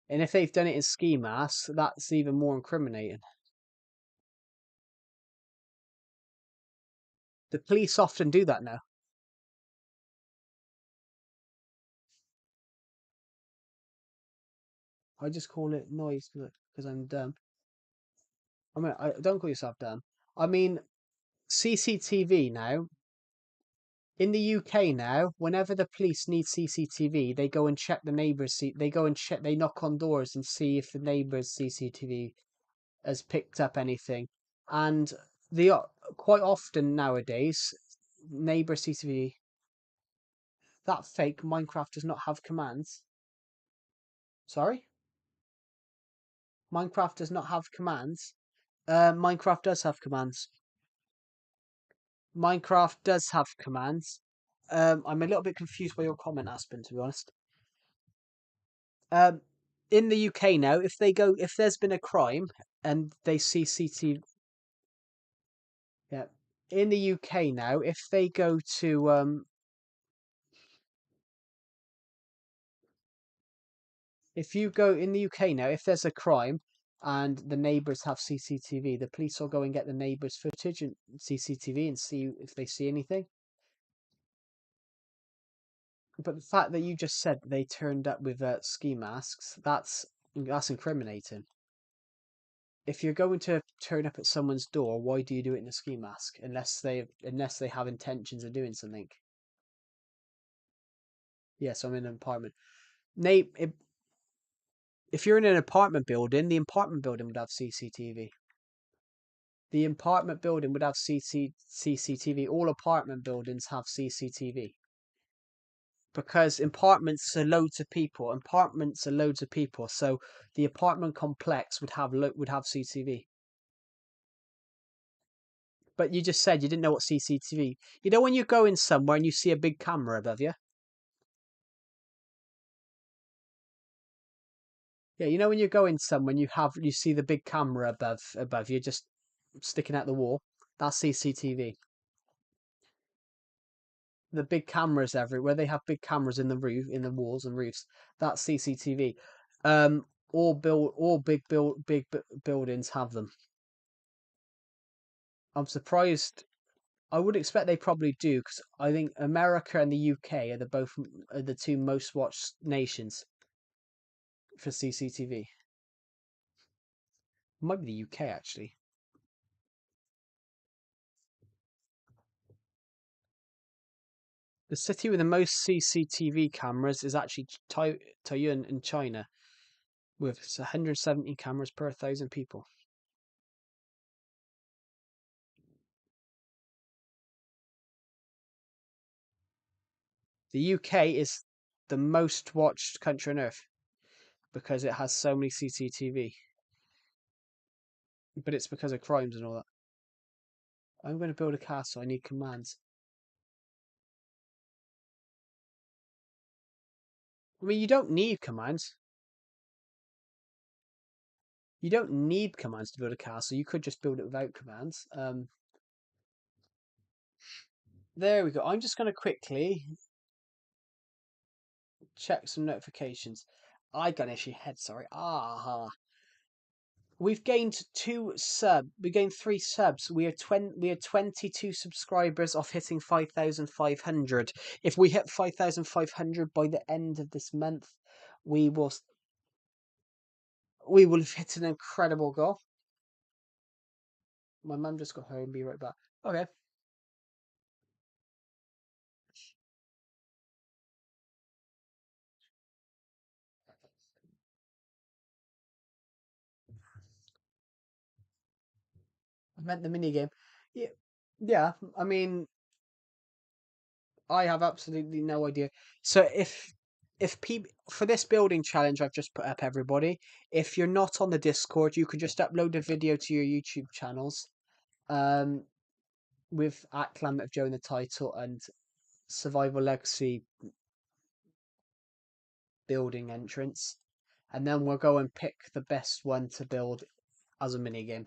And if they've done it in ski masks, that's even more incriminating. The police often do that now. I just call it noise because I'm dumb. I mean, I don't call yourself dumb. I mean, CCTV now. In the UK now, whenever the police need CCTV, they go and check the neighbours. They go and check. They knock on doors and see if the neighbours' CCTV has picked up anything. And the quite often nowadays, neighbour CCTV. That fake Minecraft does not have commands. Sorry, Minecraft does not have commands. Minecraft does have commands. Minecraft does have commands. I'm a little bit confused by your comment, Aspen, to be honest. Um, in the UK now, if there's been a crime and they see CCTV, yeah, in the UK now, if they go to if you go in the UK now, if there's a crime and the neighbours have CCTV, the police will go and get the neighbours' footage and CCTV and see if they see anything. But the fact that you just said they turned up with ski masks, that's incriminating. If you're going to turn up at someone's door, why do you do it in a ski mask? Unless they have intentions of doing something. Yes, I'm in an apartment. Nate, if you're in an apartment building, the apartment building would have CCTV. The apartment building would have CCTV. All apartment buildings have CCTV because apartments are loads of people. Apartments are loads of people, so the apartment complex would have CCTV. But you just said you didn't know what CCTV. You know when you go in somewhere and you see a big camera above you? Yeah, you know when you go in somewhere and you see the big camera above you just sticking out the wall? That's CCTV. The big cameras everywhere. They have big cameras in the walls and roofs. That's CCTV. All big buildings have them. I'm surprised. I would expect they probably do because I think America and the UK are the two most watched nations for CCTV. Might be the UK actually. The city with the most CCTV cameras is actually Taiyuan in China, with 170 cameras per 1,000 people. The UK is the most watched country on earth because it has so many CCTV. But it's because of crimes and all that. I'm going to build a castle. I need commands. I mean, you don't need commands. You don't need commands to build a castle. You could just build it without commands. There we go. I'm just going to quickly check some notifications. I got an issue head. Sorry. We've gained We gained 3 subs. We are 22 subscribers off hitting 5,500. If we hit 5,500 by the end of this month, we will we will have hit an incredible goal. My mum just got home. Be right back. Okay. I meant the mini game. Yeah, yeah. I mean, I have absolutely no idea. So if people for this building challenge I've just put up, everybody, if you're not on the Discord, you can just upload a video to your YouTube channels, um, with Climate of Joe in the title and Survival Legacy building entrance, and then we'll go and pick the best one to build as a mini game.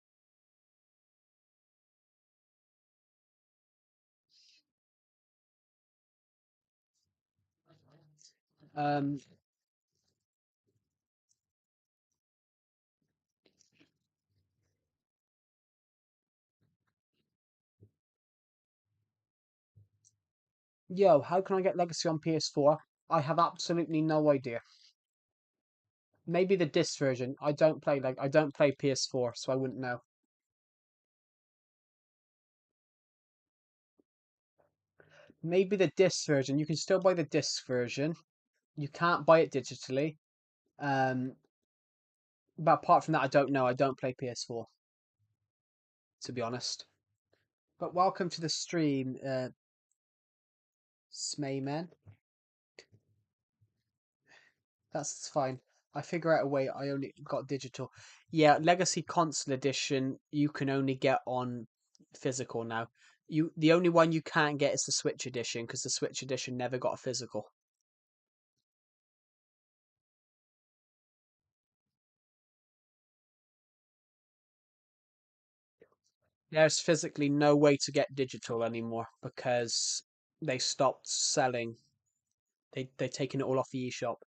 Um, Yo, how can I get Legacy on PS4? I have absolutely no idea. Maybe the disc version. I don't play PS4, so I wouldn't know. Maybe the disc version. You can still buy the disc version. You can't buy it digitally. Um, but apart from that, I don't know. I don't play PS4, to be honest. But welcome to the stream, Smayman. That's fine. I figure out a way. I only got digital. Yeah, Legacy Console Edition. You can only get on physical now. The only one you can't get is the Switch Edition because the Switch Edition never got a physical. There's physically no way to get digital anymore because they stopped selling. They're taking it all off the eShop.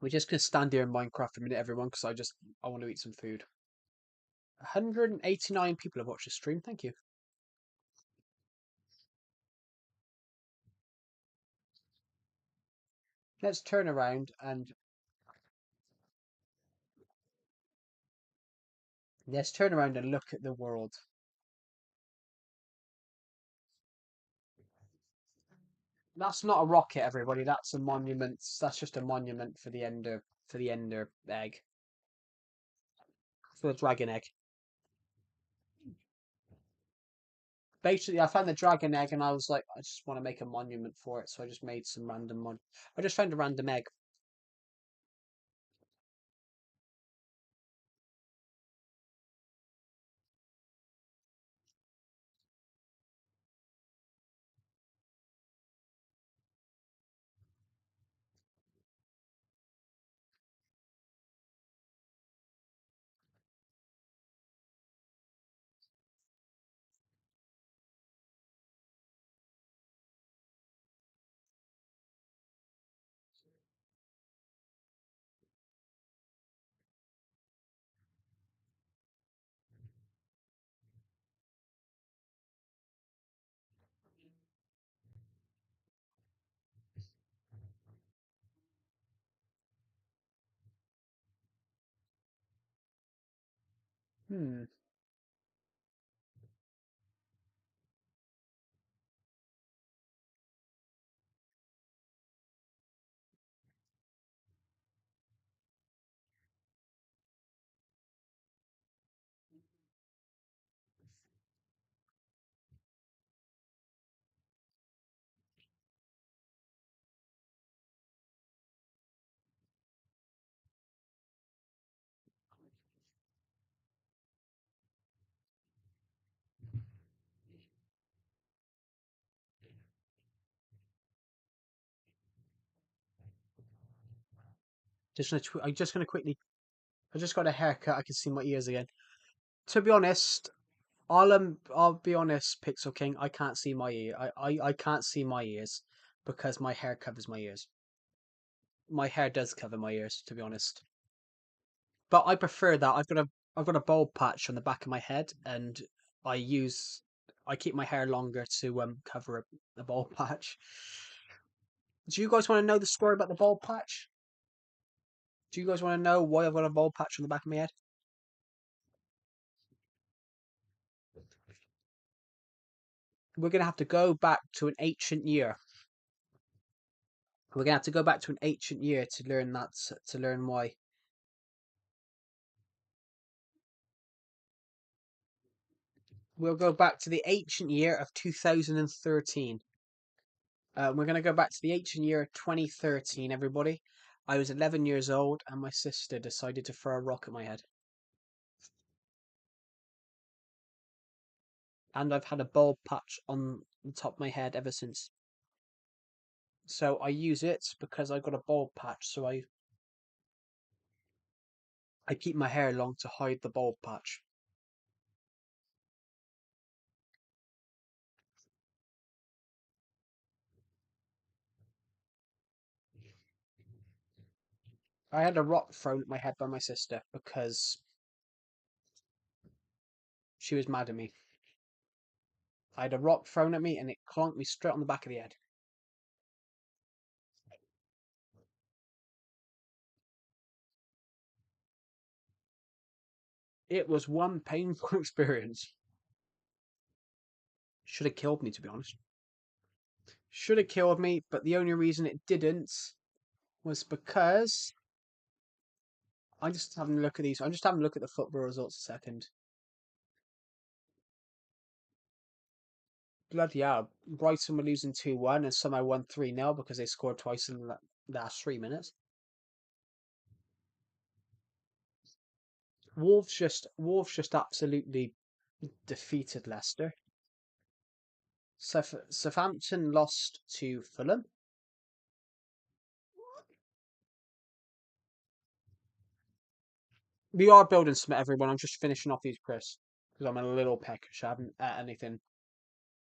We're just gonna stand here in Minecraft for a minute, everyone, because I want to eat some food. 189 people have watched the stream. Thank you. Let's turn around and look at the world. That's not a rocket, everybody. That's a monument. That's just a monument for the ender egg, for the dragon egg. Basically, I found the dragon egg and I was like, I just want to make a monument for it, so I just made some random I just found a random egg. Hmm. I'm just gonna quickly. I just got a haircut. I can see my ears again. To be honest, I'll be honest, Pixel King. I can't see my ear. I can't see my ears because my hair covers my ears. My hair does cover my ears, to be honest. But I prefer that. I've got a bald patch on the back of my head, and I use I keep my hair longer to cover a bald patch. Do you guys want to know the story about the bald patch? Do you guys want to know why I've got a bald patch on the back of my head? We're gonna have to go back to an ancient year. We're gonna have to go back to an ancient year to learn to learn why. We'll go back to the ancient year of 2013. We're going to go back to the ancient year 2013, everybody. I was 11 years old, and my sister decided to throw a rock at my head. And I've had a bald patch on the top of my head ever since. So I use it because I got a bald patch, so I keep my hair long to hide the bald patch. I had a rock thrown at my head by my sister because she was mad at me. I had a rock thrown at me and it clonked me straight on the back of the head. It was one painful experience. Should have killed me, to be honest. Should have killed me, but the only reason it didn't was because I'm just having a look at these. I'm just having a look at the football results a second. Bloody hell. Brighton were losing 2-1 and somehow won 3-0 because they scored twice in the last 3 minutes. Wolves just absolutely defeated Leicester. Southampton lost to Fulham. We are building some, everyone. I'm just finishing off these crisps because I'm a little peckish. I haven't ate anything.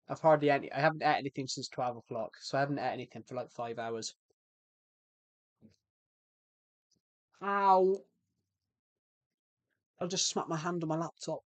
I haven't ate anything since 12 o'clock, so I haven't ate anything for like 5 hours. Ow! I just smacked my hand on my laptop.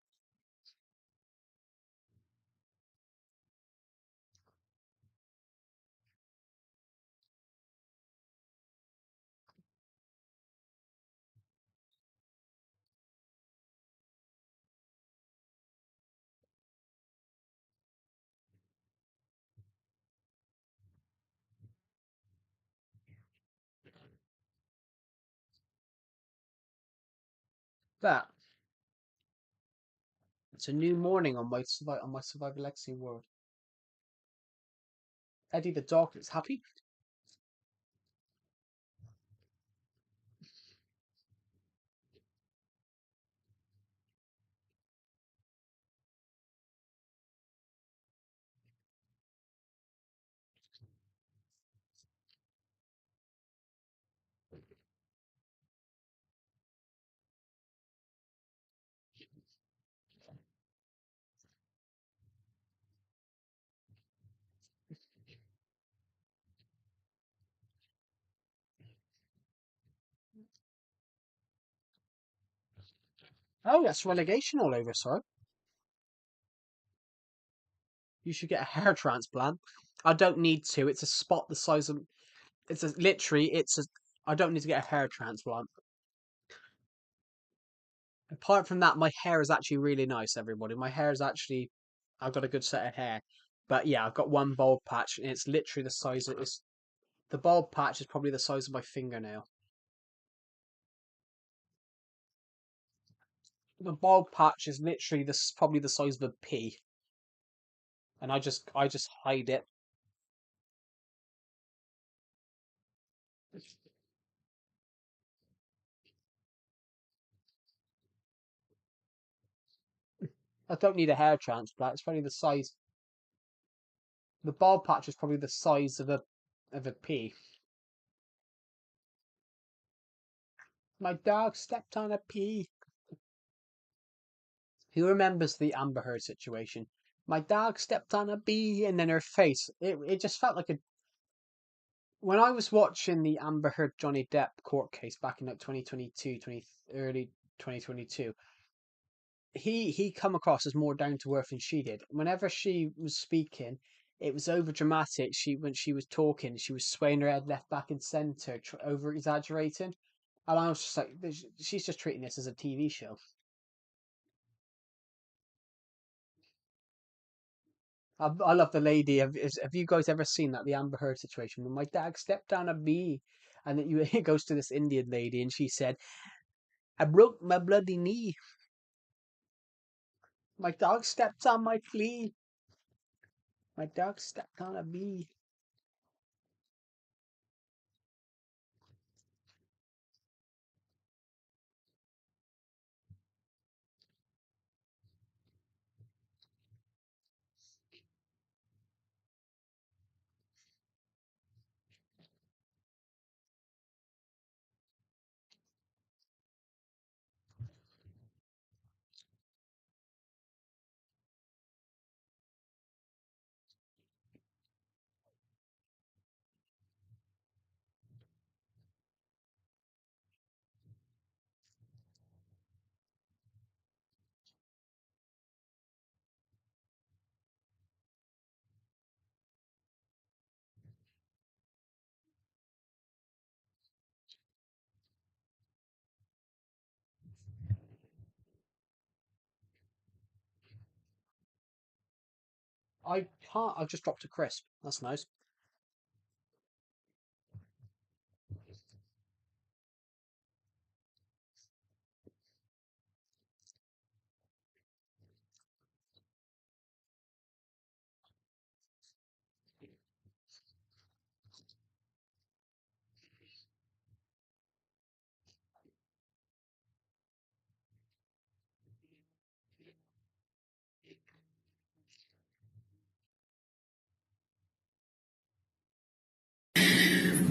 That. It's a new morning on my Survivor Legacy world. Eddie the dog is happy. Oh, that's relegation all over, sorry. You should get a hair transplant. I don't need to. It's a spot the size of. It's a literally. It's a. I don't need to get a hair transplant. Apart from that, my hair is actually really nice. Everybody, my hair is actually. I've got a good set of hair, but yeah, I've got one bald patch, and it's literally the size of. It's the bald patch is probably the size of my fingernail. The bald patch is literally this probably the size of a pea, and I just hide it. I don't need a hair transplant. It's probably the size. The bald patch is probably the size of a pea. My dog stepped on a pea. Who remembers the Amber Heard situation? My dog stepped on a bee, and then her face. It just felt like a. When I was watching the Amber Heard Johnny Depp court case back in like 2022, early 2022, he come across as more down to earth than she did. Whenever she was speaking, it was over dramatic. When she was talking, she was swaying her head left, back, and center, over exaggerating. And I was just like, she's just treating this as a TV show. I love the lady. Have you guys ever seen that, the Amber Heard situation when my dad stepped on a bee, and then it goes to this Indian lady, and she said, "I broke my bloody knee. My dog stepped on my flea. My dog stepped on a bee." I can't. I've just dropped a crisp. That's nice.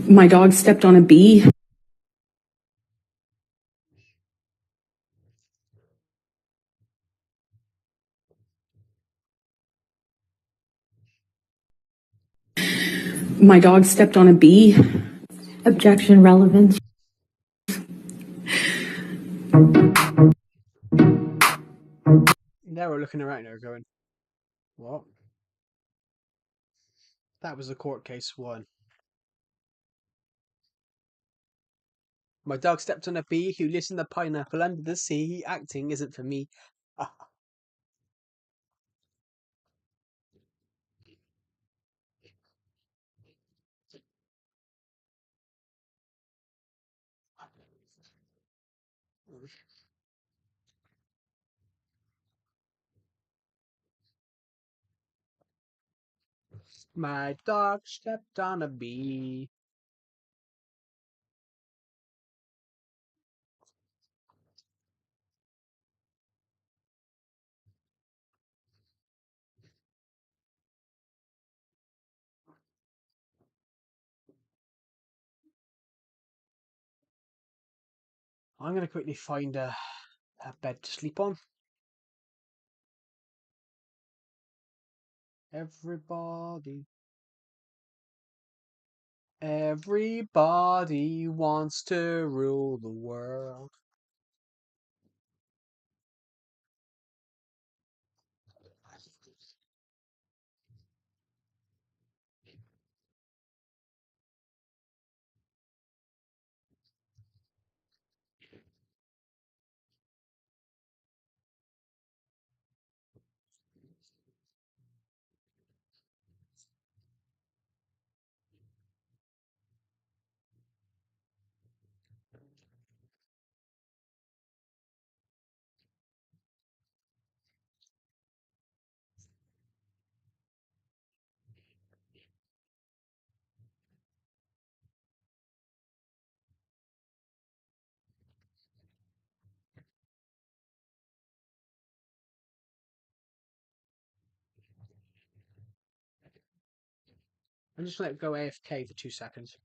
My dog stepped on a bee. My dog stepped on a bee. Objection relevant. Now we're looking around there going, what? That was a court case one. My dog stepped on a bee who lives in the pineapple under the sea. Acting isn't for me. My dog stepped on a bee. I'm going to quickly find a bed to sleep on. Everybody wants to rule the world. I'm just going to go AFK for 2 seconds.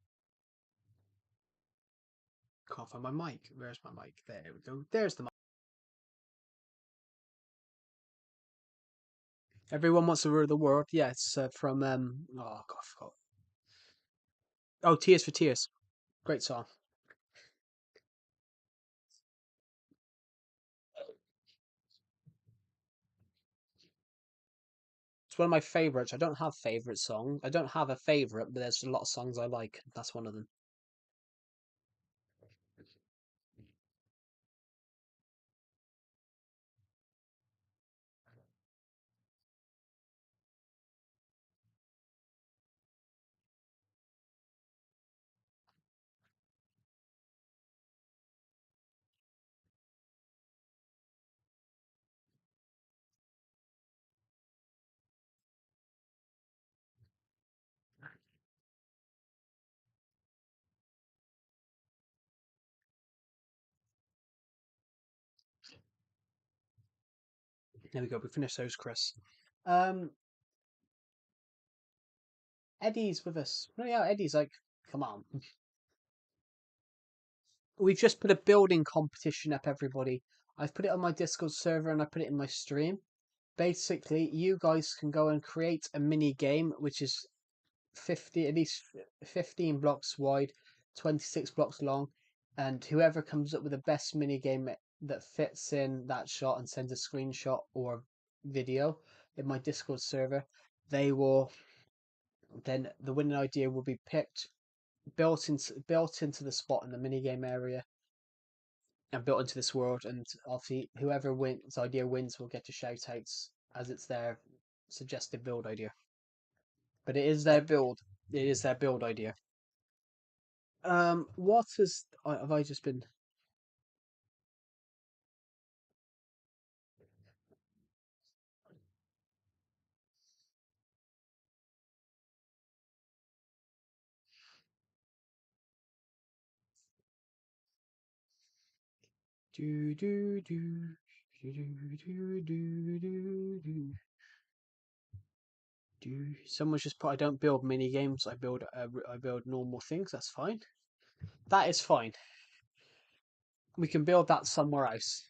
Can't find my mic. Where's my mic? There we go. There's the mic. Everyone wants to rule the world. Yeah, it's from oh god, I forgot. Oh, Tears for Tears. Great song. It's one of my favorites. I don't have favorite songs. I don't have a favorite, but there's a lot of songs I like. That's one of them. There we go. We finished those, Chris. Um, Eddie's with us. No, yeah, Eddie's like, come on. We've just put a building competition up, everybody. I've put it on my Discord server and I put it in my stream. Basically, you guys can go and create a mini game which is 50, at least 15 blocks wide, 26 blocks long, and whoever comes up with the best mini game that fits in that shot and sends a screenshot or video in my Discord server, they will then the winning idea will be picked, built into the spot in the mini game area and built into this world, and obviously whoever wins idea wins will get to shout outs as it's there suggested build idea. But it is their build. It is their build idea. What have I just been? Do do do do do do do do do. Do someone's just put? I don't build mini games. I build normal things. That's fine. That is fine. We can build that somewhere else.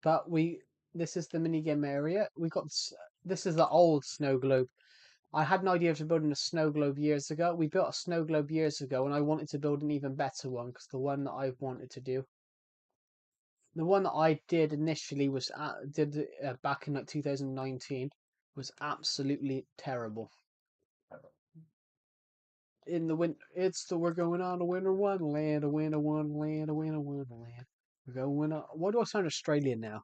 But we. This is the minigame area. This is the old snow globe. I had an idea for building a snow globe years ago. We built a snow globe years ago, and I wanted to build an even better one because the one that I wanted to do, the one that I did initially did back in like 2019, was absolutely terrible. In the winter, we're going on a winter wonderland, a winter wonderland, a winter wonderland. We're going on. Why do I sound Australian now?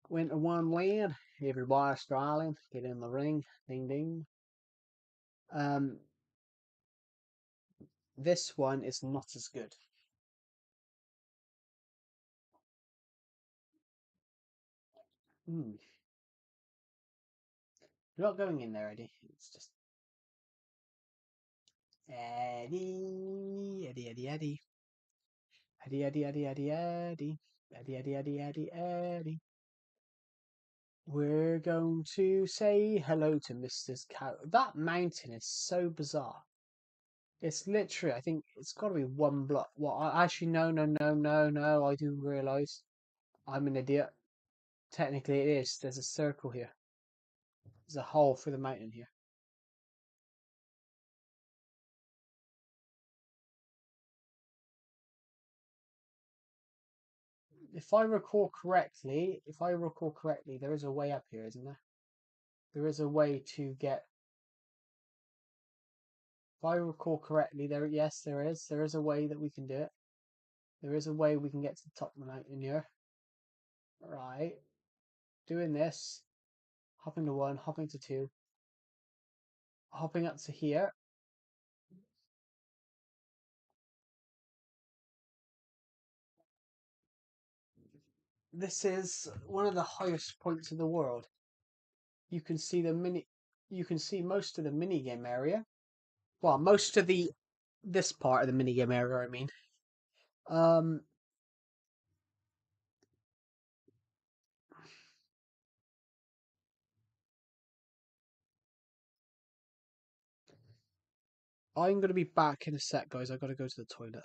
Winter wonderland. Everybody Australian, get in the ring, ding ding. Um, this one is not as good. Hmm. You're not going in there, Eddie. It's just Eddie, Eddie, Eddie, Eddie, Eddie, Eddie, Eddie, Eddie, Eddie, Eddie, Eddie, Eddie, Eddie, Eddie. We're going to say hello to Mr. Cow. That mountain is so bizarre. It's literally, I think it's got to be one block. Well, actually, no, no, no, no, no. I do realise I'm an idiot. Technically, it is. There's a circle here. There's a hole through the mountain here. If I recall correctly, there is a way up here, isn't there? There is a way to get. If I recall correctly, yes, there is. There is a way that we can do it. There is a way we can get to the top of the mountain here. Right. Doing this. Hopping to one, hopping to two, hopping up to here. This is one of the highest points in the world. You can see the mini. You can see most of the mini game area. Well, most of the this part of the mini game area. I mean, um, I'm gonna be back in a sec, guys. I gotta go to the toilet.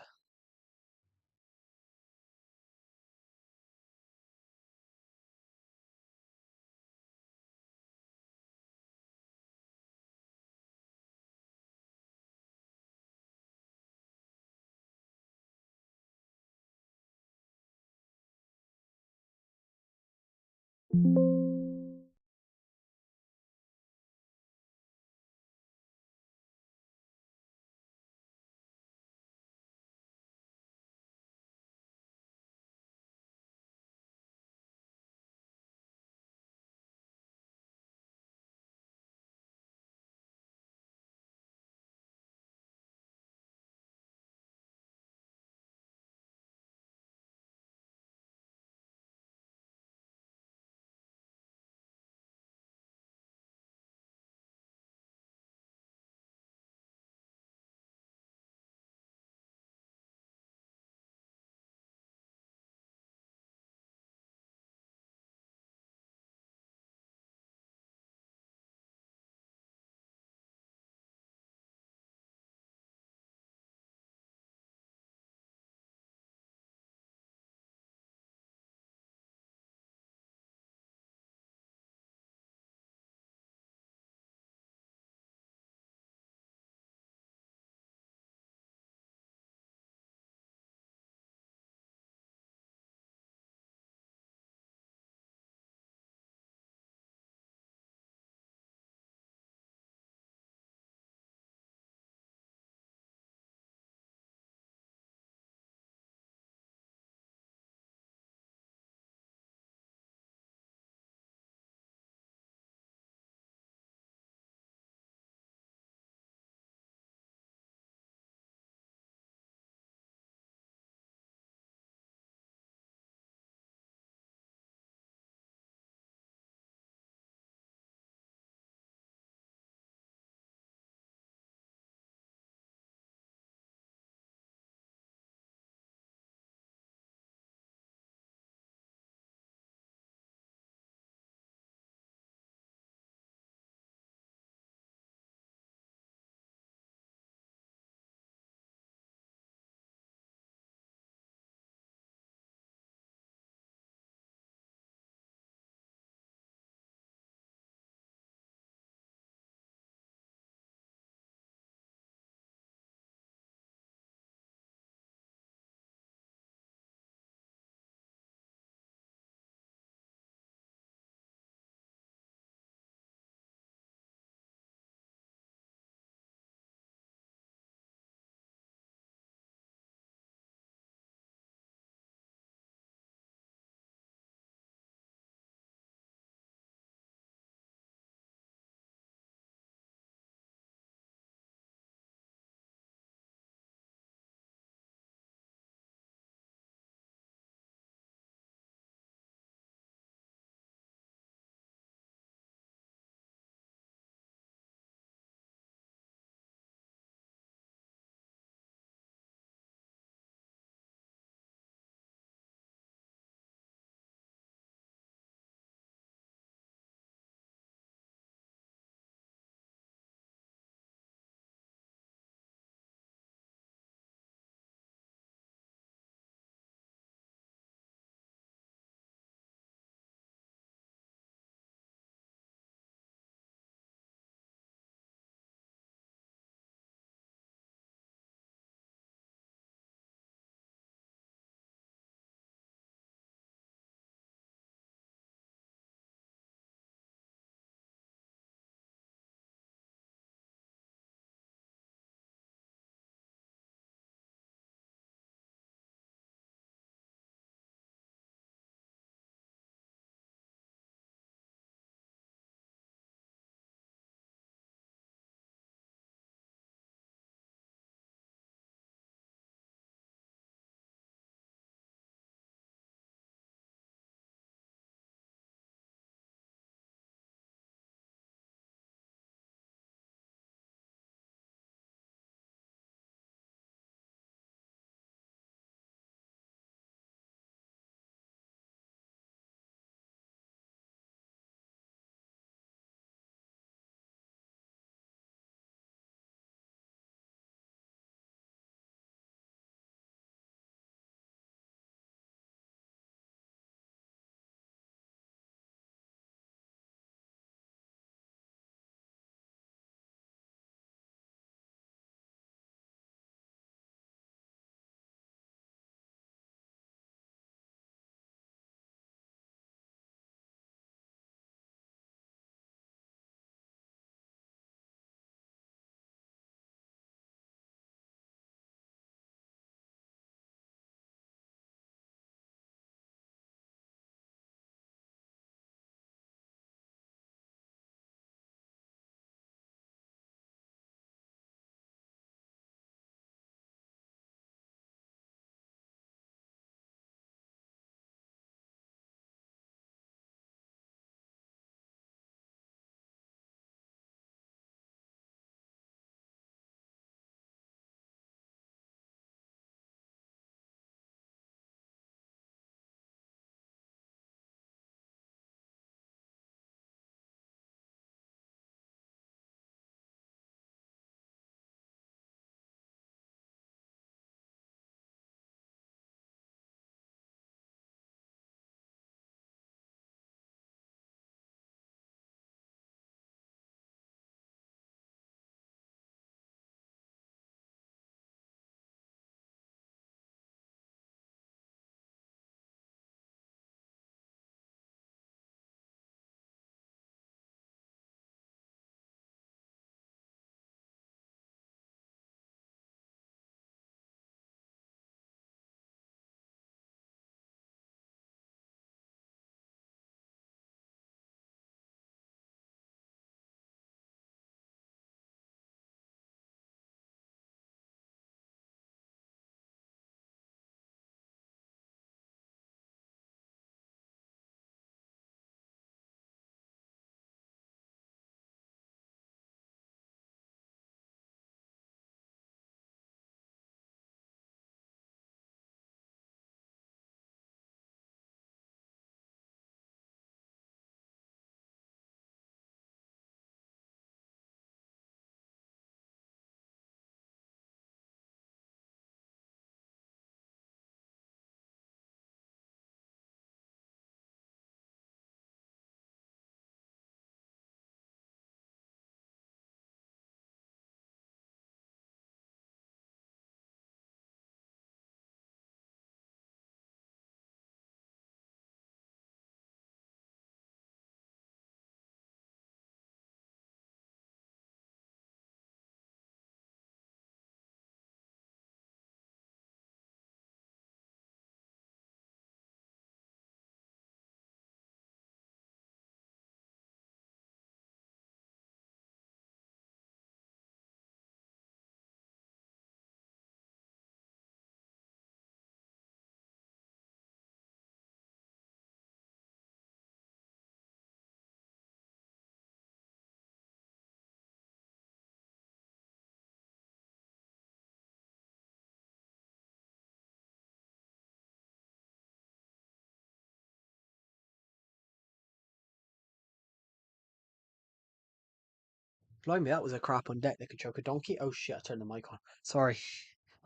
Blimey, that was a crap on deck that could choke a donkey. Oh shit, I turned the mic on. Sorry.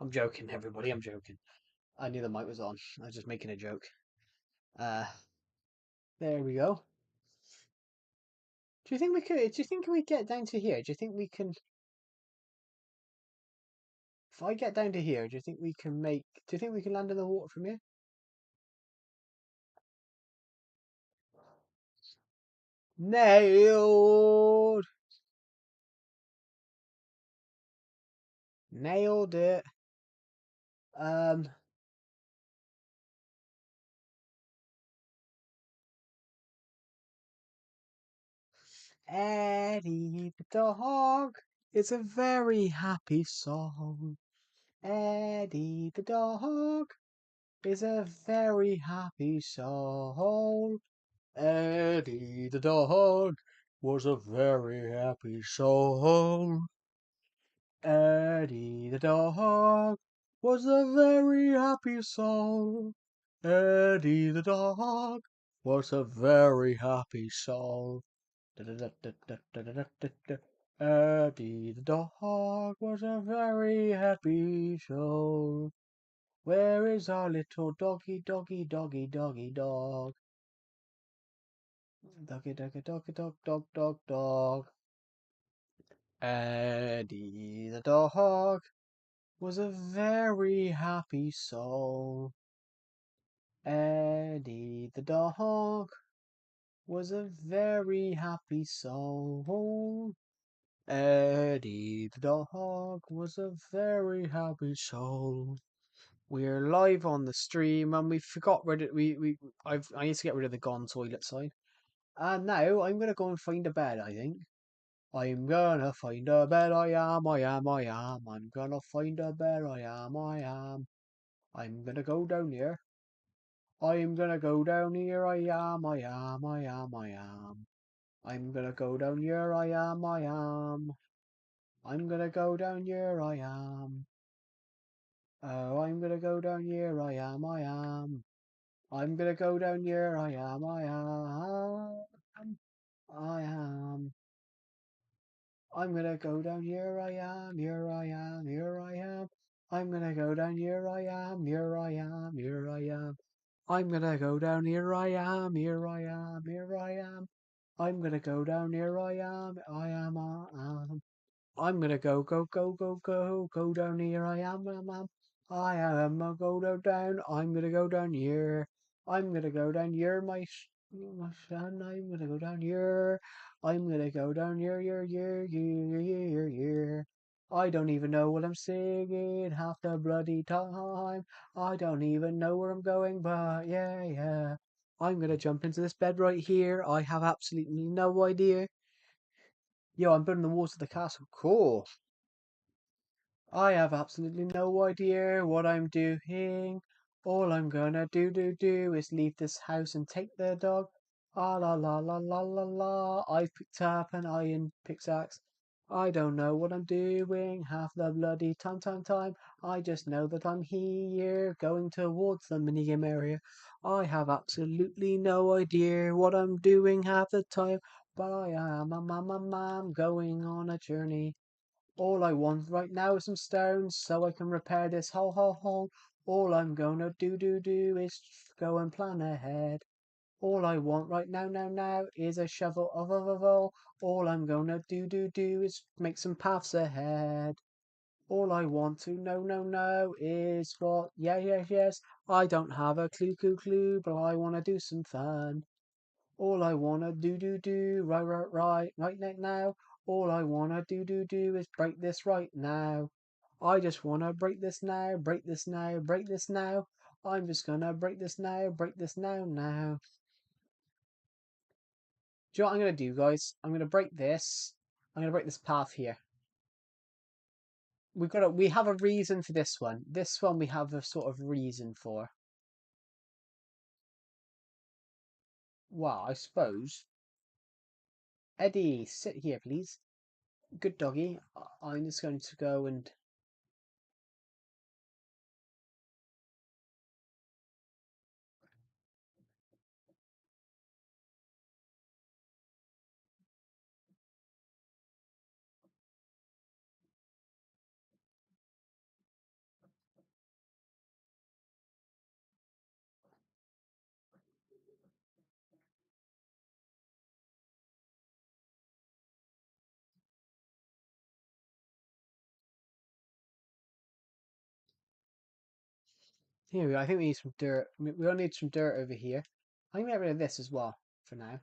I'm joking, everybody, I'm joking. I knew the mic was on. I was just making a joke. Uh, there we go. Do you think we could, do you think we get down to here? Do you think we can, if I get down to here, do you think we can make, do you think we can land in the water from here? Nailed! Nailed it. Um, Eddie the dog is a very happy song. Eddie the dog is a very happy song. Eddie the dog was a very happy song. Eddie the dog was a very happy song. Eddie the dog was a very happy song. Da-da-da-da-da-da-da-da-da. Eddie the dog was a very happy song. Where is our little doggy, doggy, doggy, doggy, dog? Doggy, doggy, doggy, dog, dog, dog, dog. Eddie the dog was a very happy soul. Eddie the dog was a very happy soul. Eddie the dog was a very happy soul. We're live on the stream and we forgot rid of I need to get rid of the gone toilet sign. And now I'm gonna go and find a bed, I think. I'm gonna find a bed, I am, I am, I am. I'm gonna find a bed, I am, I am. I'm gonna go down here. I'm gonna go down here, I am, I am, I am, I am. I'm gonna go down here, I am, I am. I'm gonna go down here, I am. Oh, I'm gonna go down here, I am, I am. I'm gonna go down here, I am, I am. I am. I'm gonna go down here, I am, here I am, here I am. I'm gonna go down here, I am, here I am, here I am. I'm gonna go down here, I am, here I am, here I am. I'm gonna go down here, I am, I am, I am. I'm gonna go down here. I am a go down. I'm gonna go down here. I'm gonna go down here, my son. I'm gonna go down here. I'm gonna go down here. I don't even know what I'm singing half the bloody time. I don't even know where I'm going, but yeah, yeah. I'm gonna jump into this bed right here. I have absolutely no idea. Yo, I'm building the walls of the castle. Cool. I have absolutely no idea what I'm doing. All I'm gonna do is leave this house and take the dog. Ah la la la la la la. I've picked up an iron pickaxe. I don't know what I'm doing half the bloody time. I just know that I'm here going towards the minigame area. I have absolutely no idea what I'm doing half the time, but I am going on a journey. All I want right now is some stones so I can repair this hole. All I'm gonna do is go and plan ahead. All I want right now is a shovel of all. All I'm gonna do is make some paths ahead. All I want to know is what, yes. I don't have a clue, but I wanna do some fun. All I wanna do, right now. All I wanna do is break this right now. I just wanna break this now, break this now, break this now. I'm just gonna break this now. Do you know what I'm gonna do, guys? I'm gonna break this. I'm gonna break this path here. We have a reason for this one. This one we have a sort of reason for. Well, I suppose. Eddie, sit here, please. Good doggy. I'm just going to go and Here we go. I think we need some dirt. We all need some dirt over here. I'm gonna get rid of this as well for now.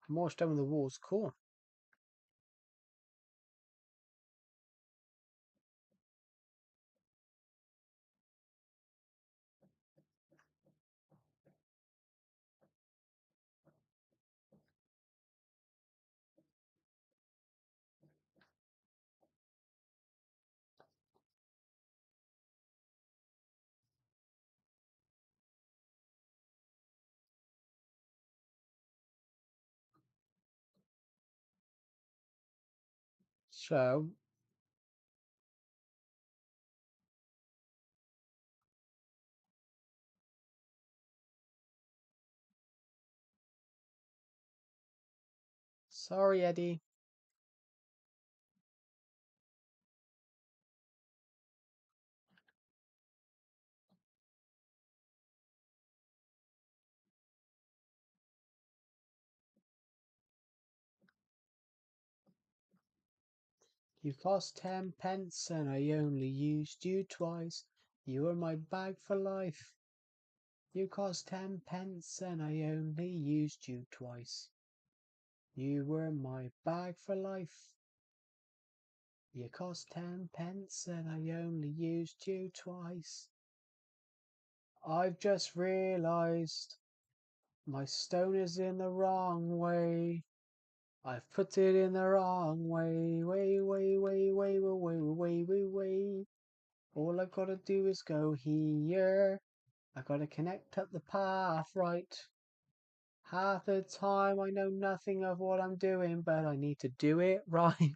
More stone on the walls. Cool. So, sorry, Eddie. You cost 10 pence and I only used you twice. You were my bag for life. You cost 10 pence and I only used you twice. You were my bag for life. You cost 10 pence and I only used you twice. I've just realised my stone is in the wrong way. I've put it in the wrong way. Way. All I've got to do is go here. I gotta connect up the path right. Half the time I know nothing of what I'm doing, but I need to do it right.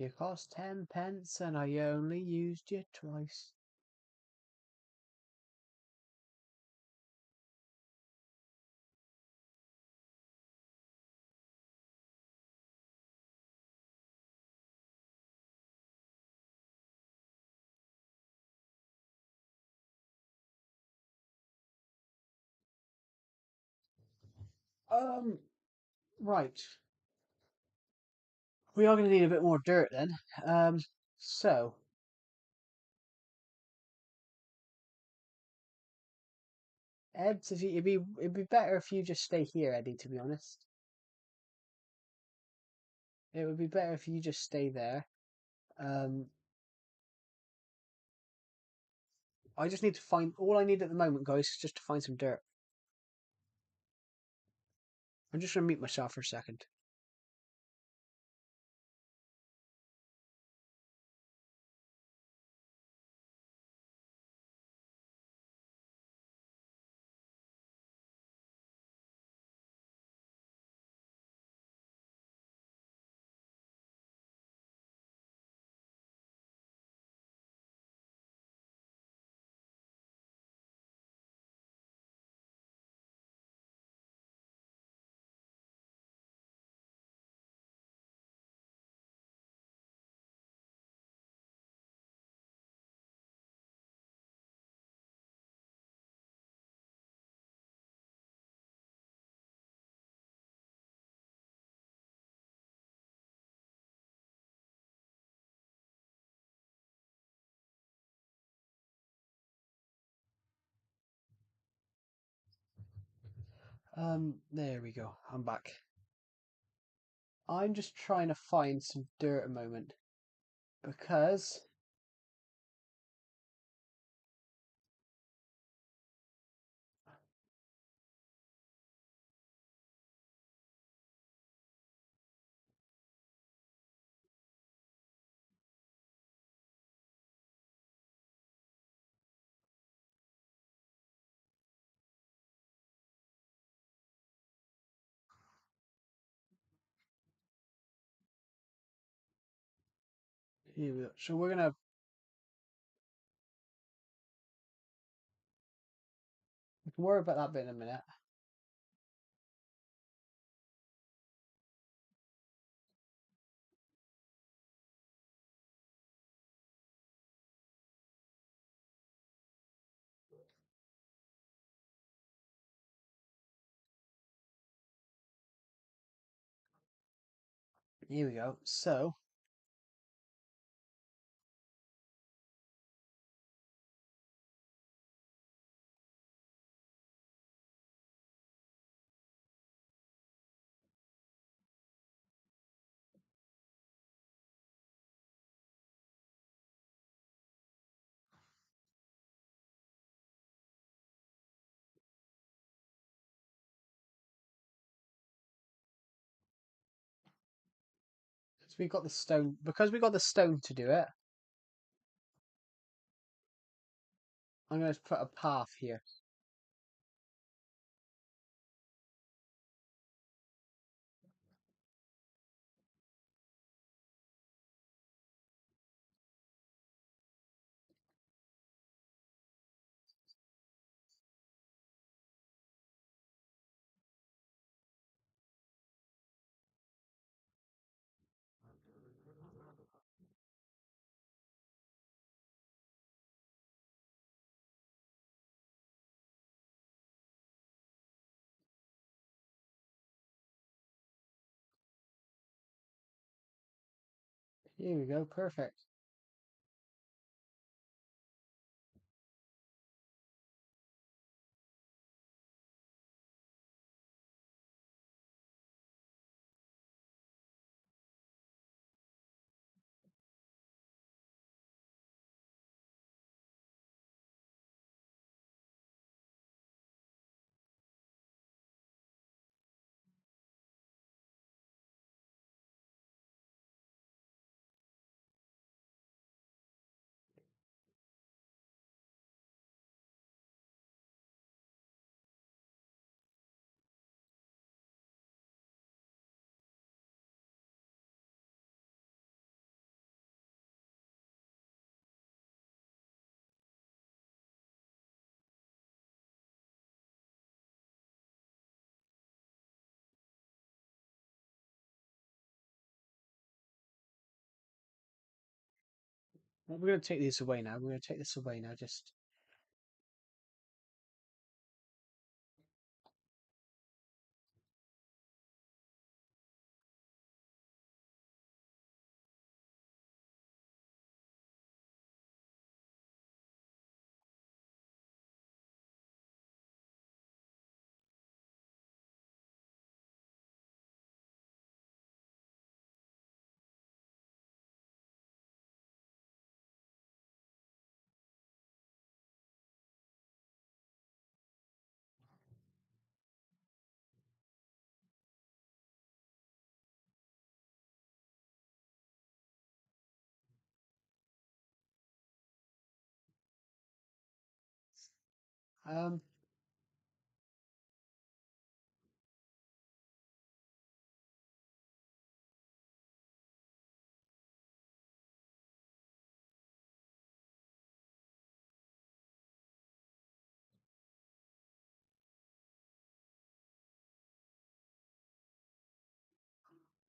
You cost 10 pence and I only used you twice. Right. We are going to need a bit more dirt then. So Ed, if you, it'd be better if you just stay here, Eddie. To be honest, it would be better if you just stay there. Um, I just need to find all I need at the moment, guys, is just to find some dirt. I'm just gonna mute myself for a second. There we go. I'm back. I'm just trying to find some dirt at the moment because here we go. So we're gonna can worry about that bit in a minute. Here we go. So we got the stone because we got the stone to do it. I'm going to put a path here. Here we go. Perfect. We're going to take these away now. We're going to take this away now. Just um.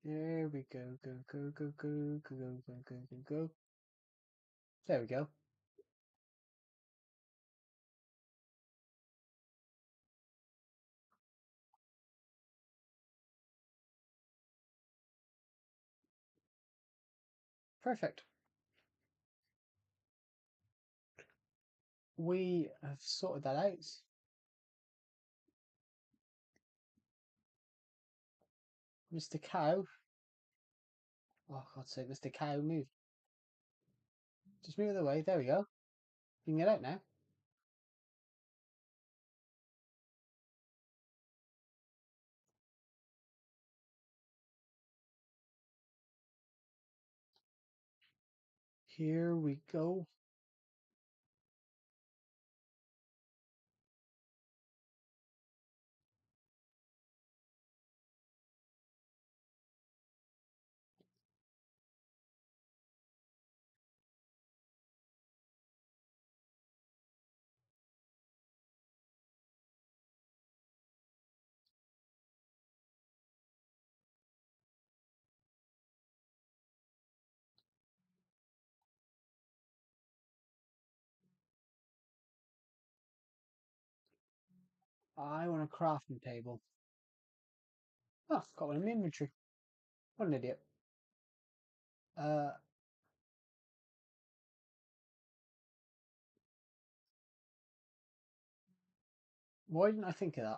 There we go. Go go go go go go go go go go. There we go. Perfect. We have sorted that out. Mr. Cow. Oh, God's sake, Mr. Cow, move. Just move out of the way. There we go. You can get out now. Here we go. I want a crafting table. Oh, got one in my inventory. What an idiot. Uh, why didn't I think of that?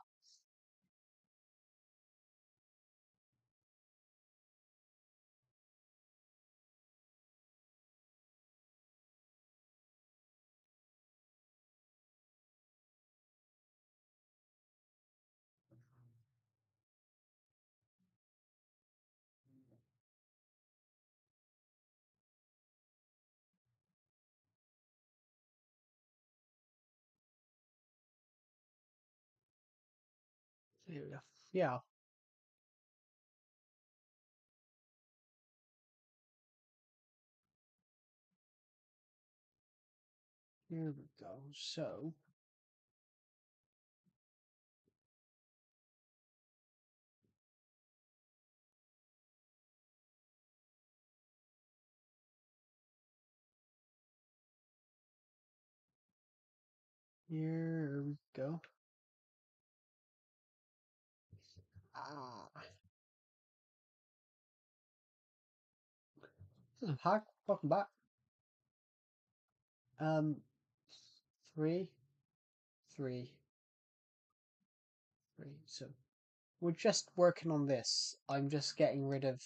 There we go. Yeah. Here we go. So, here we go. Ah. Hi, welcome back. Um, three, three, three. So, we're just working on this. I'm just getting rid of.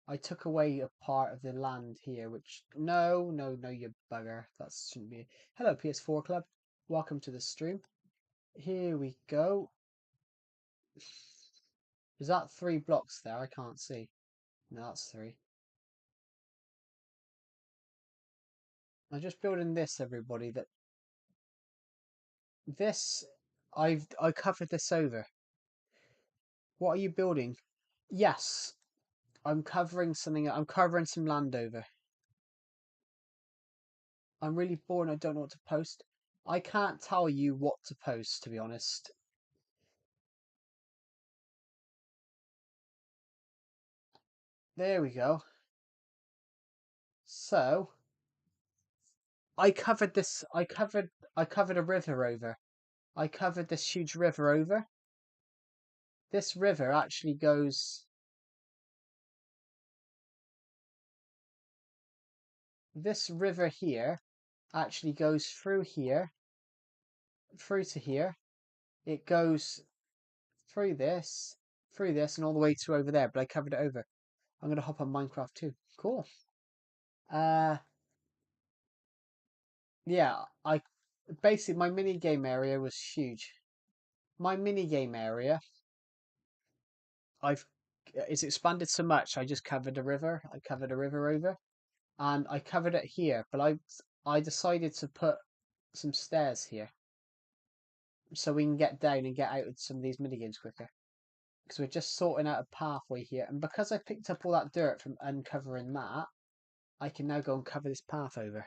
I took away a part of the land here, which no, no, no, you bugger. That shouldn't be. Hello, PS4 Club. Welcome to the stream. Here we go. Is that 3 blocks there? I can't see. No, that's three. I'm just building this, everybody. That this, I covered this over. What are you building? Yes, I'm covering something. I'm covering some land over. I'm really bored and I don't know what to post. I can't tell you what to post, to be honest. There we go. So, I covered a river over. I covered this huge river over. This river actually goes. This river here actually goes through here, through to here. It goes through this, and all the way to over there. But I covered it over. I'm gonna hop on Minecraft too. Cool. Uh, yeah. I basically my mini game area was huge. My mini game area, I've it's expanded so much. I just covered a river. I covered a river over, and I covered it here. But I decided to put some stairs here so we can get down and get out of some of these mini games quicker. Because we're just sorting out a pathway here, and because I picked up all that dirt from uncovering that, I can now go and cover this path over.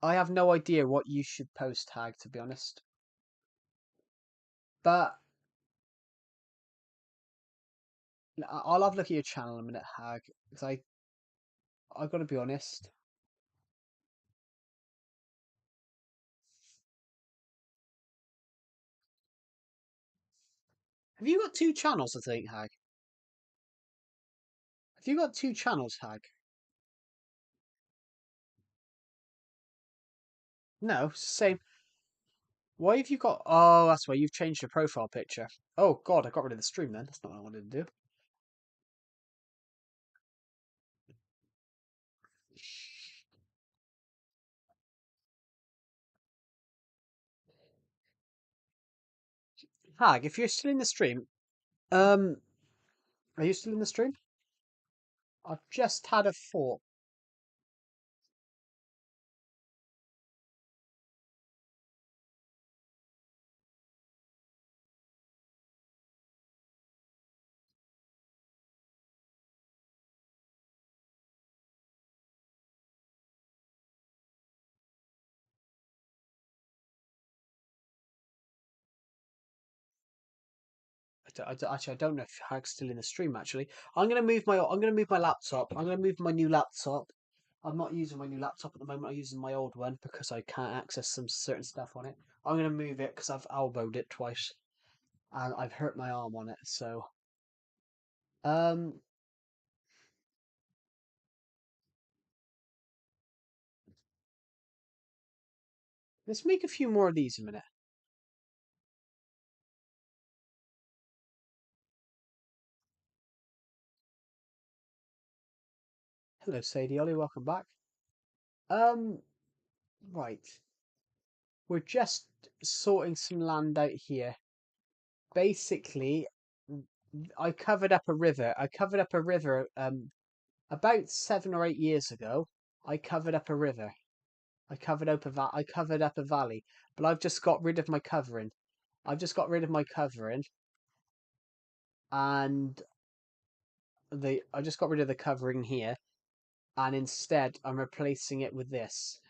I have no idea what you should post, Hag, to be honest. But I'll have a look at your channel in a minute, Hag, because I got to be honest. Have you got two channels? I think, Hag. Have you got two channels, Hag? No, it's the same. Why have you got? Oh, that's why you've changed your profile picture. Oh God, I got rid of the stream then. That's not what I wanted to do. Hag, if you're still in the stream, um, are you still in the stream? I've just had a thought. Actually, I don't know if Hag's still in the stream. Actually, I'm gonna move my laptop. I'm gonna move my new laptop. I'm not using my new laptop at the moment. I'm using my old one because I can't access some certain stuff on it. I'm going to move it because I've elbowed it twice and I've hurt my arm on it. So, um, let's make a few more of these in a minute. Hello, Sadie Ollie. Welcome back. Um, right. We're just sorting some land out here. Basically, I covered up a river. I covered up a river about 7 or 8 years ago. I covered up a river. I covered up a valley, but I've just got rid of my covering. I've just got rid of my covering, and I just got rid of the covering here, and instead I'm replacing it with this.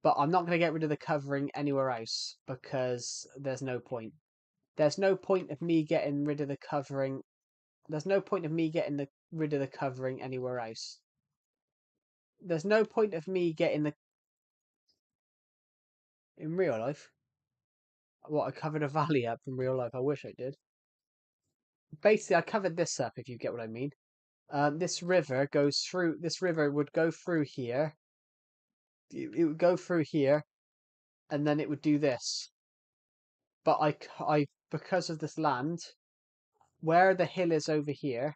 But I'm not going to get rid of the covering anywhere else because there's no point. There's no point of me getting rid of the covering. There's no point of me getting rid of the covering anywhere else. There's no point of me getting the in real life. What, I covered a valley up in real life? I wish I did. Basically, I covered this up. If you get what I mean. This river goes through. This river would go through here. It would go through here, and then it would do this. But because of this land, where the hill is over here,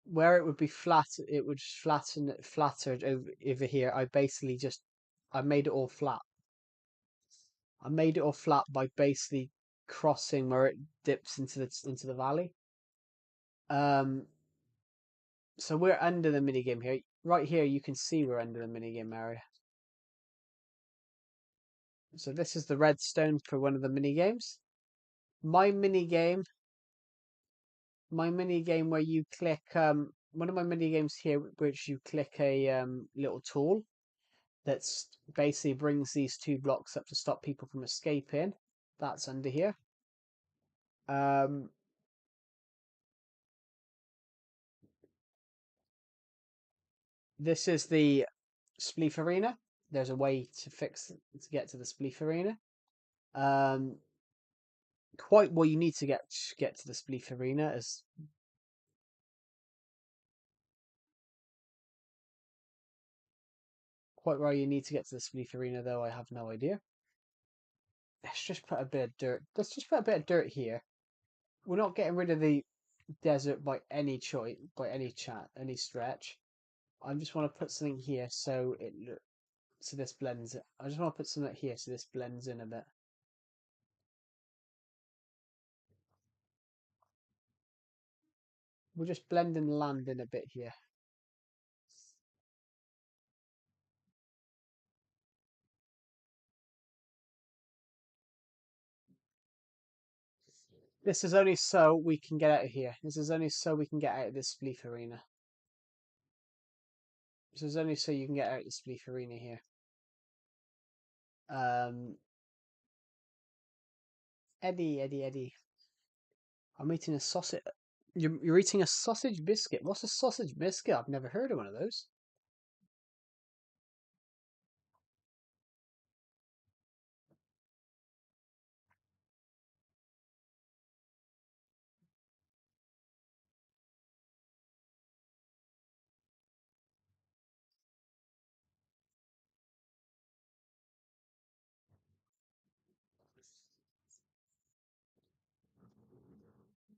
where it would be flat, it would flattered over here. I made it all flat. I made it all flat by basically crossing where it dips into the valley. Um, so we're under the minigame here. Right here, you can see we're under the minigame area. So this is the redstone for one of the minigames. My minigame, my minigame where you click one of my minigames here, which you click a little tool that's basically brings these two blocks up to stop people from escaping. That's under here. This is the Spleef Arena. There's a way to get to the Spleef Arena. Quite well, you need to get to the Spleef Arena as quite where you need to get to the Spleef Arena, though. I have no idea. Let's just put a bit of dirt. Let's just put a bit of dirt here. We're not getting rid of the desert by any choice, by any stretch. I just want to put something here so this blends it. I just want to put something here so this blends in a bit. We're just blending the land in a bit here. This is only so we can get out of here. This is only so we can get out of this Spleef Arena. This is only so you can get out of the Spleef Arena here. Eddie. I'm eating a sausage. You're eating a sausage biscuit. What's a sausage biscuit? I've never heard of one of those.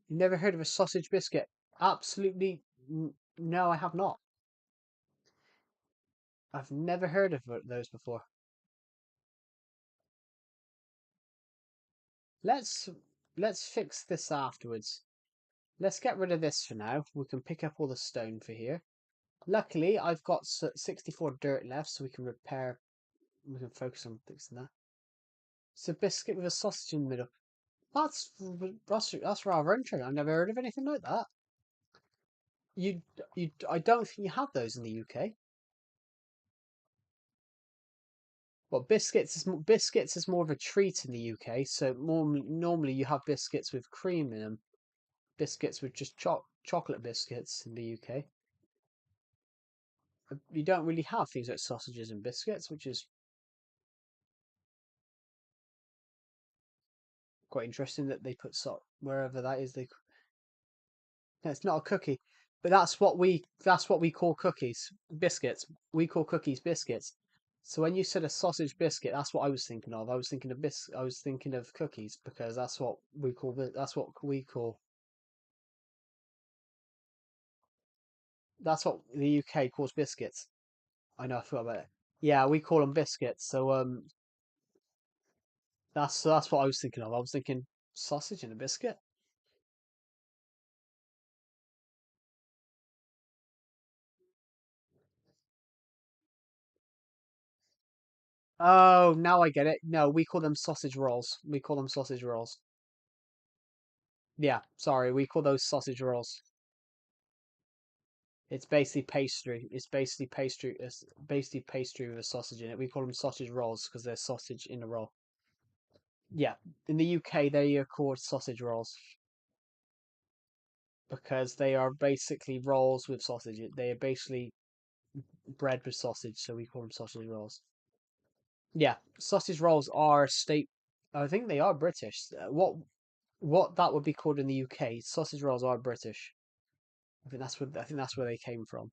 You never heard of a sausage biscuit? Absolutely no, I have not. I've never heard of those before. Let's let's fix this afterwards. Let's get rid of this for now. We can pick up all the stone for here. Luckily, I've got 64 dirt left, so we can repair. We can focus on fixing that. It's a biscuit with a sausage in the middle. That's rather interesting. I've never heard of anything like that. I don't think you have those in the UK. Well, biscuits is more of a treat in the UK. So normally you have biscuits with cream in them. Biscuits with just chocolate biscuits in the UK. you don't really have things like sausages and biscuits, which is quite interesting that they put salt wherever that is. They no, it's not a cookie, but that's what we call cookies, biscuits. We call cookies biscuits. So when you said a sausage biscuit, that's what I was thinking of. I was thinking of cookies because that's what we call that's what the UK calls biscuits. I know, I forgot about it. Yeah, we call them biscuits. So that's what I was thinking of. I was thinking sausage and a biscuit. Oh, now I get it. No, we call them sausage rolls. We call them sausage rolls. Yeah, sorry, we call those sausage rolls. It's basically pastry. It's basically pastry. It's basically pastry with a sausage in it. We call them sausage rolls because they're sausage in a roll. Yeah, in the UK they are called sausage rolls because they are basically rolls with sausage. They are basically bread with sausage, so we call them sausage rolls. Yeah, sausage rolls are state. I think they are British. What that would be called in the UK? Sausage rolls are British. I think that's where they came from.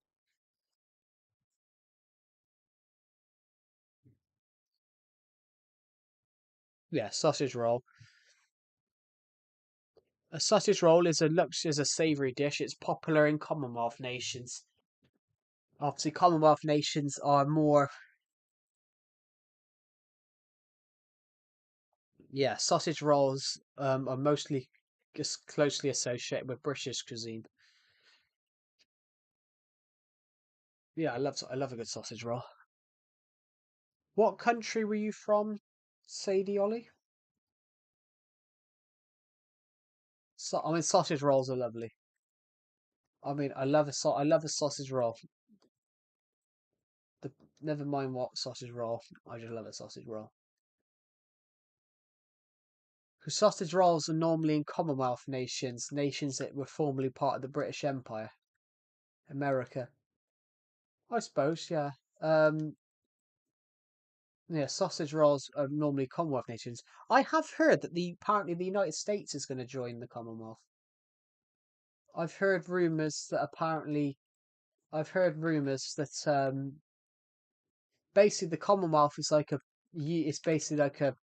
Yeah, sausage roll. A sausage roll is a savoury dish. It's popular in Commonwealth nations. Obviously, Commonwealth nations are more. Yeah, sausage rolls are mostly just closely associated with British cuisine. Yeah, I love a good sausage roll. What country were you from, Sadie Ollie? I mean, sausage rolls are lovely. I mean, I love a sausage roll. The, Never mind what sausage roll. I just love a sausage roll. Because sausage rolls are normally in Commonwealth nations, nations that were formerly part of the British Empire, America. I suppose, yeah. Um, yeah, sausage rolls are normally Commonwealth nations. I have heard that the apparently the United States is going to join the Commonwealth. I've heard rumors that apparently I've heard rumors that basically the Commonwealth is like it's basically like a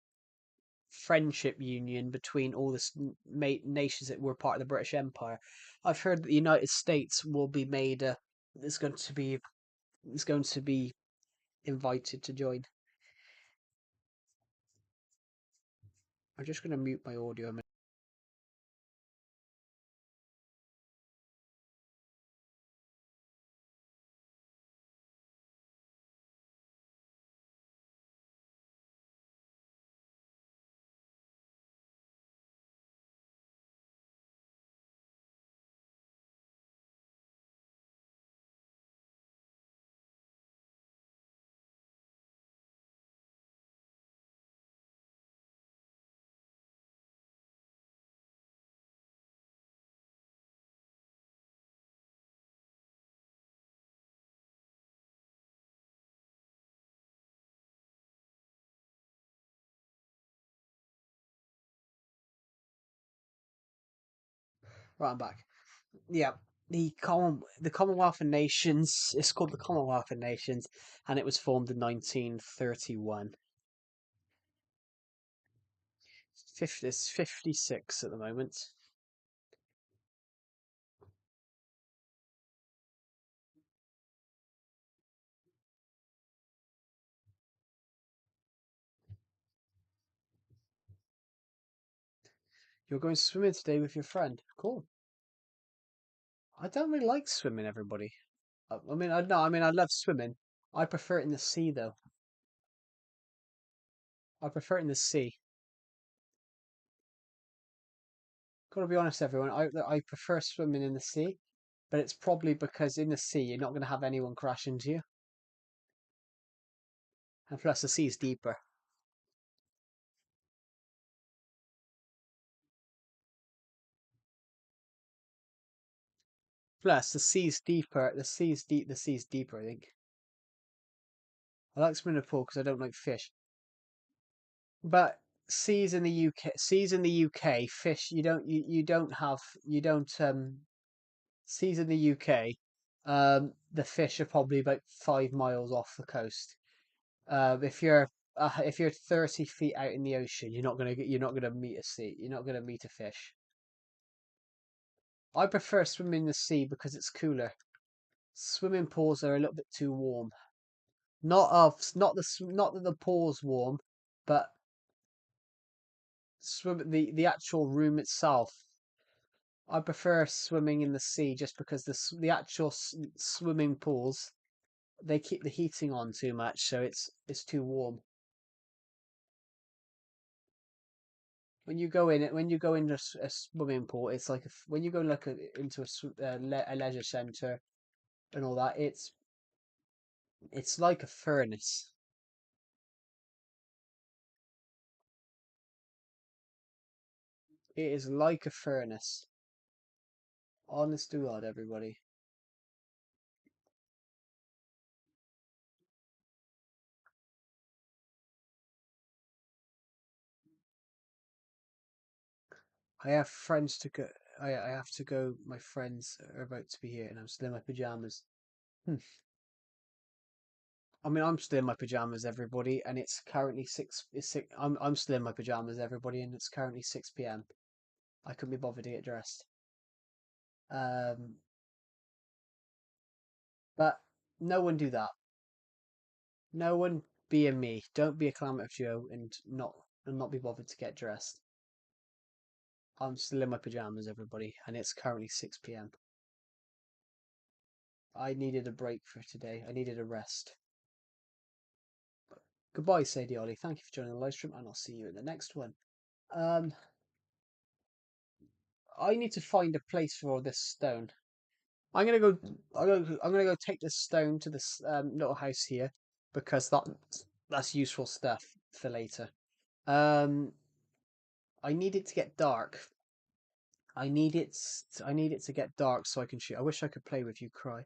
friendship union between all the nations that were part of the British Empire. I've heard that the United States will be made. Is going to be is going to be invited to join. I'm just going to mute my audio a minute. Right, I'm back. Yeah, the Commonwealth of Nations. It's called the Commonwealth of Nations, and it was formed in 1931. It's 56 at the moment. You're going swimming today with your friend. Cool. I don't really like swimming, everybody. I mean, I no, I mean, I love swimming. I prefer it in the sea, though. I prefer it in the sea. Gotta be honest, everyone. I prefer swimming in the sea, but it's probably because in the sea you're not going to have anyone crash into you, and plus the sea's deeper. Plus the sea's deeper. The sea's deep. The sea's deeper. I think. I like swimming in a pool because I don't like fish. But seas in the UK, fish you don't have you don't seas in the UK, the fish are probably about 5 miles off the coast. If you're 30 feet out in the ocean, you're not gonna meet a sea. You're not gonna meet a fish. I prefer swimming in the sea because it's cooler. Swimming pools are a little bit too warm. Not that the pool's warm, but the actual room itself. I prefer swimming in the sea just because the actual swimming pools they keep the heating on too much, so it's too warm. When you go into a swimming pool, it's like when you go into a leisure center and all that, it's like a furnace. It is like a furnace. Honest to God, everybody. I have friends to go. I have to go. My friends are about to be here, and I'm still in my pajamas. Hmm. I mean, I'm still in my pajamas, everybody, and it's currently six. It's six. I'm still in my pajamas, everybody, and it's currently 6 p.m. I couldn't be bothered to get dressed. Um, but no one do that. No one be a me. Don't be a climate Joe and not be bothered to get dressed. I'm still in my pajamas, everybody, and it's currently 6 p.m. I needed a break for today. I needed a rest. Goodbye, Sadie Ollie. Thank you for joining the live stream, and I'll see you in the next one. Um, I need to find a place for this stone. I'm gonna go. I'm gonna go take this stone to this little house here because that's useful stuff for later. Um, I need it to get dark. I need it to get dark so I can shoot. I wish I could play with you, Cry.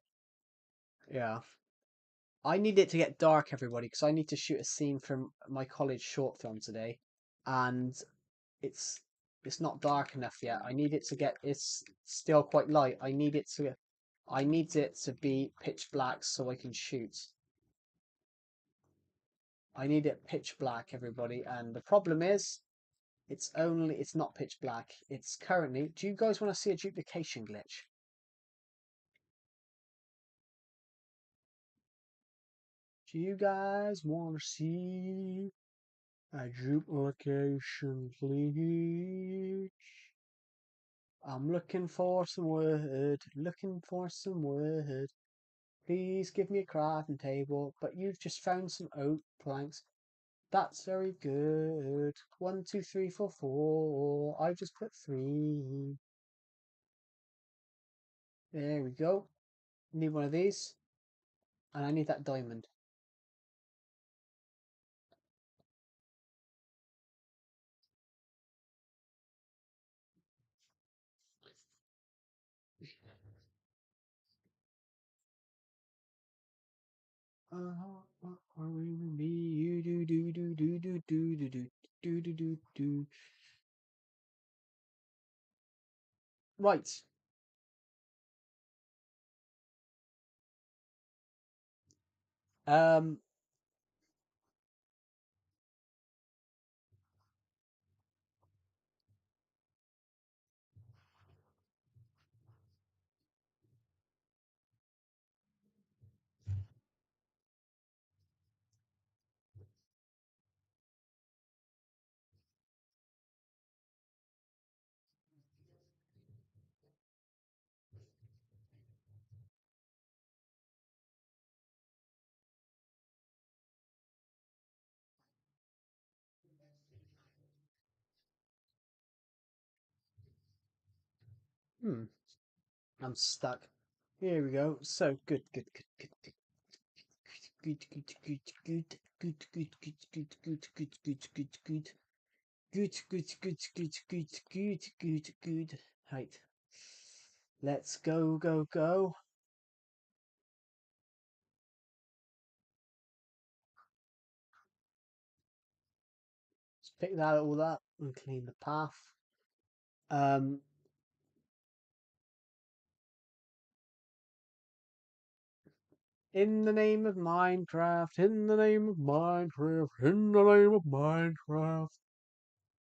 Yeah. I need it to get dark, everybody, because I need to shoot a scene from my college short film today, and it's it's not dark enough yet. I need it to get. It's still quite light. I need it to be pitch black so I can shoot. I need it pitch black, everybody, and the problem is it's not pitch black. It's currently. Do you guys want to see a duplication glitch? Do you guys want to see a duplication glitch? I'm looking for some wood, looking for some wood. Please give me a crafting table, but you've just found some oak planks. That's very good. 1, 2, 3, 4, 4. I've just put 3. There we go. Need one of these, and I need that diamond. Are we with me? You do do do do do do do do do do do do. Right. Um. Hmm. I'm stuck. Here we go. So good, good, good, good, good, good, good, good, good, good, good, good, good, good, good, good, good, good. Good, good, good, good, good, good, good, good. Right. Let's go, go, go. pick that all up and clean the path. Um, in the name of Minecraft, in the name of Minecraft, in the name of Minecraft.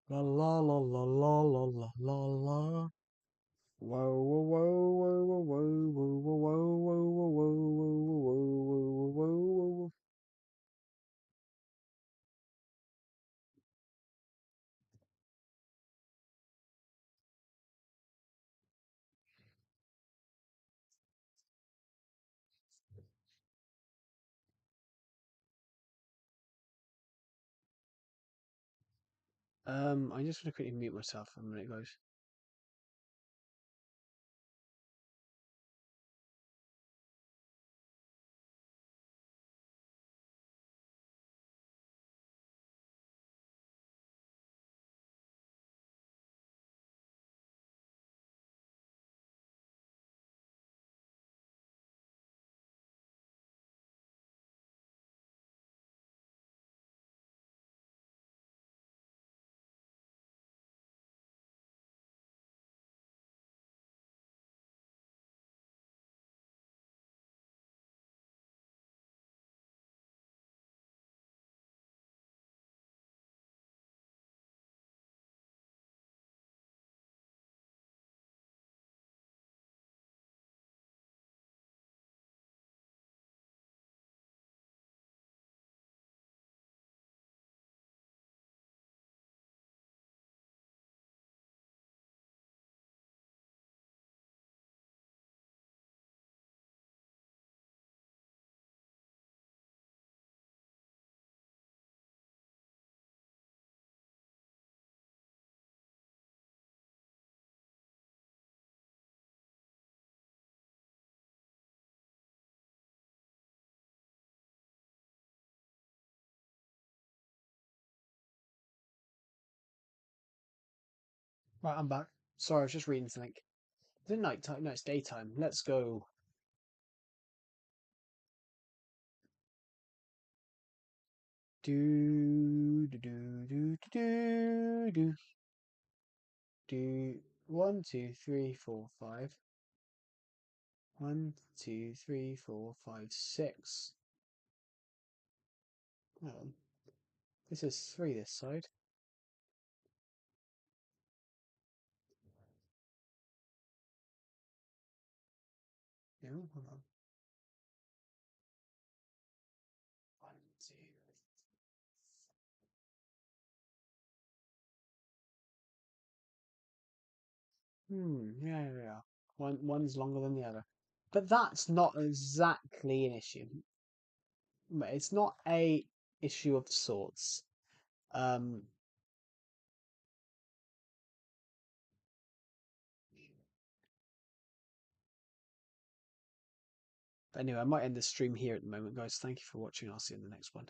La la la la la la la la la. Whoa whoa whoa whoa whoa whoa whoa whoa whoa whoa whoa whoa whoa whoa. I'm just gonna quickly mute myself for a minute, guys. Right, I'm back. Sorry, I was just reading something. Is it night time? No, it's daytime. Let's go. Do do do do do do do. 1, 2, 3, 4, 5. 1, 2, 3, 4, 5, 6. Oh, this is 3 this side. No, hold on. 1, 2. Yeah. One's longer than the other. But that's not exactly an issue. It's not a issue of sorts. Um, but anyway, I might end the stream here at the moment, guys. Thank you for watching. I'll see you in the next one.